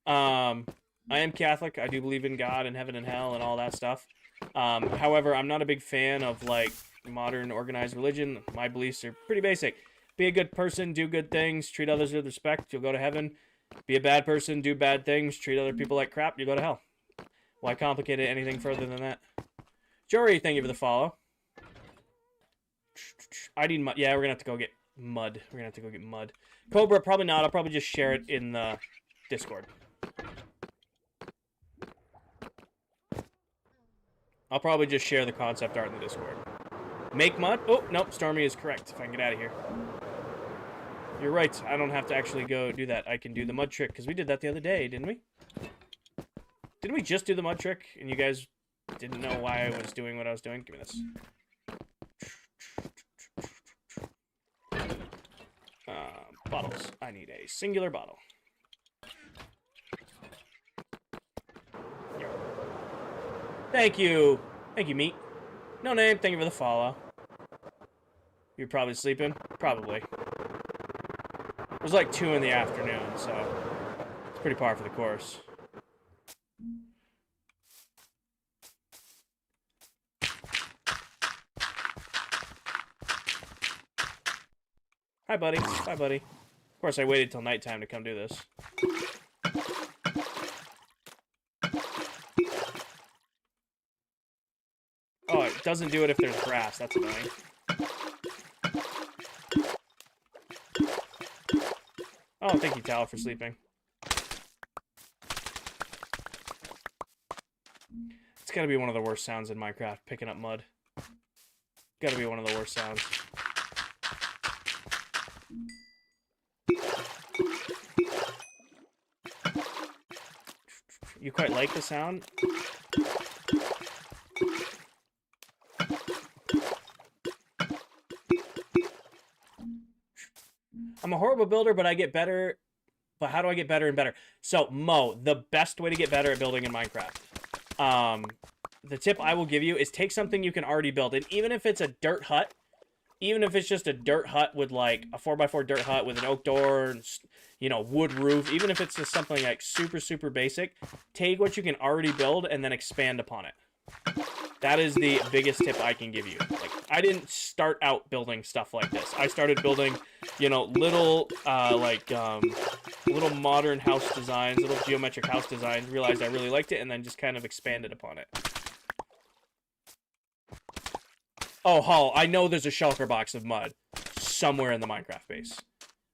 I am Catholic. I do believe in God and heaven and hell and all that stuff. However, I'm not a big fan of, like, modern organized religion. My beliefs are pretty basic. Be a good person, do good things, treat others with respect, you'll go to heaven. Be a bad person, do bad things, treat other people like crap, you go to hell. Why complicate it anything further than that? Jory, thank you for the follow. I need mud. Yeah, we're gonna have to go get mud. We're gonna have to go get mud. Cobra, probably not. I'll probably just share it in the Discord. I'll probably just share the concept art in the Discord. Make mud? Oh, nope, Stormy is correct. If I can get out of here. You're right. I don't have to actually go do that. I can do the mud trick, because we did that the other day, didn't we? Didn't we just do the mud trick, and you guys didn't know why I was doing what I was doing? Give me this. Bottles. I need a singular bottle. Thank you. Thank you, meat. No name. Thank you for the follow. You're probably sleeping? Probably. It was like 2 in the afternoon, so it's pretty par for the course. Hi, buddy. Bye, buddy. Of course, I waited till nighttime to come do this. Oh, it doesn't do it if there's grass. That's annoying. Oh, thank you, Tal, for sleeping. It's gotta be one of the worst sounds in Minecraft, picking up mud. Gotta be one of the worst sounds. You quite like the sound? I'm a horrible builder, but I get better. But how do I get better and better? So, Mo, the best way to get better at building in Minecraft. The tip I will give you is take something you can already build. And even if it's a dirt hut, even if it's just a dirt hut with, like, a 4x4 dirt hut with an oak door and, you know, wood roof, even if it's just something, like, super, super basic, take what you can already build and then expand upon it. That is the biggest tip I can give you. Like, I didn't start out building stuff like this. I started building, you know, little, little modern house designs, little geometric house designs, realized I really liked it, and then just kind of expanded upon it. Oh, Hull, I know there's a shulker box of mud somewhere in the Minecraft base.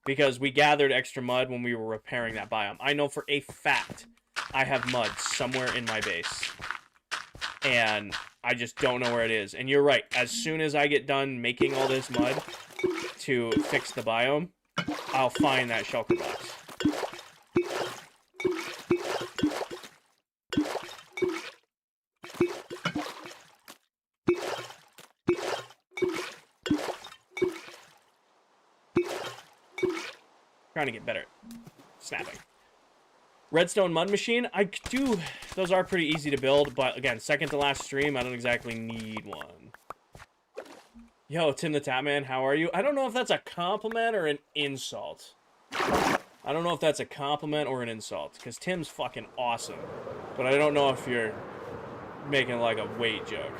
Because we gathered extra mud when we were repairing that biome. I know for a fact I have mud somewhere in my base. And I just don't know where it is. And you're right. As soon as I get done making all this mud to fix the biome, I'll find that shulker box. Trying to get better at snapping. Redstone mud machine, I do, those are pretty easy to build, but again, second to last stream, I don't exactly need one. Yo, Tim the Tapman, how are you? I don't know if that's a compliment or an insult. I don't know if that's a compliment or an insult, because Tim's fucking awesome. But I don't know if you're making like a weight joke.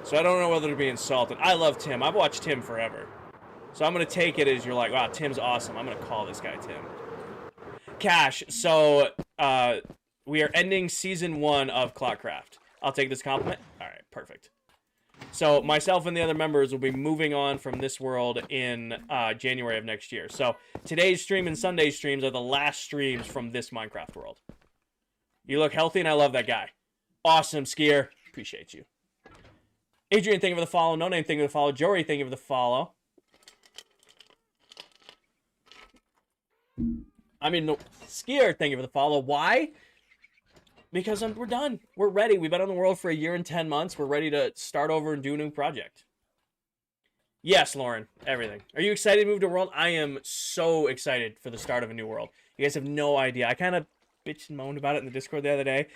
So I don't know whether to be insulted. I love Tim. I've watched Tim forever. So I'm going to take it as you're like, wow, Tim's awesome. I'm going to call this guy Tim. Cash, so we are ending Season 1 of ClockCraft. I'll take this compliment. All right, perfect. So myself and the other members will be moving on from this world in January of next year. So today's stream and Sunday's streams are the last streams from this Minecraft world. You look healthy, and I love that guy. Awesome, Skier. Appreciate you. Adrian, thank you for the follow. No name, thank you for the follow. Jory, thank you for the follow. I mean, no, Skier, thank you for the follow. Why? Because we're done. We're ready. We've been on the world for 1 year and 10 months. We're ready to start over and do a new project. Yes, Lauren, everything. Are you excited to move to a world? I am so excited for the start of a new world. You guys have no idea. I kind of bitched and moaned about it in the Discord the other day.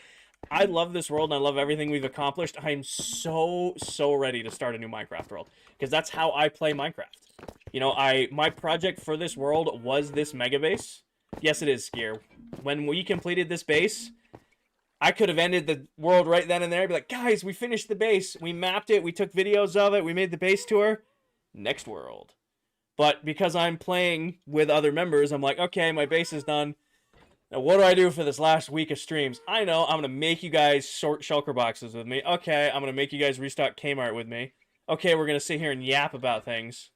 I love this world and I love everything we've accomplished. I'm so ready to start a new Minecraft world because that's how I play Minecraft. You know, my project for this world was this mega base. Yes, it is, Skier. When we completed this base, I could have ended the world right then and there. Be like, guys, we finished the base. We mapped it. We took videos of it. We made the base tour. Next world. But because I'm playing with other members, I'm like, okay, my base is done. Now, what do I do for this last week of streams? I know, I'm going to make you guys sort shulker boxes with me. Okay, I'm going to make you guys restock Kmart with me. Okay, we're going to sit here and yap about things.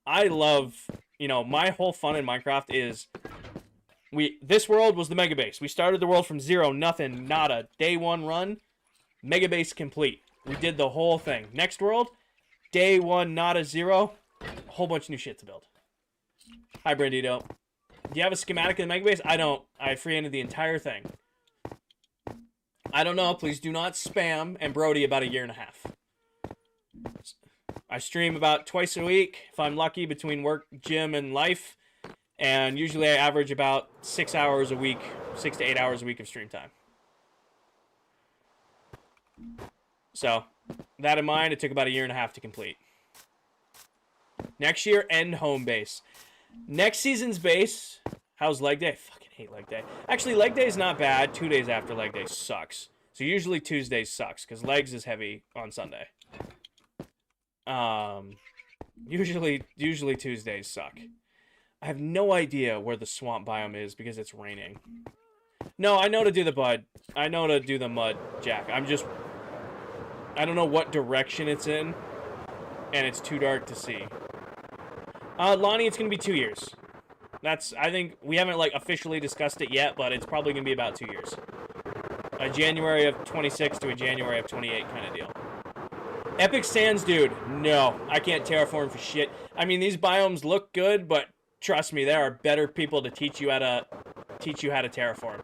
I love, you know, my whole fun in Minecraft is, this world was the mega base. We started the world from zero, nothing, nada. Day one run, mega base complete. We did the whole thing. Next world, day one, nada, zero, a whole bunch of new shit to build. Hi, Brandito. Do you have a schematic of the mega base? I don't. I free-ended the entire thing. I don't know. Please do not spam and Brody about a year and a half. I stream about twice a week, if I'm lucky, between work, gym, and life. And usually I average about 6 hours a week, 6 to 8 hours a week of stream time. So, that in mind, it took about a year and a half to complete. Next year, end home base. Next season's base, how's leg day? I fucking hate leg day. Actually, leg day is not bad. 2 days after leg day sucks. So usually Tuesdays sucks, because legs is heavy on Sunday. Usually Tuesdays suck. I have no idea where the swamp biome is, because it's raining. No, I know to do the bud. I know to do the mud, Jack. I don't know what direction it's in, and it's too dark to see. Lonnie, it's going to be 2 years. I think, we haven't, like, officially discussed it yet, but it's probably going to be about 2 years. A January of 26 to a January of 28 kind of deal. Epic Sands, dude. No, I can't terraform for shit. I mean, these biomes look good, but trust me, there are better people to teach you how to terraform.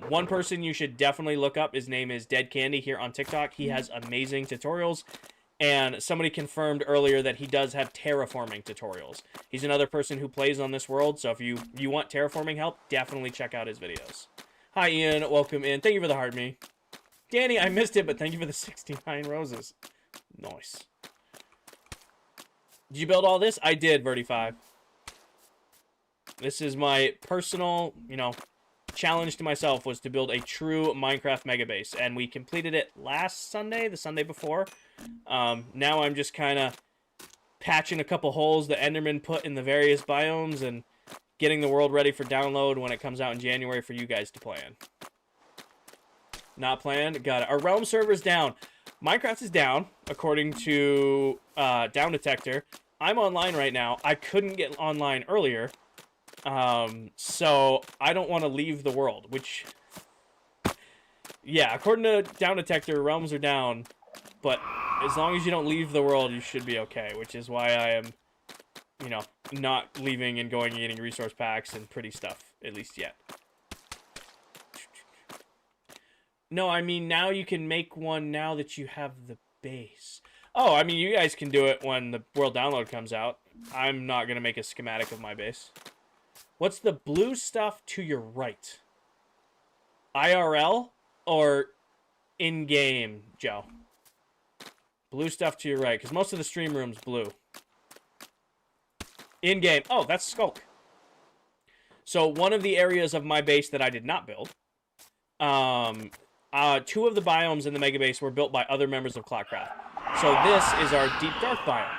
One person you should definitely look up, his name is Dead Candy here on TikTok. He has amazing tutorials. And somebody confirmed earlier that he does have terraforming tutorials. He's another person who plays on this world, so if you want terraforming help, definitely check out his videos. Hi, Ian. Welcome in. Thank you for the hard me. Danny, I missed it, but thank you for the 69 roses. Nice. Did you build all this? I did, Verdi5. This is my personal, you know, challenge to myself was to build a true Minecraft mega base, and we completed it last Sunday, the Sunday before. Now I'm just kind of patching a couple holes that Enderman put in the various biomes and getting the world ready for download when it comes out in January for you guys to play in. Not planned? Got it. Our realm server's down. Minecraft is down, according to Down Detector. I'm online right now. I couldn't get online earlier. So I don't want to leave the world, which, yeah, according to Down Detector, realms are down, but as long as you don't leave the world, you should be okay, which is why I am, you know, not leaving and going and getting resource packs and pretty stuff, at least yet. No, I mean, now you can make one now that you have the base. Oh, I mean, you guys can do it when the world download comes out. I'm not going to make a schematic of my base. What's the blue stuff to your right? IRL or in-game, Joe? Blue stuff to your right, because most of the stream room's blue. In-game. Oh, that's Skulk. So one of the areas of my base that I did not build, 2 of the biomes in the mega base were built by other members of ClockCraft. So this is our Deep Dark biome,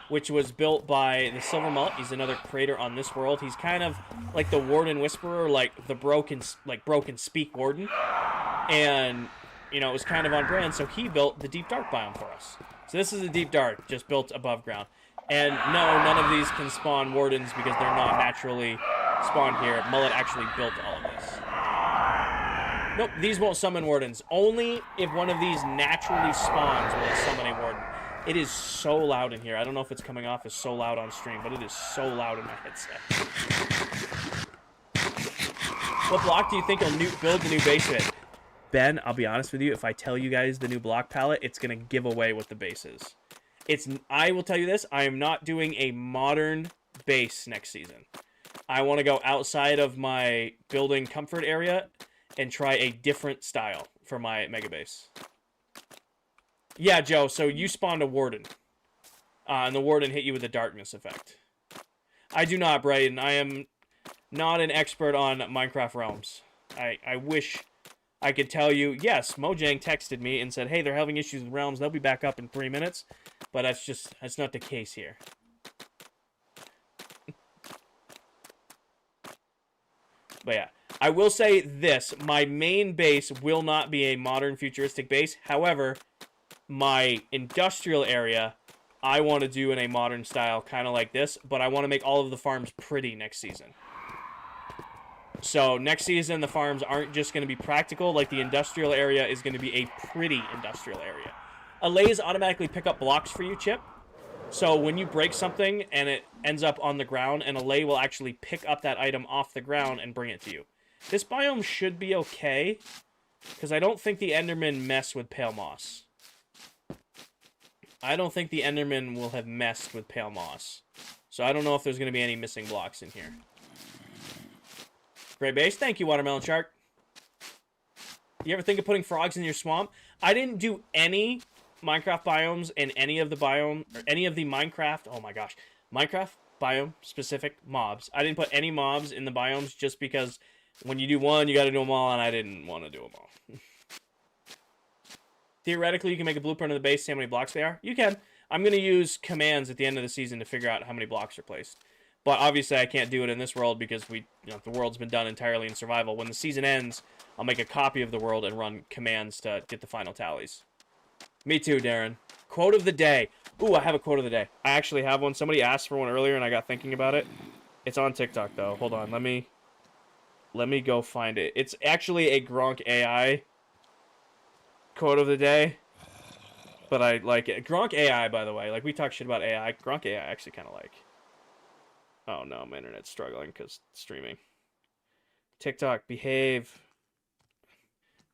which was built by the Silver Mullet. He's another creator on this world. He's kind of like the Warden Whisperer, like the broken speak Warden. And, you know, it was kind of on brand, so he built the Deep Dark biome for us. So this is a Deep Dark, just built above ground. And no, none of these can spawn Wardens because they're not naturally spawned here. Mullet actually built all of this. Nope, these won't summon Wardens. Only if one of these naturally spawns will it summon a Warden. It is so loud in here. I don't know if it's coming off as so loud on stream, but it is so loud in my headset. What block do you think will build the new base with? Ben, I'll be honest with you. If I tell you guys the new block palette, it's going to give away what the base is. I will tell you this. I am not doing a modern base next season. I want to go outside of my building comfort area and try a different style for my mega base. Yeah, Joe, so you spawned a warden. And the warden hit you with a darkness effect. I do not, Brayden. I am not an expert on Minecraft Realms. I wish I could tell you. Yes, Mojang texted me and said, hey, they're having issues with Realms. They'll be back up in 3 minutes. But that's not the case here. But yeah, I will say this. My main base will not be a modern futuristic base. However, my industrial area, I want to do in a modern style, kind of like this. But I want to make all of the farms pretty next season. So next season, the farms aren't just going to be practical. Like the industrial area is going to be a pretty industrial area. Allays automatically pick up blocks for you, Chip. So when you break something and it ends up on the ground, an allay will actually pick up that item off the ground and bring it to you. This biome should be okay, because I don't think the Endermen mess with pale moss. I don't think the Endermen will have messed with pale moss. So I don't know if there's going to be any missing blocks in here. Great base. Thank you, Watermelon Shark. You ever think of putting frogs in your swamp? I didn't do any Minecraft biomes in any of the Minecraft, oh my gosh, Minecraft biome specific mobs. I didn't put any mobs in the biomes just because when you do one, you got to do them all, and I didn't want to do them all. Theoretically, you can make a blueprint of the base, see how many blocks they are. You can. I'm going to use commands at the end of the season to figure out how many blocks are placed. But obviously, I can't do it in this world because the world's been done entirely in survival. When the season ends, I'll make a copy of the world and run commands to get the final tallies. Me too, Darren. Quote of the day. Ooh, I have a quote of the day. I actually have one. Somebody asked for one earlier, and I got thinking about it. It's on TikTok, though. Hold on. Let me go find it. It's actually a Gronk AI quote of the day. But I like it. Gronk AI, by the way. Like, we talk shit about AI. Gronk AI I actually kind of like. Oh, no. My internet's struggling because streaming. TikTok, behave.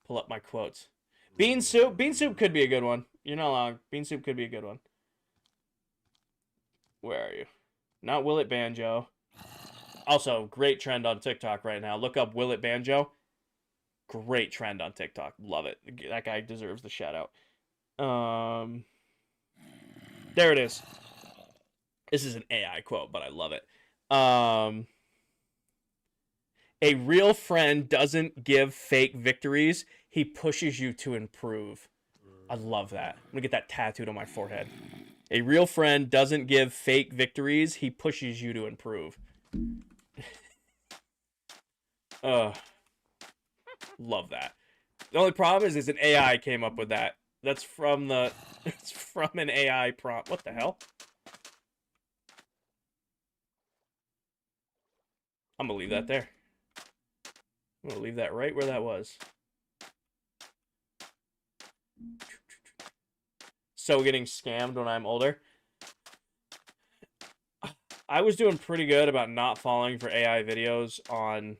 Pull up my quotes. Bean soup. Bean soup could be a good one. You're not wrong. Bean soup could be a good one. Where are you? Not Will It Banjo. Also, great trend on TikTok right now. Look up Will It Banjo. Great trend on TikTok. Love it. That guy deserves the shout out. There it is. This is an AI quote, but I love it. A real friend doesn't give fake victories. He pushes you to improve. I love that. I'm going to get that tattooed on my forehead. A real friend doesn't give fake victories. He pushes you to improve. Love that. The only problem is an AI came up with that. That's from the... It's from an AI prompt. What the hell? I'm going to leave that there. I'm going to leave that right where that was. So getting scammed when I'm older. I was doing pretty good about not falling for AI videos on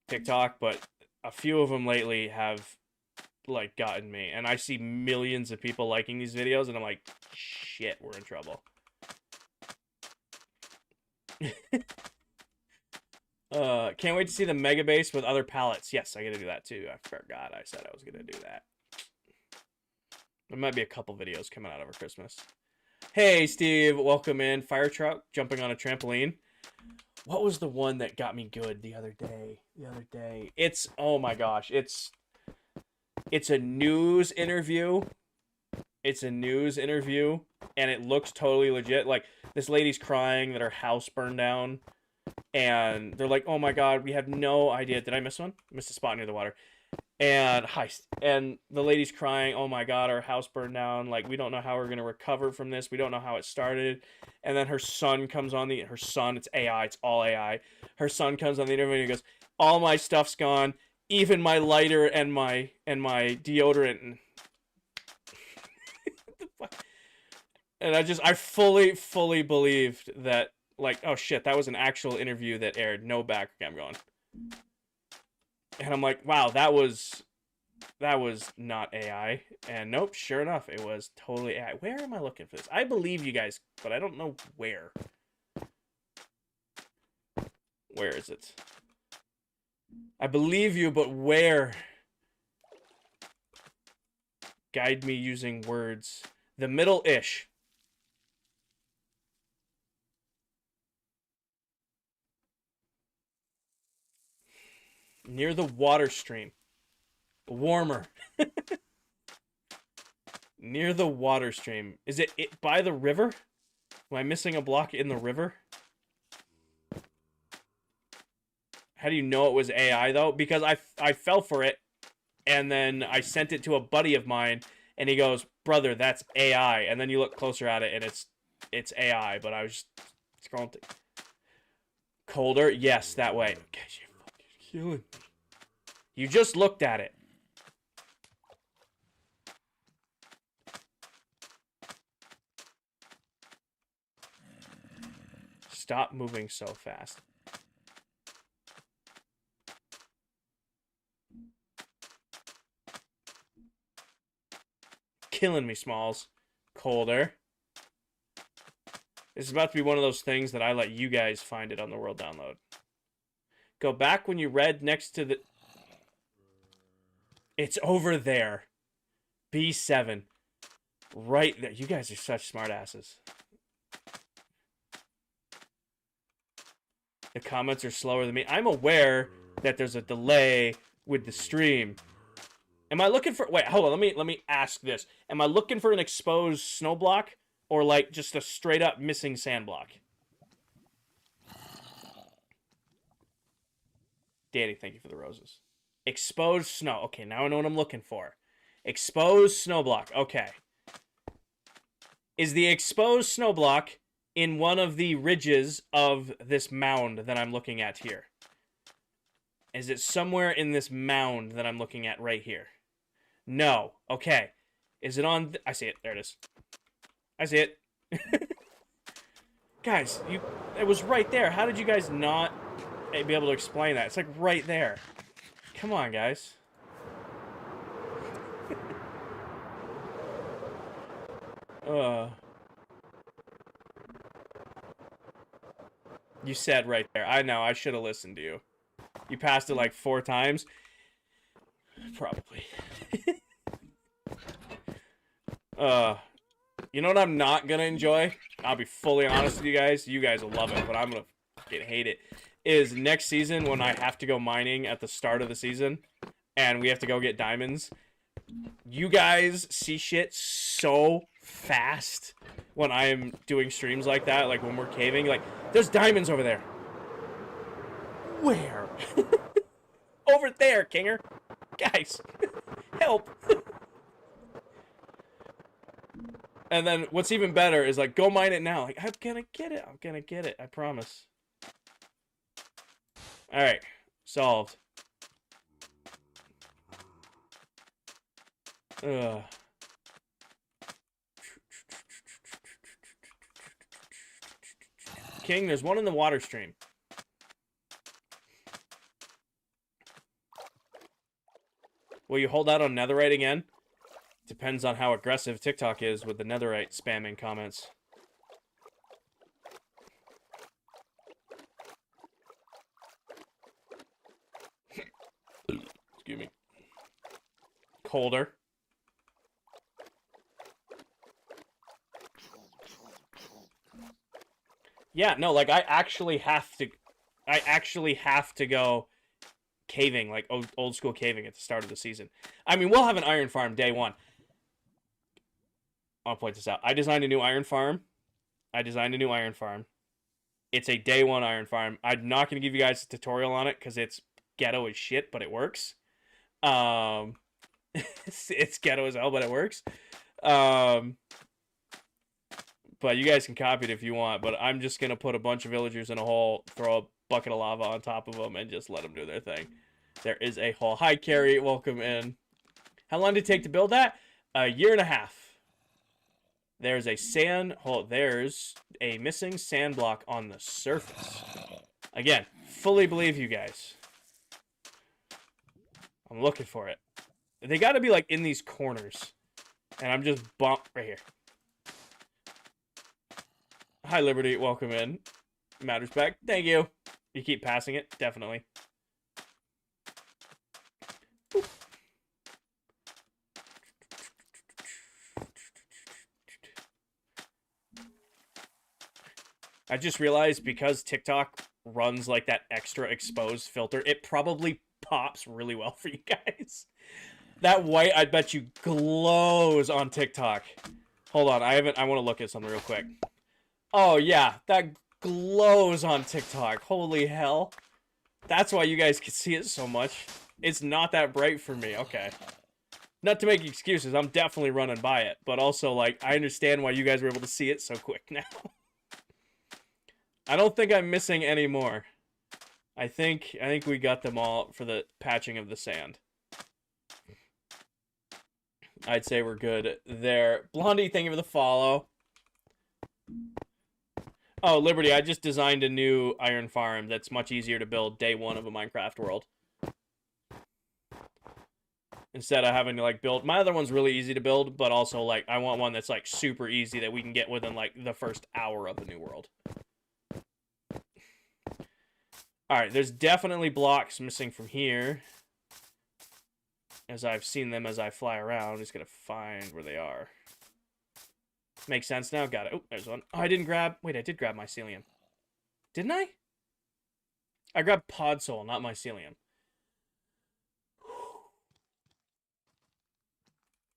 TikTok, but a few of them lately have, like, gotten me. And I see millions of people liking these videos, and I'm like, shit, we're in trouble. Can't wait to see the mega base with other pallets. Yes, I gotta do that too. I forgot I said I was gonna do that. There might be a couple videos coming out over Christmas. Hey, Steve, welcome in. Fire truck jumping on a trampoline. What was the one that got me good the other day? It's, oh my gosh, it's a news interview. It's a news interview, and it looks totally legit. Like, this lady's crying that her house burned down, and they're like, oh my god, we have no idea. Did I miss one? I missed a spot near the water. And heist. And the lady's crying, oh my god, our house burned down. Like, we don't know how we're going to recover from this. We don't know how it started. And then her son comes on her son, it's AI, it's all AI. Her son comes on the interview and he goes, all my stuff's gone, even my lighter and my deodorant. And I fully believed that, like, oh shit, that was an actual interview that aired. No background going. And I'm like, wow, that was not AI. And nope, sure enough, it was totally AI. Where am I looking for this? I believe you guys, but I don't know where. Where is it? I believe you, but where? Guide me using words. The middle-ish. Near the water stream. Warmer. Near the water stream. Is it by the river? Am I missing a block in the river? How do you know it was AI, though? Because I fell for it, and then I sent it to a buddy of mine, and he goes, brother, that's AI. And then you look closer at it, and it's AI, but I was just scrolling. Colder? Yes, that way. Okay, you're fucking killing me. You just looked at it. Stop moving so fast. Killing me, Smalls. Colder. This is about to be one of those things that I let you guys find it on the world download. Go back when you read next to the... It's over there. B7. Right there. You guys are such smartasses. The comments are slower than me. I'm aware that there's a delay with the stream. Am I looking for... Wait, hold on. Let me ask this. Am I looking for an exposed snow block? Or, like, just a straight-up missing sand block? Danny, thank you for the roses. Exposed snow. Okay, now I know what I'm looking for. Exposed snow block. Okay. Is the exposed snow block in one of the ridges of this mound that I'm looking at here? Is it somewhere in this mound that I'm looking at right here? No. Okay. Is it on... I see it. There it is. I see it. Guys, it was right there. How did you guys not be able to explain that? It's like right there. Come on, guys. You said right there. I know. I should have listened to you. You passed it like 4 times. Probably. You know what I'm not gonna enjoy? I'll be fully honest with you guys. You guys will love it, but I'm gonna fucking hate it. Is next season when I have to go mining at the start of the season, and we have to go get diamonds. You guys see shit so fast when I'm doing streams like that, like when we're caving. Like, there's diamonds over there. Where? Over there, Kinger. Guys, help. And then what's even better is like, go mine it now. Like, I'm gonna get it. I'm gonna get it. I promise. All right, solved. King, there's one in the water stream. Will you hold out on netherite again? Depends on how aggressive TikTok is with the netherite spamming comments. Excuse me. Colder. Yeah, no, like I actually have to go caving, like old school caving at the start of the season. I mean, we'll have an iron farm day 1. I'll point this out. I designed a new iron farm. It's a day 1 iron farm. I'm not going to give you guys a tutorial on it because it's ghetto as shit, but it works. It's ghetto as hell, but it works. But you guys can copy it if you want. But I'm just going to put a bunch of villagers in a hole, throw a bucket of lava on top of them, and just let them do their thing. There is a hole. Hi, Carrie. Welcome in. How long did it take to build that? 1.5 years. There's a sand hole. There's a missing sand block on the surface. Again, fully believe you guys. I'm looking for it. They got to be like in these corners. And I'm just bumped right here. Hi, Liberty. Welcome in. Mad respect. Thank you. You keep passing it. Definitely. I just realized because TikTok runs like that extra exposed filter, it probably pops really well for you guys. That white, I bet you, glows on TikTok. Hold on, I want to look at something real quick. Oh yeah, that glows on TikTok. Holy hell. That's why you guys can see it so much. It's not that bright for me. Okay. Not to make excuses, I'm definitely running by it, but also, like, I understand why you guys were able to see it so quick now. I don't think I'm missing any more. I think we got them all for the patching of the sand. I'd say we're good there. Blondie, thank you for the follow. Oh, Liberty, I just designed a new iron farm that's much easier to build day one of a Minecraft world. Instead of having to, like, build... My other one's really easy to build, but also, like, I want one that's, like, super easy that we can get within, like, the first hour of the new world. Alright, there's definitely blocks missing from here. As I've seen them as I fly around. I'm just gonna find where they are. Makes sense now? Got it. Oh, there's one. Oh, I didn't grab... Wait, I did grab mycelium. Didn't I? I grabbed pod soul, not mycelium.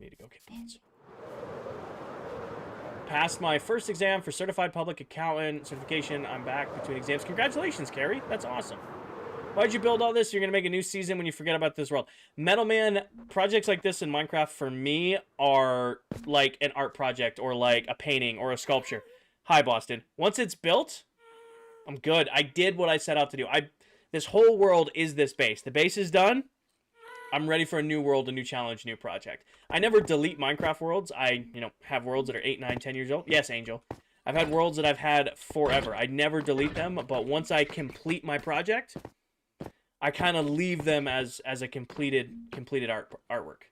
Need to go get pod soul. Passed my first exam for certified public accountant certification. I'm back between exams. Congratulations, Carrie. That's awesome. Why'd you build all this? You're going to make a new season when you forget about this world. Metal Man, projects like this in Minecraft for me are like an art project or like a painting or a sculpture. Hi, Boston. Once it's built, I'm good. I did what I set out to do. This whole world is this base. The base is done. I'm ready for a new world, a new challenge, new project. I never delete Minecraft worlds. I, have worlds that are 8, 9, 10 years old. Yes, Angel. I've had worlds that I've had forever. I never delete them, but once I complete my project, I kind of leave them as a completed artwork.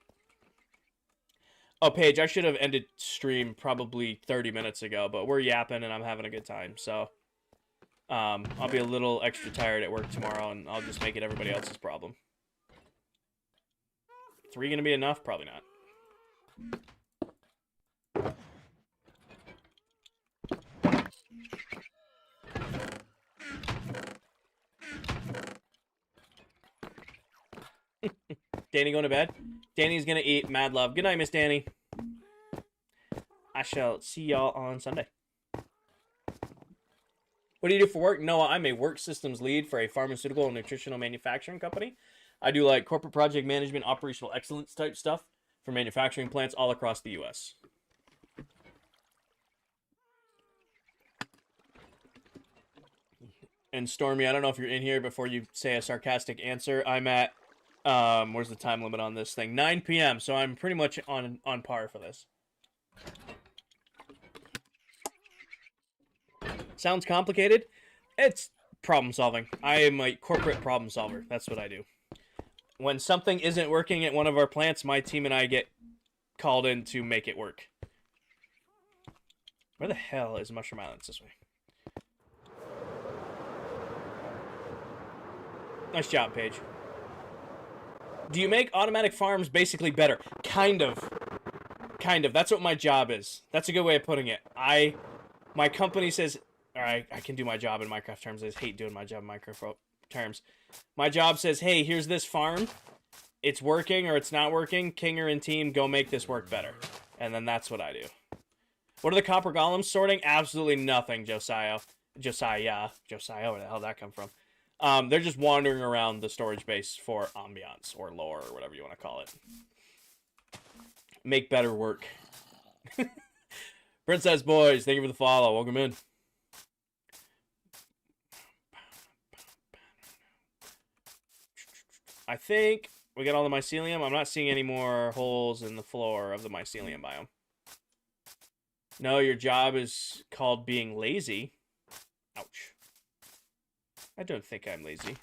Oh, Paige, I should have ended stream probably 30 minutes ago, but we're yapping and I'm having a good time. So I'll be a little extra tired at work tomorrow, and I'll just make it everybody else's problem. 3 gonna be enough? Probably not. Danny going to bed? Danny's gonna eat. Mad love. Good night, Miss Danny. I shall see y'all on Sunday. What do you do for work? Noah, I'm a work systems lead for a pharmaceutical and nutritional manufacturing company. I do like corporate project management, operational excellence type stuff for manufacturing plants all across the U.S. And Stormy, I don't know if you're in here before you say a sarcastic answer. I'm at, where's the time limit on this thing? 9 p.m., so I'm pretty much on par for this. Sounds complicated? It's problem solving. I am a corporate problem solver. That's what I do. When something isn't working at one of our plants, my team and I get called in to make it work. Where the hell is Mushroom Island? It's this way. Nice job, Paige. Do you make automatic farms basically better? Kind of. Kind of. That's what my job is. That's a good way of putting it. My company says... Alright, I can do my job in Minecraft terms. I just hate doing my job in Minecraft terms. My job says, hey, here's this farm. It's working or it's not working. Kinger and team, go make this work better. And then that's what I do. What are the copper golems sorting? Absolutely nothing, Josiah. Josiah, where the hell did that come from? They're just wandering around the storage base for ambiance or lore or whatever you want to call it. Make better work. Princess Boys, thank you for the follow. Welcome in. I think we got all the mycelium. I'm not seeing any more holes in the floor of the mycelium biome. No, your job is called being lazy. Ouch. I don't think I'm lazy.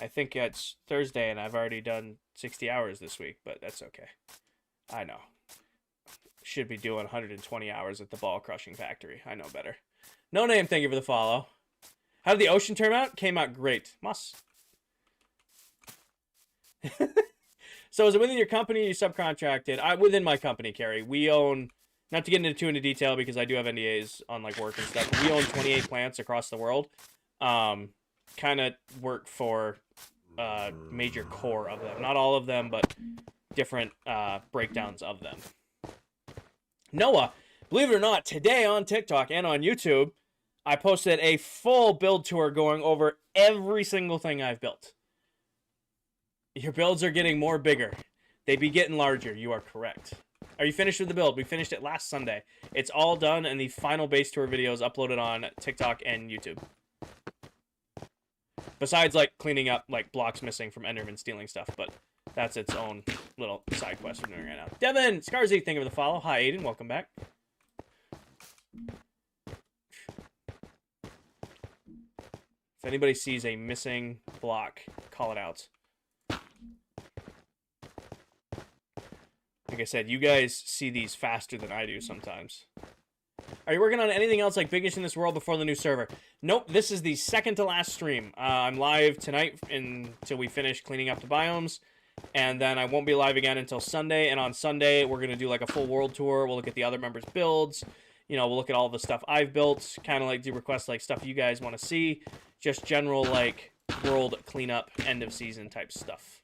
I think it's Thursday and I've already done 60 hours this week, but that's okay. I know. Should be doing 120 hours at the ball crushing factory. I know better. No name, thank you for the follow. How did the ocean turn out? Came out great. Moss. So is it within your company or you subcontracted? Within my company, Carrie. We own Not to get into too into detail because I do have NDAs on like work and stuff. We own 28 plants across the world. Kind of work for major core of them. Not all of them, but different breakdowns of them. Noah, believe it or not, today on TikTok and on YouTube, I posted a full build tour going over every single thing I've built. Your builds are getting more bigger. They be getting larger. You are correct. Are you finished with the build? We finished it last Sunday. It's all done, and the final base tour video is uploaded on TikTok and YouTube. Besides, like, cleaning up, like, blocks missing from Enderman stealing stuff, but that's its own little side quest we're doing right now. Devin, Scarzy, thank you for the follow. Hi, Aiden. Welcome back. If anybody sees a missing block, call it out. Like I said, you guys see these faster than I do sometimes. Are you working on anything else like Big Ish in this world before the new server? Nope, this is the second to last stream. I'm live tonight until we finish cleaning up the biomes. And then I won't be live again until Sunday. And on Sunday, we're going to do like a full world tour. We'll look at the other members' builds. You know, we'll look at all the stuff I've built. Kind of like do requests like stuff you guys want to see. Just general like world cleanup, end of season type stuff.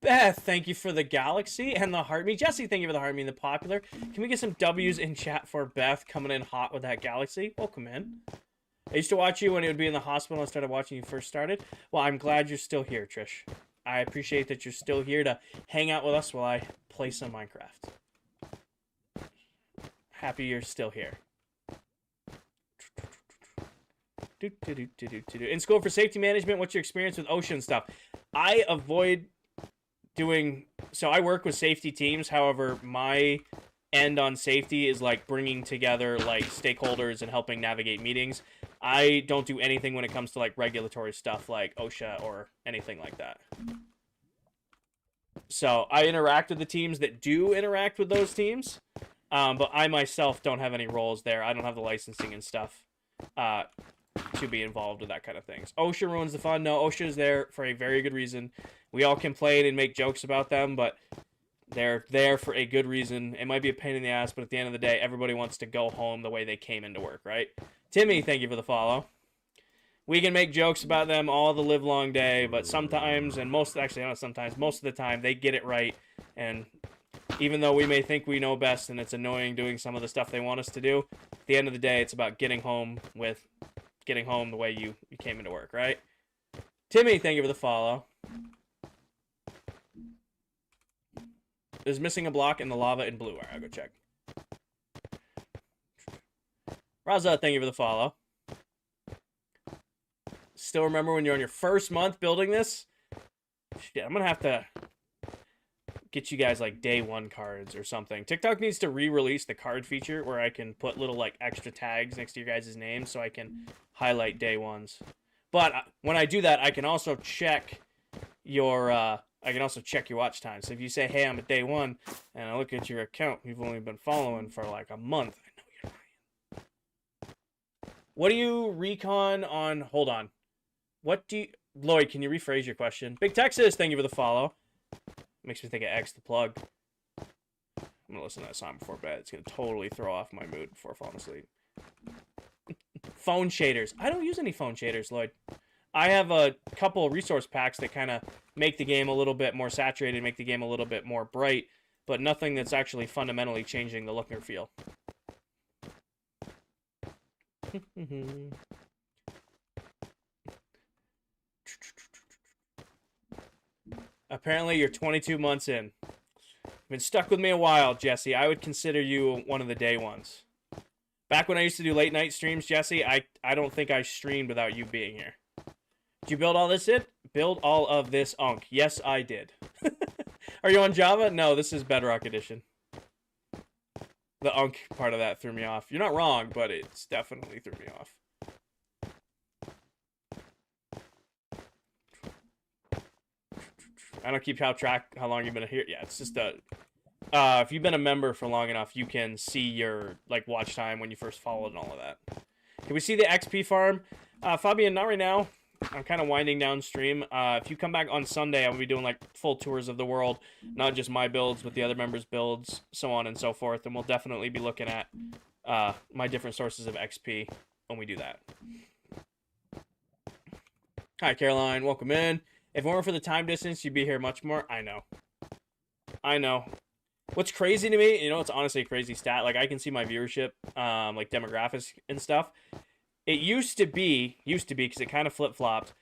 Beth, thank you for the galaxy and the heart me. Jesse, thank you for the heart me and the popular. Can we get some W's in chat for Beth coming in hot with that galaxy? Welcome in. I used to watch you when you would be in the hospital. I started watching you first started. Well, I'm glad you're still here, Trish. I appreciate that you're still here to hang out with us while I play some Minecraft. Happy you're still here. In school for safety management, what's your experience with ocean stuff? I avoid doing, so I work with safety teams. However, my end on safety is like bringing together like stakeholders and helping navigate meetings. I don't do anything when it comes to like regulatory stuff like OSHA or anything like that. So I interact with the teams that do interact with those teams, but I myself don't have any roles there. I don't have the licensing and stuff to be involved with that kind of things. OSHA ruins the fun. No, OSHA is there for a very good reason. We all complain and make jokes about them, but they're there for a good reason. It might be a pain in the ass, but at the end of the day, everybody wants to go home the way they came into work, right? Timmy, thank you for the follow. We can make jokes about them all the live long day, but sometimes, and actually not sometimes, most of the time, they get it right. And even though we may think we know best and it's annoying doing some of the stuff they want us to do, at the end of the day, it's about getting home the way you came into work, right? Timmy, thank you for the follow. There's missing a block in the lava in blue. All right, I'll go check. Raza, thank you for the follow. Still remember when you're on your first month building this? Shit, I'm going to have to get you guys like day one cards or something. TikTok needs to re-release the card feature where I can put little like extra tags next to your guys' names so I can highlight day ones. But when I do that, I can also check your watch time. So if you say, hey, I'm at day one, and I look at your account, you've only been following for like a month. I know you're lying. What do you recon on? Hold on. Lloyd, can you rephrase your question? Big Texas, thank you for the follow. Makes me think of X the plug. I'm going to listen to that song before bed. It's going to totally throw off my mood before falling asleep. Phone shaders. I don't use any phone shaders, Lloyd. I have a couple resource packs that kind of make the game a little bit more saturated, make the game a little bit more bright, but nothing that's actually fundamentally changing the look or feel. Apparently, you're 22 months in. You've been stuck with me a while, Jesse. I would consider you one of the day ones. Back when I used to do late night streams, Jesse, I don't think I streamed without you being here. Did you build all this in? Build all of this unk. Yes, I did. Are you on Java? No, this is Bedrock Edition. The unk part of that threw me off. You're not wrong, but it's definitely threw me off. I don't keep track how long you've been here. Yeah, it's just if you've been a member for long enough, you can see your like watch time when you first followed and all of that. Can we see the XP farm? Fabian, not right now. I'm kind of winding down stream. If you come back on Sunday, I'll be doing like full tours of the world, not just my builds, but the other members' builds, so on and so forth. And we'll definitely be looking at my different sources of XP when we do that. Hi, Caroline. Welcome in. If it weren't for the time distance, you'd be here much more. I know. I know. What's crazy to me, you know, it's honestly a crazy stat. Like, I can see my viewership, like demographics and stuff. It used to be, because it kind of flip-flopped,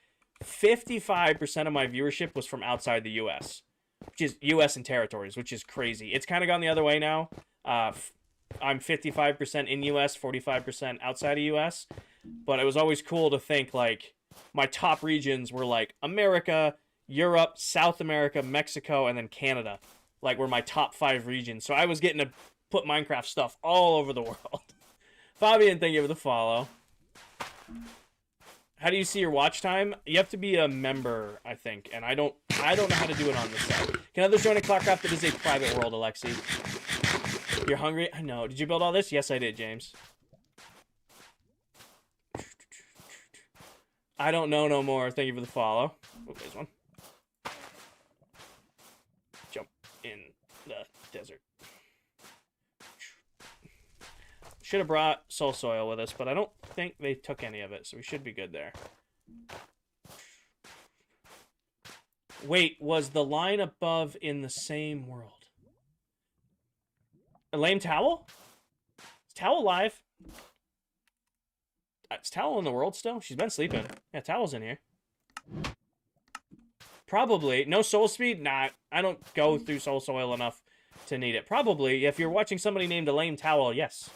55% of my viewership was from outside the U.S., which is U.S. and territories, which is crazy. It's kind of gone the other way now. I'm 55% in U.S., 45% outside of U.S., but it was always cool to think, like, my top regions were, like, America, Europe, South America, Mexico, and then Canada. Like, were my top 5 regions. So I was getting to put Minecraft stuff all over the world. Fabian, thank you for the follow. How do you see your watch time? You have to be a member, I think, and I don't know how to do it on this side. Can others join a ClockCraft? It is a private world, Alexi. You're hungry? I know. Did you build all this? Yes, I did, James. I don't know no more. Thank you for the follow. Oh, there's one. Jump in the desert. Should have brought soul soil with us, but I don't think they took any of it, so we should be good there. Wait, was the line above in the same world? A lame towel? Is Towel alive? Is Towel in the world still? She's been sleeping. Yeah, Towel's in here. Probably. No soul speed? Nah, I don't go through soul soil enough to need it. Probably. If you're watching somebody named a lame Towel, yes.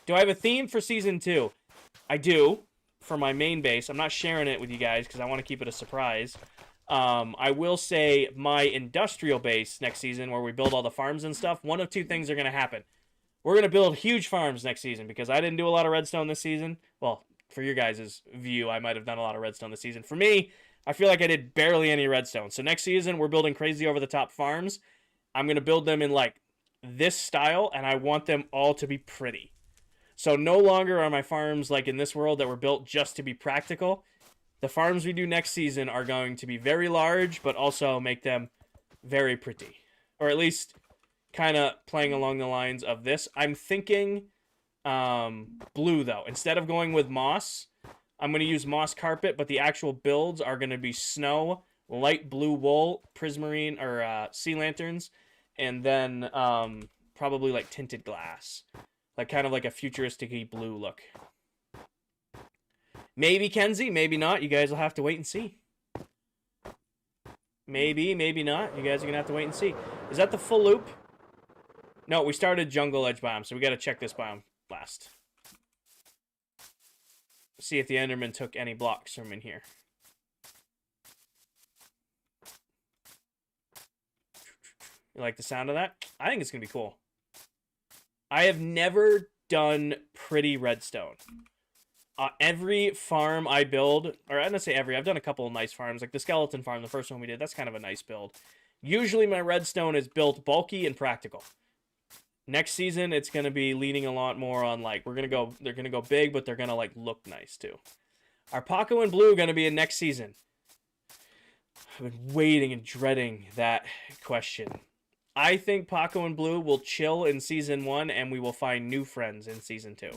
Do I have a theme for Season 2? I do, for my main base. I'm not sharing it with you guys because I want to keep it a surprise. I will say my industrial base next season, where we build all the farms and stuff, one of two things are going to happen. We're going to build huge farms next season because I didn't do a lot of redstone this season. Well, for your guys' view, I might have done a lot of redstone this season. For me, I feel like I did barely any redstone. So next season, we're building crazy over-the-top farms. I'm going to build them in, like, this style, and I want them all to be pretty. So no longer are my farms, like in this world, that were built just to be practical. The farms we do next season are going to be very large, but also make them very pretty. Or at least kind of playing along the lines of this. I'm thinking blue, though. Instead of going with moss, I'm going to use moss carpet, but the actual builds are going to be snow, light blue wool, prismarine, or sea lanterns, and then probably like tinted glass. Like kind of like a futuristic-y blue look. Maybe Kenzie, maybe not. You guys will have to wait and see. Maybe, maybe not. You guys are going to have to wait and see. Is that the full loop? No, we started jungle edge biome, so we got to check this biome last. See if the Enderman took any blocks from in here. You like the sound of that? I think it's going to be cool. I have never done pretty redstone. Every farm I build, or I'm going to say every, I've done a couple of nice farms, like the skeleton farm, the first one we did, that's kind of a nice build. Usually my redstone is built bulky and practical. Next season, it's going to be leaning a lot more on, like, they're going to go big, but they're going to, like, look nice, too. Are Paco and Blue going to be in next season? I've been waiting and dreading that question. I think Paco and Blue will chill in Season 1, and we will find new friends in Season 2.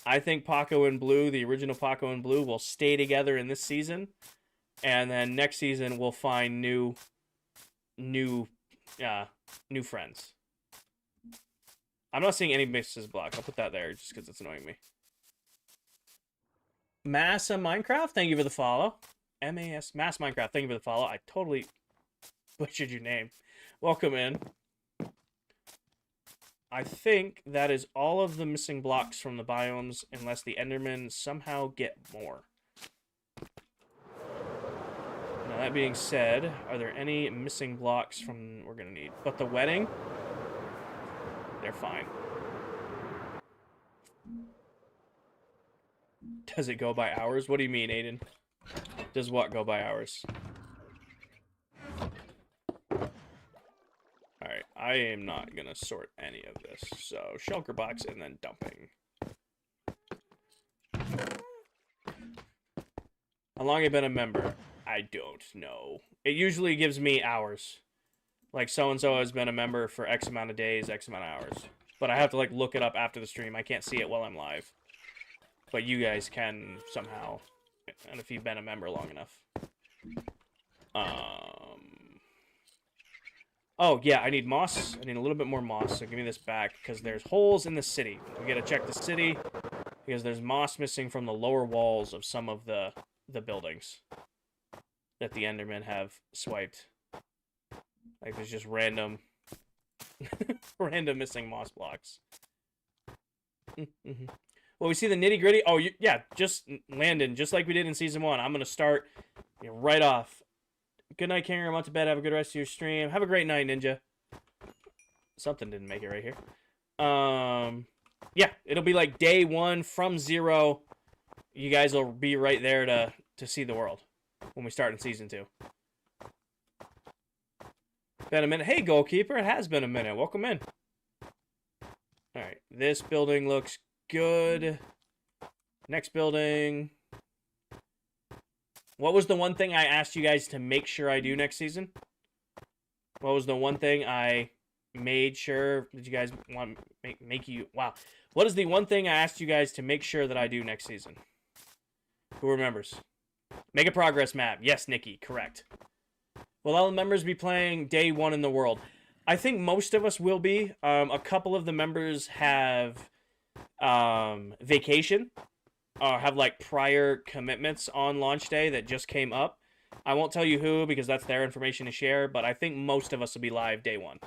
I think Paco and Blue, the original Paco and Blue, will stay together in this season, and then next season we'll find new friends. I'm not seeing any mixes block. I'll put that there just because it's annoying me. Massa Minecraft, thank you for the follow. M-A-S, Mass Minecraft, thank you for the follow. I totally butchered your name. Welcome in. I think that is all of the missing blocks from the biomes, unless the Endermen somehow get more. Now, that being said, are there any missing blocks from we're going to need? But the wedding, they're fine. Does it go by hours? What do you mean, Aiden? Does what go by hours? Alright, I am not going to sort any of this. So, shulker box and then dumping. How long have you been a member? I don't know. It usually gives me hours. Like, so-and-so has been a member for X amount of days, X amount of hours. But I have to, like, look it up after the stream. I can't see it while I'm live. But you guys can somehow. And if you've been a member long enough. Oh, yeah, I need moss. I need a little bit more moss, so give me this back. Because there's holes in the city. We gotta check the city. Because there's moss missing from the lower walls of some of the buildings. That the Endermen have swiped. Like, there's just random... random missing moss blocks. Well, we see the nitty-gritty. Oh, yeah, just Landon, just like we did in Season 1. I'm going to start right off. Good night, King. I'm out to bed. Have a good rest of your stream. Have a great night, Ninja. Something didn't make it right here. Yeah, it'll be like day 1 from 0. You guys will be right there to see the world when we start in Season 2. Been a minute. Hey, goalkeeper. It has been a minute. Welcome in. Alright. This building looks good. Next building. What was the one thing I asked you guys to make sure I do next season? What was the one thing I made sure that you guys want make you... Wow. What is the one thing I asked you guys to make sure that I do next season? Who remembers? Make a progress map. Yes, Nikki. Correct. Will all the members be playing day 1 in the world? I think most of us will be. A couple of the members have vacation or have like prior commitments on launch day that just came up. I won't tell you who because that's their information to share, but I think most of us will be live day 1.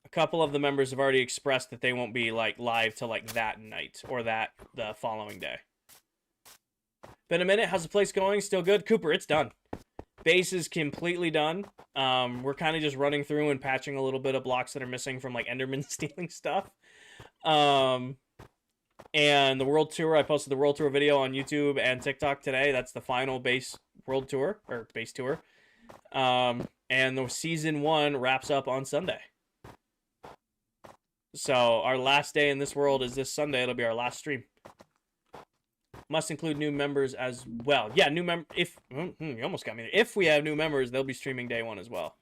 A couple of the members have already expressed that they won't be like live till like that night or the following day. Been a minute. How's the place going? Still good? Cooper, it's done. Base is completely done. We're kind of just running through and patching a little bit of blocks that are missing from like Enderman stealing stuff. And the world tour, I posted the world tour video on YouTube and TikTok today. That's the final base world tour, or base tour. And the season 1 wraps up on Sunday. So our last day in this world is this Sunday. It'll be our last stream. Must include new members as well. Yeah, new member. If you almost got me there. If we have new members, they'll be streaming day 1 as well.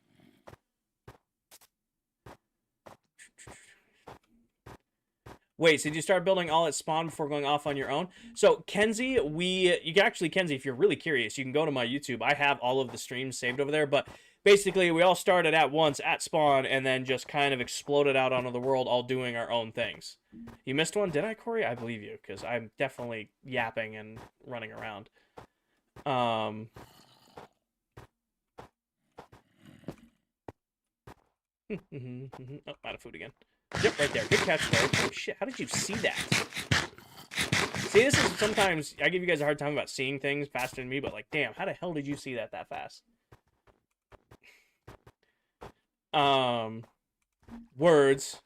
Wait, so did you start building all at spawn before going off on your own? So Kenzie, you can actually, Kenzie, if you're really curious, you can go to my YouTube. I have all of the streams saved over there, but basically we all started at once at spawn and then just kind of exploded out onto the world, all doing our own things. You missed one? Did I, Corey? I believe you, because I'm definitely yapping and running around. Oh, out of food again. Yep, right there. Good catch, though. Oh, shit. How did you see that? See, this is sometimes... I give you guys a hard time about seeing things faster than me, but, like, damn, how the hell did you see that fast? Words.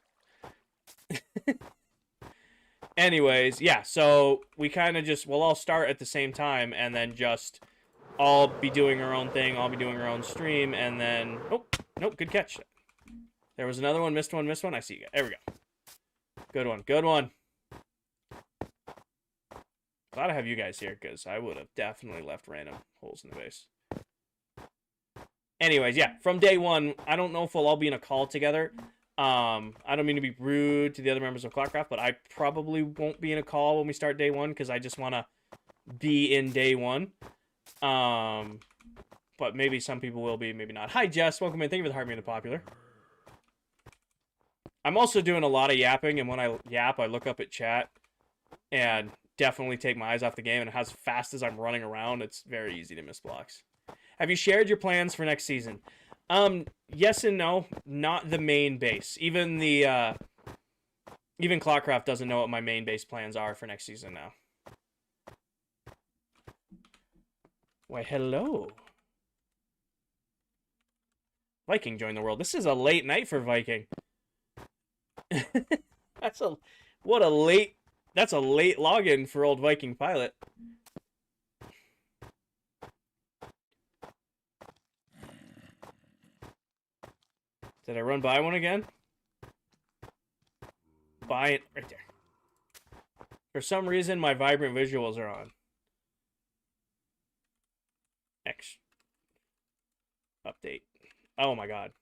Anyways, yeah, so we kind of just... We'll all start at the same time, and then just all be doing our own thing, all be doing our own stream, and then... Oh, nope, good catch. There was another one, missed one. I see you guys. There we go. Good one. Glad I have you guys here, because I would have definitely left random holes in the base. Anyways, yeah, from day 1, I don't know if we'll all be in a call together. I don't mean to be rude to the other members of ClockCraft, but I probably won't be in a call when we start day 1, because I just want to be in day 1. But maybe some people will be, maybe not. Hi, Jess. Welcome in. Thank you for the heart being popular. I'm also doing a lot of yapping, and when I yap, I look up at chat and definitely take my eyes off the game, and as fast as I'm running around, it's very easy to miss blocks. Have you shared your plans for next season? Yes and no. Not the main base. Even ClockCraft doesn't know what my main base plans are for next season now. Why, hello. Viking joined the world. This is a late night for Viking. That's a late login for old Viking pilot. Did I run by one again? Buy it right there. For some reason, my vibrant visuals are on. X. Update. Oh my god.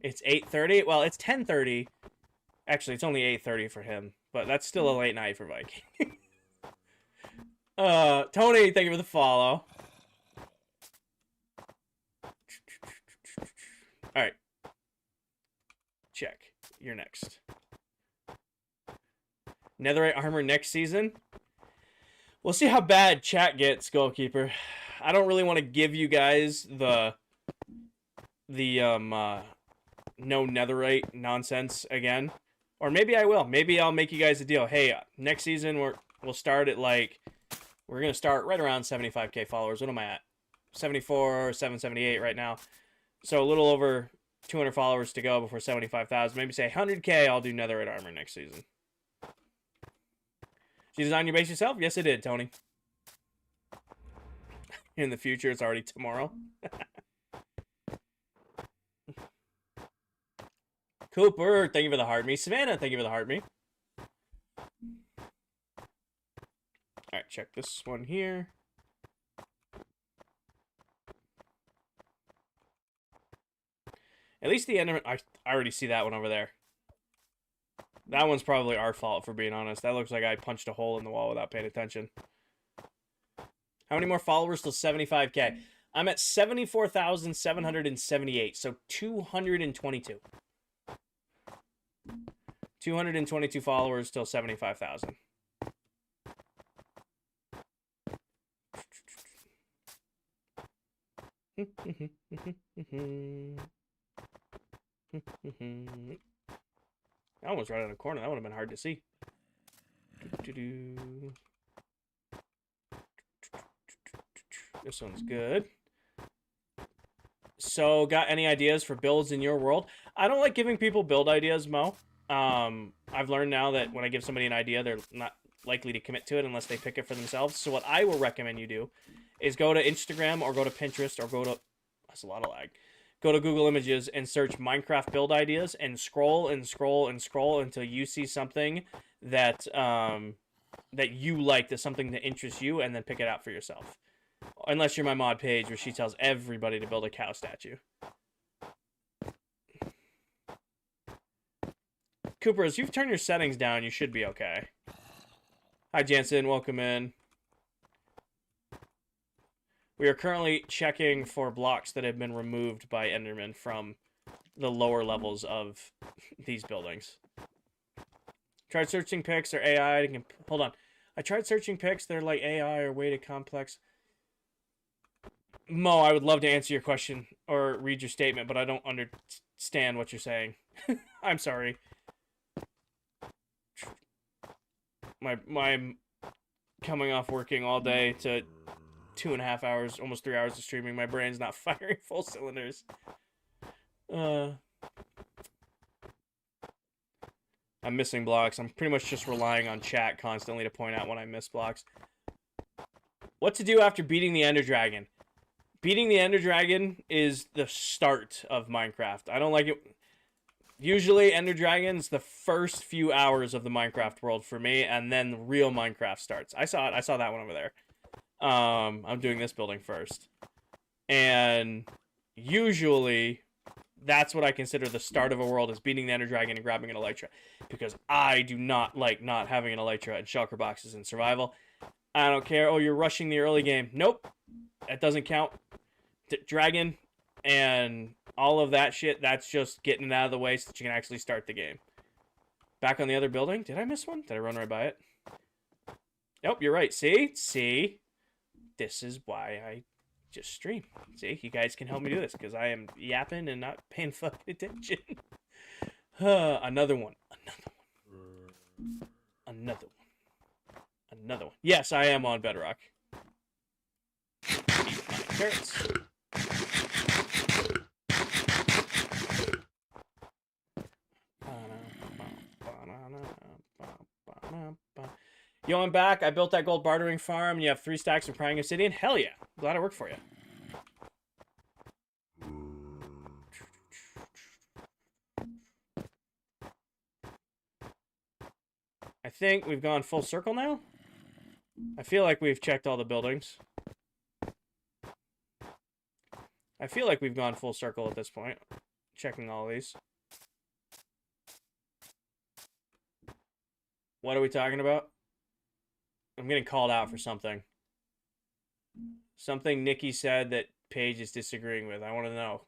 It's 8:30? Well, it's 10:30. Actually, it's only 8:30 for him, but that's still a late night for Viking. Tony, thank you for the follow. Alright. Check. You're next. Netherite armor next season? We'll see how bad chat gets, Goalkeeper. I don't really want to give you guys the no netherite nonsense again. Or maybe I will. Maybe I'll make you guys a deal. Hey, next season we'll start at like, we're going to start right around 75k followers. What am I at? 74, 778 right now. So a little over 200 followers to go before 75,000. Maybe say 100k, I'll do netherite armor next season. Did you design your base yourself? Yes, I did, Tony. In the future, it's already tomorrow. Cooper, thank you for the heart me. Savannah, thank you for the heart me. Alright, check this one here. At least the Enderman, I already see that one over there. That one's probably our fault, for being honest. That looks like I punched a hole in the wall without paying attention. How many more followers till 75k? I'm at 74,778, so 222. 222 followers till 75,000. That one's right on the corner. That would have been hard to see. This one's good. So, got any ideas for builds in your world? I don't like giving people build ideas, Mo. I've learned now that when I give somebody an idea, they're not likely to commit to it unless they pick it for themselves. So what I will recommend you do is go to Instagram or go to Pinterest or go to... That's a lot of lag. Go to Google Images and search Minecraft build ideas and scroll and scroll and scroll until you see something that that you like, that's something that interests you, and then pick it out for yourself. Unless you're my mod page where she tells everybody to build a cow statue. Cooper, as you've turned your settings down, you should be okay. Hi, Jansen. Welcome in. We are currently checking for blocks that have been removed by Enderman from the lower levels of these buildings. Tried searching pics or AI. Hold on. I tried searching pics. They're like AI or way too complex. Mo, I would love to answer your question or read your statement, but I don't understand what you're saying. I'm sorry. My coming off working all day to 2.5 hours, almost 3 hours of streaming, my brain's not firing full cylinders. I'm missing blocks. I'm pretty much just relying on chat constantly to point out when I miss blocks. What to do after beating the Ender Dragon? Beating the Ender Dragon is the start of Minecraft. I don't like it. Usually, Ender Dragon's the first few hours of the Minecraft world for me, and then real Minecraft starts. I saw it. I saw that one over there. I'm doing this building first. And usually, that's what I consider the start of a world, is beating the Ender Dragon and grabbing an Elytra. Because I do not like not having an Elytra and shulker boxes in survival. I don't care. Oh, you're rushing the early game. Nope. That doesn't count. Dragon and all of that shit, that's just getting it out of the way so that you can actually start the game. Back on the other building. Did I miss one? Did I run right by it? Nope, you're right. See? See? This is why I just stream. See? You guys can help me do this because I am yapping and not paying fucking attention. Another one. Another one. Another one. Yes, I am on Bedrock. Eat my carrots. Yo, I'm back. I built that gold bartering farm, and you have 3 stacks of prying obsidian. Hell yeah. Glad I worked for you. I think we've gone full circle now. I feel like we've checked all the buildings. I feel like we've gone full circle at this point. Checking all these. What are we talking about? I'm getting called out for something. Something Nikki said that Paige is disagreeing with. I want to know.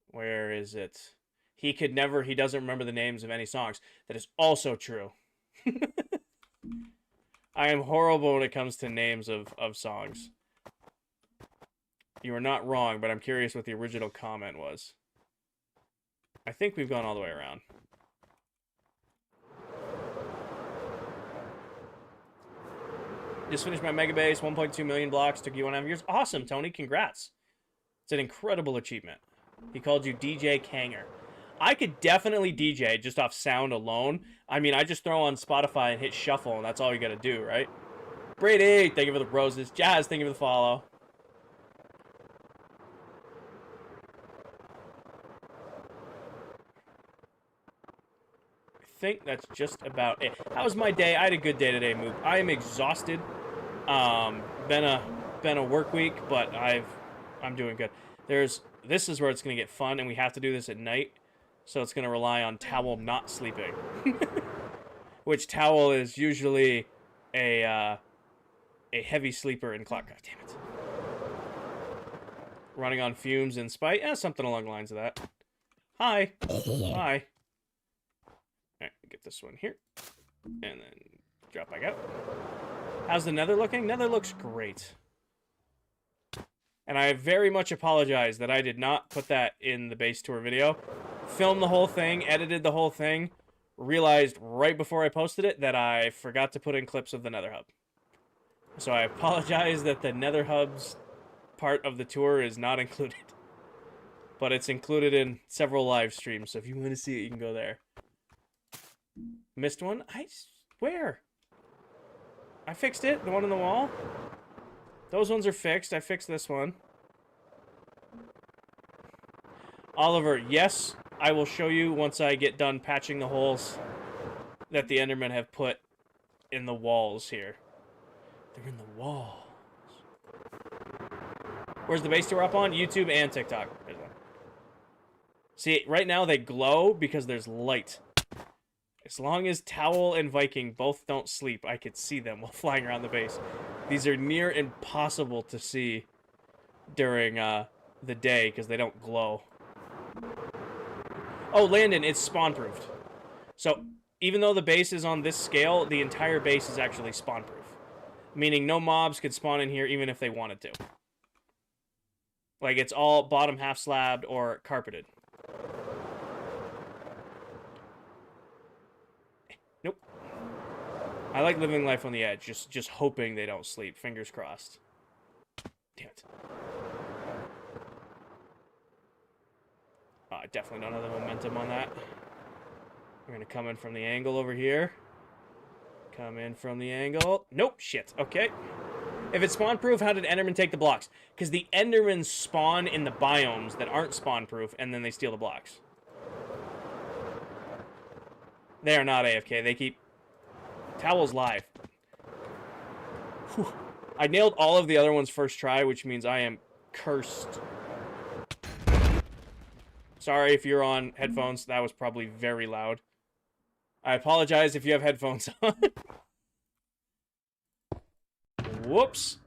Where is it? He doesn't remember the names of any songs. That is also true. I am horrible when it comes to names of songs. You are not wrong, but I'm curious what the original comment was. I think we've gone all the way around. Just finished my mega base, 1.2 million blocks, took you 1.5 years. Awesome, Tony, congrats. It's an incredible achievement. He called you DJ Kanger. I could definitely DJ just off sound alone. I mean, I just throw on Spotify and hit shuffle, and that's all you gotta do, right? Brady, thank you for the roses. Jazz, thank you for the follow. I think that's just about it. How was my day? I had a good day today, Moop. I am exhausted. Been a work week, but I'm doing good. This is where it's gonna get fun, and we have to do this at night, so it's gonna rely on Towel not sleeping. Which Towel is usually a heavy sleeper in ClockCraft. Damn it. Running on fumes in spite? Something along the lines of that. Hi. Hi. Alright, get this one here. And then drop back out. How's the nether looking? Nether looks great. And I very much apologize that I did not put that in the base tour video. Filmed the whole thing, edited the whole thing, realized right before I posted it that I forgot to put in clips of the nether hub. So I apologize that the nether hub's part of the tour is not included. But it's included in several live streams, so if you want to see it, you can go there. Missed one? Where? I fixed it, the one on the wall. Those ones are fixed. I fixed this one. Oliver, yes, I will show you once I get done patching the holes that the Endermen have put in the walls here. They're in the walls. Where's the base tour up on? YouTube and TikTok. There's one. See, right now they glow because there's light. As long as Towel and Viking both don't sleep, I could see them while flying around the base. These are near impossible to see during the day because they don't glow. Oh, Landon, it's spawn-proofed. So, even though the base is on this scale, the entire base is actually spawn-proof. Meaning no mobs could spawn in here even if they wanted to. Like, it's all bottom half slabbed or carpeted. Nope. I like living life on the edge, just hoping they don't sleep. Fingers crossed. Damn it. I definitely don't have the momentum on that. We're gonna come in from the angle over here. Come in from the angle. Nope, shit. Okay. If it's spawn-proof, how did Enderman take the blocks? Because the Endermen spawn in the biomes that aren't spawn-proof, and then they steal the blocks. They are not AFK. They keep... Towel's live. Whew. I nailed all of the other ones first try, which means I am cursed. Sorry if you're on headphones. That was probably very loud. I apologize if you have headphones on. Whoops.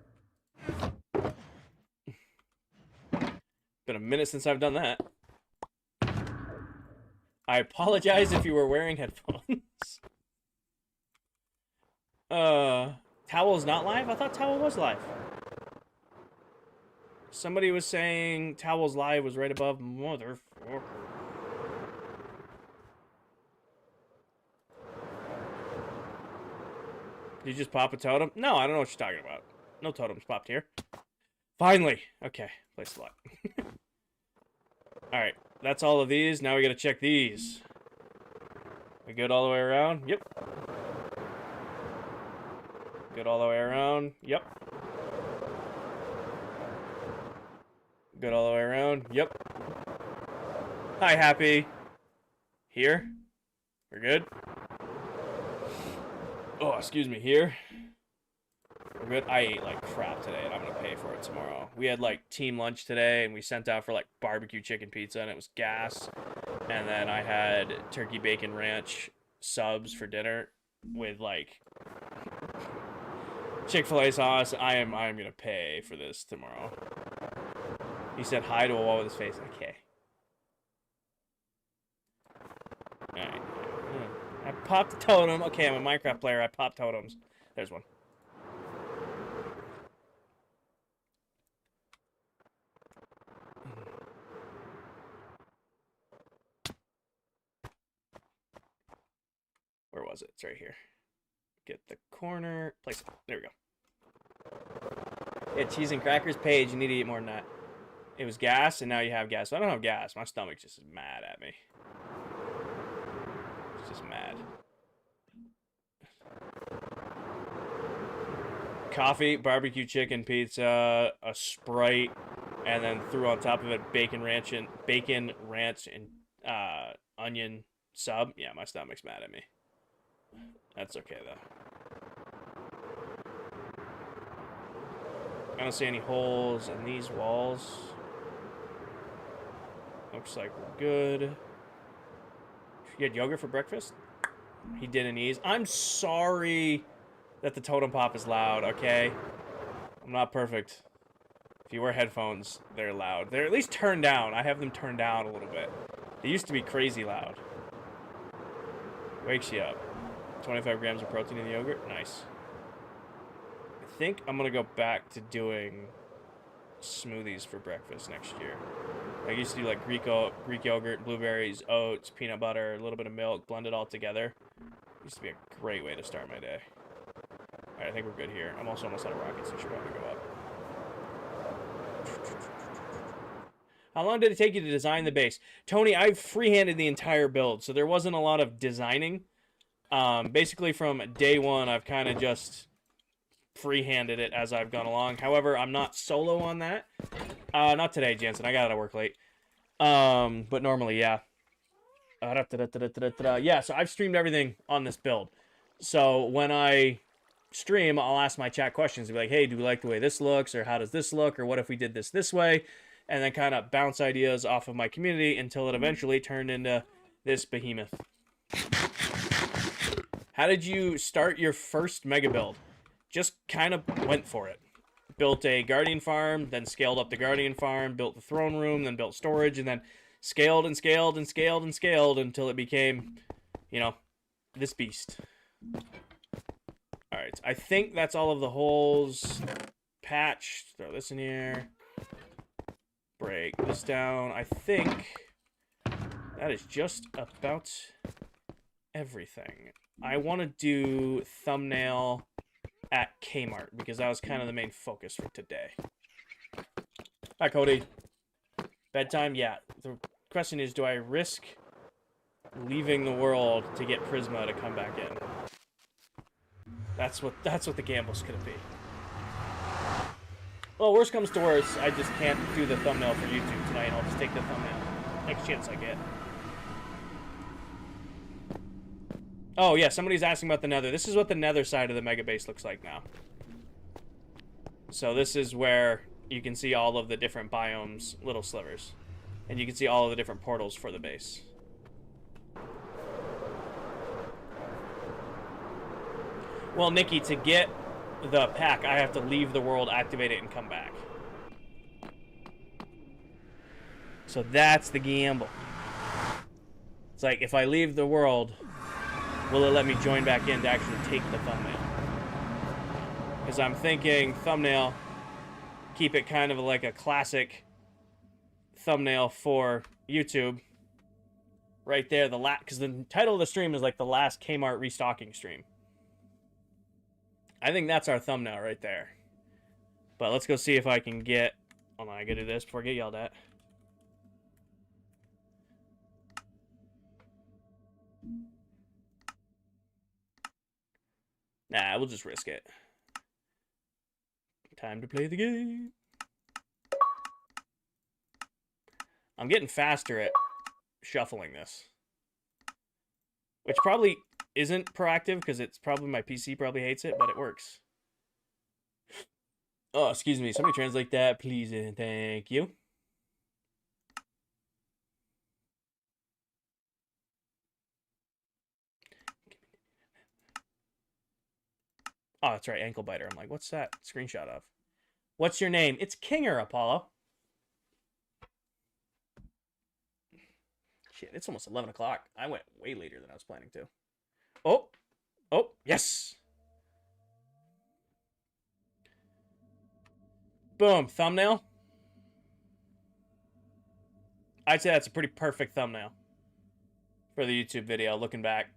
Been a minute since I've done that. I apologize if you were wearing headphones. Towel's not live? I thought Towel was live. Somebody was saying Towel's live was right above motherfucker. Did you just pop a totem? No, I don't know what you're talking about. No totems popped here. Finally! Okay, place a lot. Alright, that's all of these. Now we gotta check these. We good all the way around? Yep. Good all the way around? Yep. Good all the way around? Yep. Hi, Happy. Here? We're good? Oh, excuse me, here. We're good. I ate like crap today, and I'm gonna pay for it tomorrow. We had like team lunch today, and we sent out for like barbecue chicken pizza, and it was gas. And then I had turkey bacon ranch subs for dinner with like Chick-fil-A sauce. I am gonna pay for this tomorrow. He said hi to a wall with his face. Okay. Alright. I popped a totem. Okay, I'm a Minecraft player. I pop totems. There's one. Where was it? It's right here. Get the corner. Place it. There we go. Yeah, cheese and crackers. Paige, you need to eat more than that. It was gas, and now you have gas. I don't have gas. My stomach just is mad at me. It's just mad. Coffee, barbecue chicken pizza, a Sprite, and then threw on top of it bacon ranch and onion sub. Yeah, my stomach's mad at me. That's okay though. I don't see any holes in these walls. Looks like we're good. You had yogurt for breakfast? He didn't ease. I'm sorry that the totem pop is loud, okay? I'm not perfect. If you wear headphones, they're loud. They're at least turned down. I have them turned down a little bit. They used to be crazy loud. Wakes you up. 25 grams of protein in the yogurt. Nice. I think I'm going to go back to doing smoothies for breakfast next year. I used to do like Greek yogurt, blueberries, oats, peanut butter, a little bit of milk, blend it all together. Used to be a great way to start my day. Alright, I think we're good here. I'm also almost out of rockets, so I should probably go up. How long did it take you to design the base? Tony, I freehanded the entire build, so there wasn't a lot of designing. Basically from day one, I've kind of just freehanded it as I've gone along. However, I'm not solo on that. Not today, Jansen. I got out of work late. But normally, yeah. Yeah, so I've streamed everything on this build. So when I stream, I'll ask my chat questions. I'll be like, hey, do we like the way this looks? Or how does this look? Or what if we did this way? And then kind of bounce ideas off of my community until it eventually turned into this behemoth. How did you start your first mega build? Just kind of went for it. Built a guardian farm, then scaled up the guardian farm, built the throne room, then built storage, and then scaled and scaled and scaled and scaled until it became, you know, this beast. Alright, I think that's all of the holes patched. Throw this in here. Break this down. I think that is just about everything. I want to do thumbnail at Kmart because that was kind of the main focus for today. Hi, Cody. Bedtime? Yeah. The question is, do I risk leaving the world to get Prisma to come back in? That's what the gamble's gonna be. Well, worst comes to worst, I just can't do the thumbnail for YouTube tonight. I'll just take the thumbnail next chance I get. Oh, yeah, somebody's asking about the nether. This is what the nether side of the mega base looks like now. So this is where you can see all of the different biomes, little slivers. And you can see all of the different portals for the base. Well, Nikki, to get the pack, I have to leave the world, activate it, and come back. So that's the gamble. It's like, if I leave the world, will it let me join back in to actually take the thumbnail? Because I'm thinking thumbnail, keep it kind of like a classic thumbnail for YouTube. Right there, because the title of the stream is like the last Kmart restocking stream. I think that's our thumbnail right there. But let's go see if I can get... Hold on, I gotta do this before I get yelled at. Nah, we'll just risk it. Time to play the game. I'm getting faster at shuffling this. Which probably isn't proactive because it's probably my PC probably hates it, but it works. Oh, excuse me. Somebody translate that, please, and thank you. Oh, that's right, ankle biter. I'm like, what's that screenshot of? What's your name? It's Kinger, Apollo. Shit, it's almost 11 o'clock. I went way later than I was planning to. Oh, oh, yes. Boom, thumbnail. I'd say that's a pretty perfect thumbnail for the YouTube video, looking back.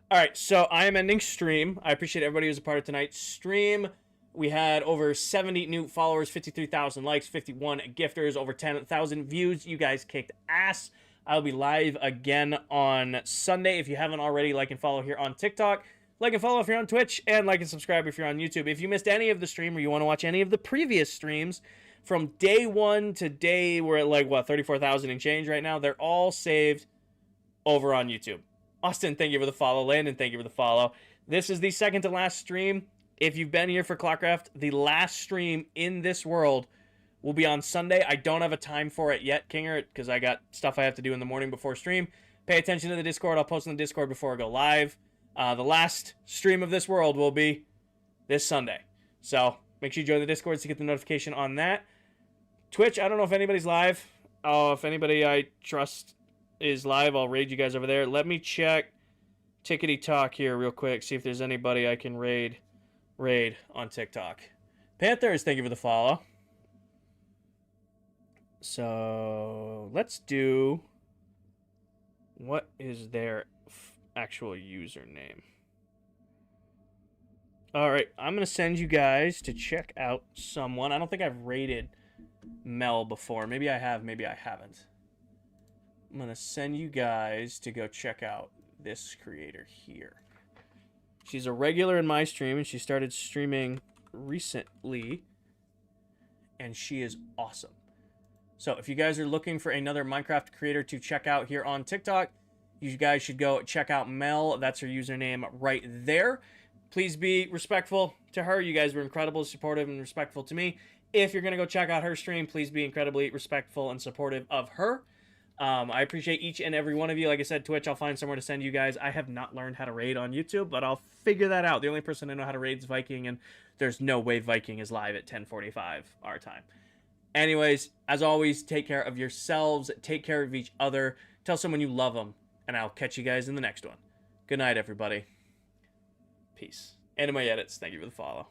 All right, so I am ending stream. I appreciate everybody who's a part of tonight's stream. We had over 70 new followers, 53,000 likes, 51 gifters, over 10,000 views. You guys kicked ass. I'll be live again on Sunday. If you haven't already, like and follow here on TikTok. Like and follow if you're on Twitch, and like and subscribe if you're on YouTube. If you missed any of the stream or you want to watch any of the previous streams, from day one to day, we're at like, what, 34,000 and change right now. They're all saved over on YouTube. Austin, thank you for the follow. Landon, thank you for the follow. This is the second to last stream. If you've been here for ClockCraft, the last stream in this world will be on Sunday. I don't have a time for it yet, Kinger, because I got stuff I have to do in the morning before stream. Pay attention to the Discord. I'll post in the Discord before I go live. The last stream of this world will be this Sunday. So make sure you join the Discord to get the notification on that. Twitch, I don't know if anybody's live. If anybody I trust is live, I'll raid you guys over there. Let me check Tickety Talk here real quick, see if there's anybody I can raid on TikTok. Panthers, thank you for the follow. So let's do, what is their actual username? All right, I'm gonna send you guys to check out someone. I don't think I've raided Mel before. Maybe I have, maybe I haven't. I'm gonna send you guys to go check out this creator here. She's a regular in my stream, and she started streaming recently, and she is awesome. So if you guys are looking for another Minecraft creator to check out here on TikTok, you guys should go check out Mel. That's her username right there. Please be respectful to her. You guys were incredibly supportive and respectful to me. If you're going to go check out her stream, please be incredibly respectful and supportive of her. I appreciate each and every one of you. Like I said, Twitch, I'll find somewhere to send you guys. I have not learned how to raid on YouTube, but I'll figure that out. The only person I know how to raid is Viking, and there's no way Viking is live at 10:45 our time. Anyways, as always, take care of yourselves. Take care of each other. Tell someone you love them, and I'll catch you guys in the next one. Good night, everybody. Peace. And in my edits, thank you for the follow.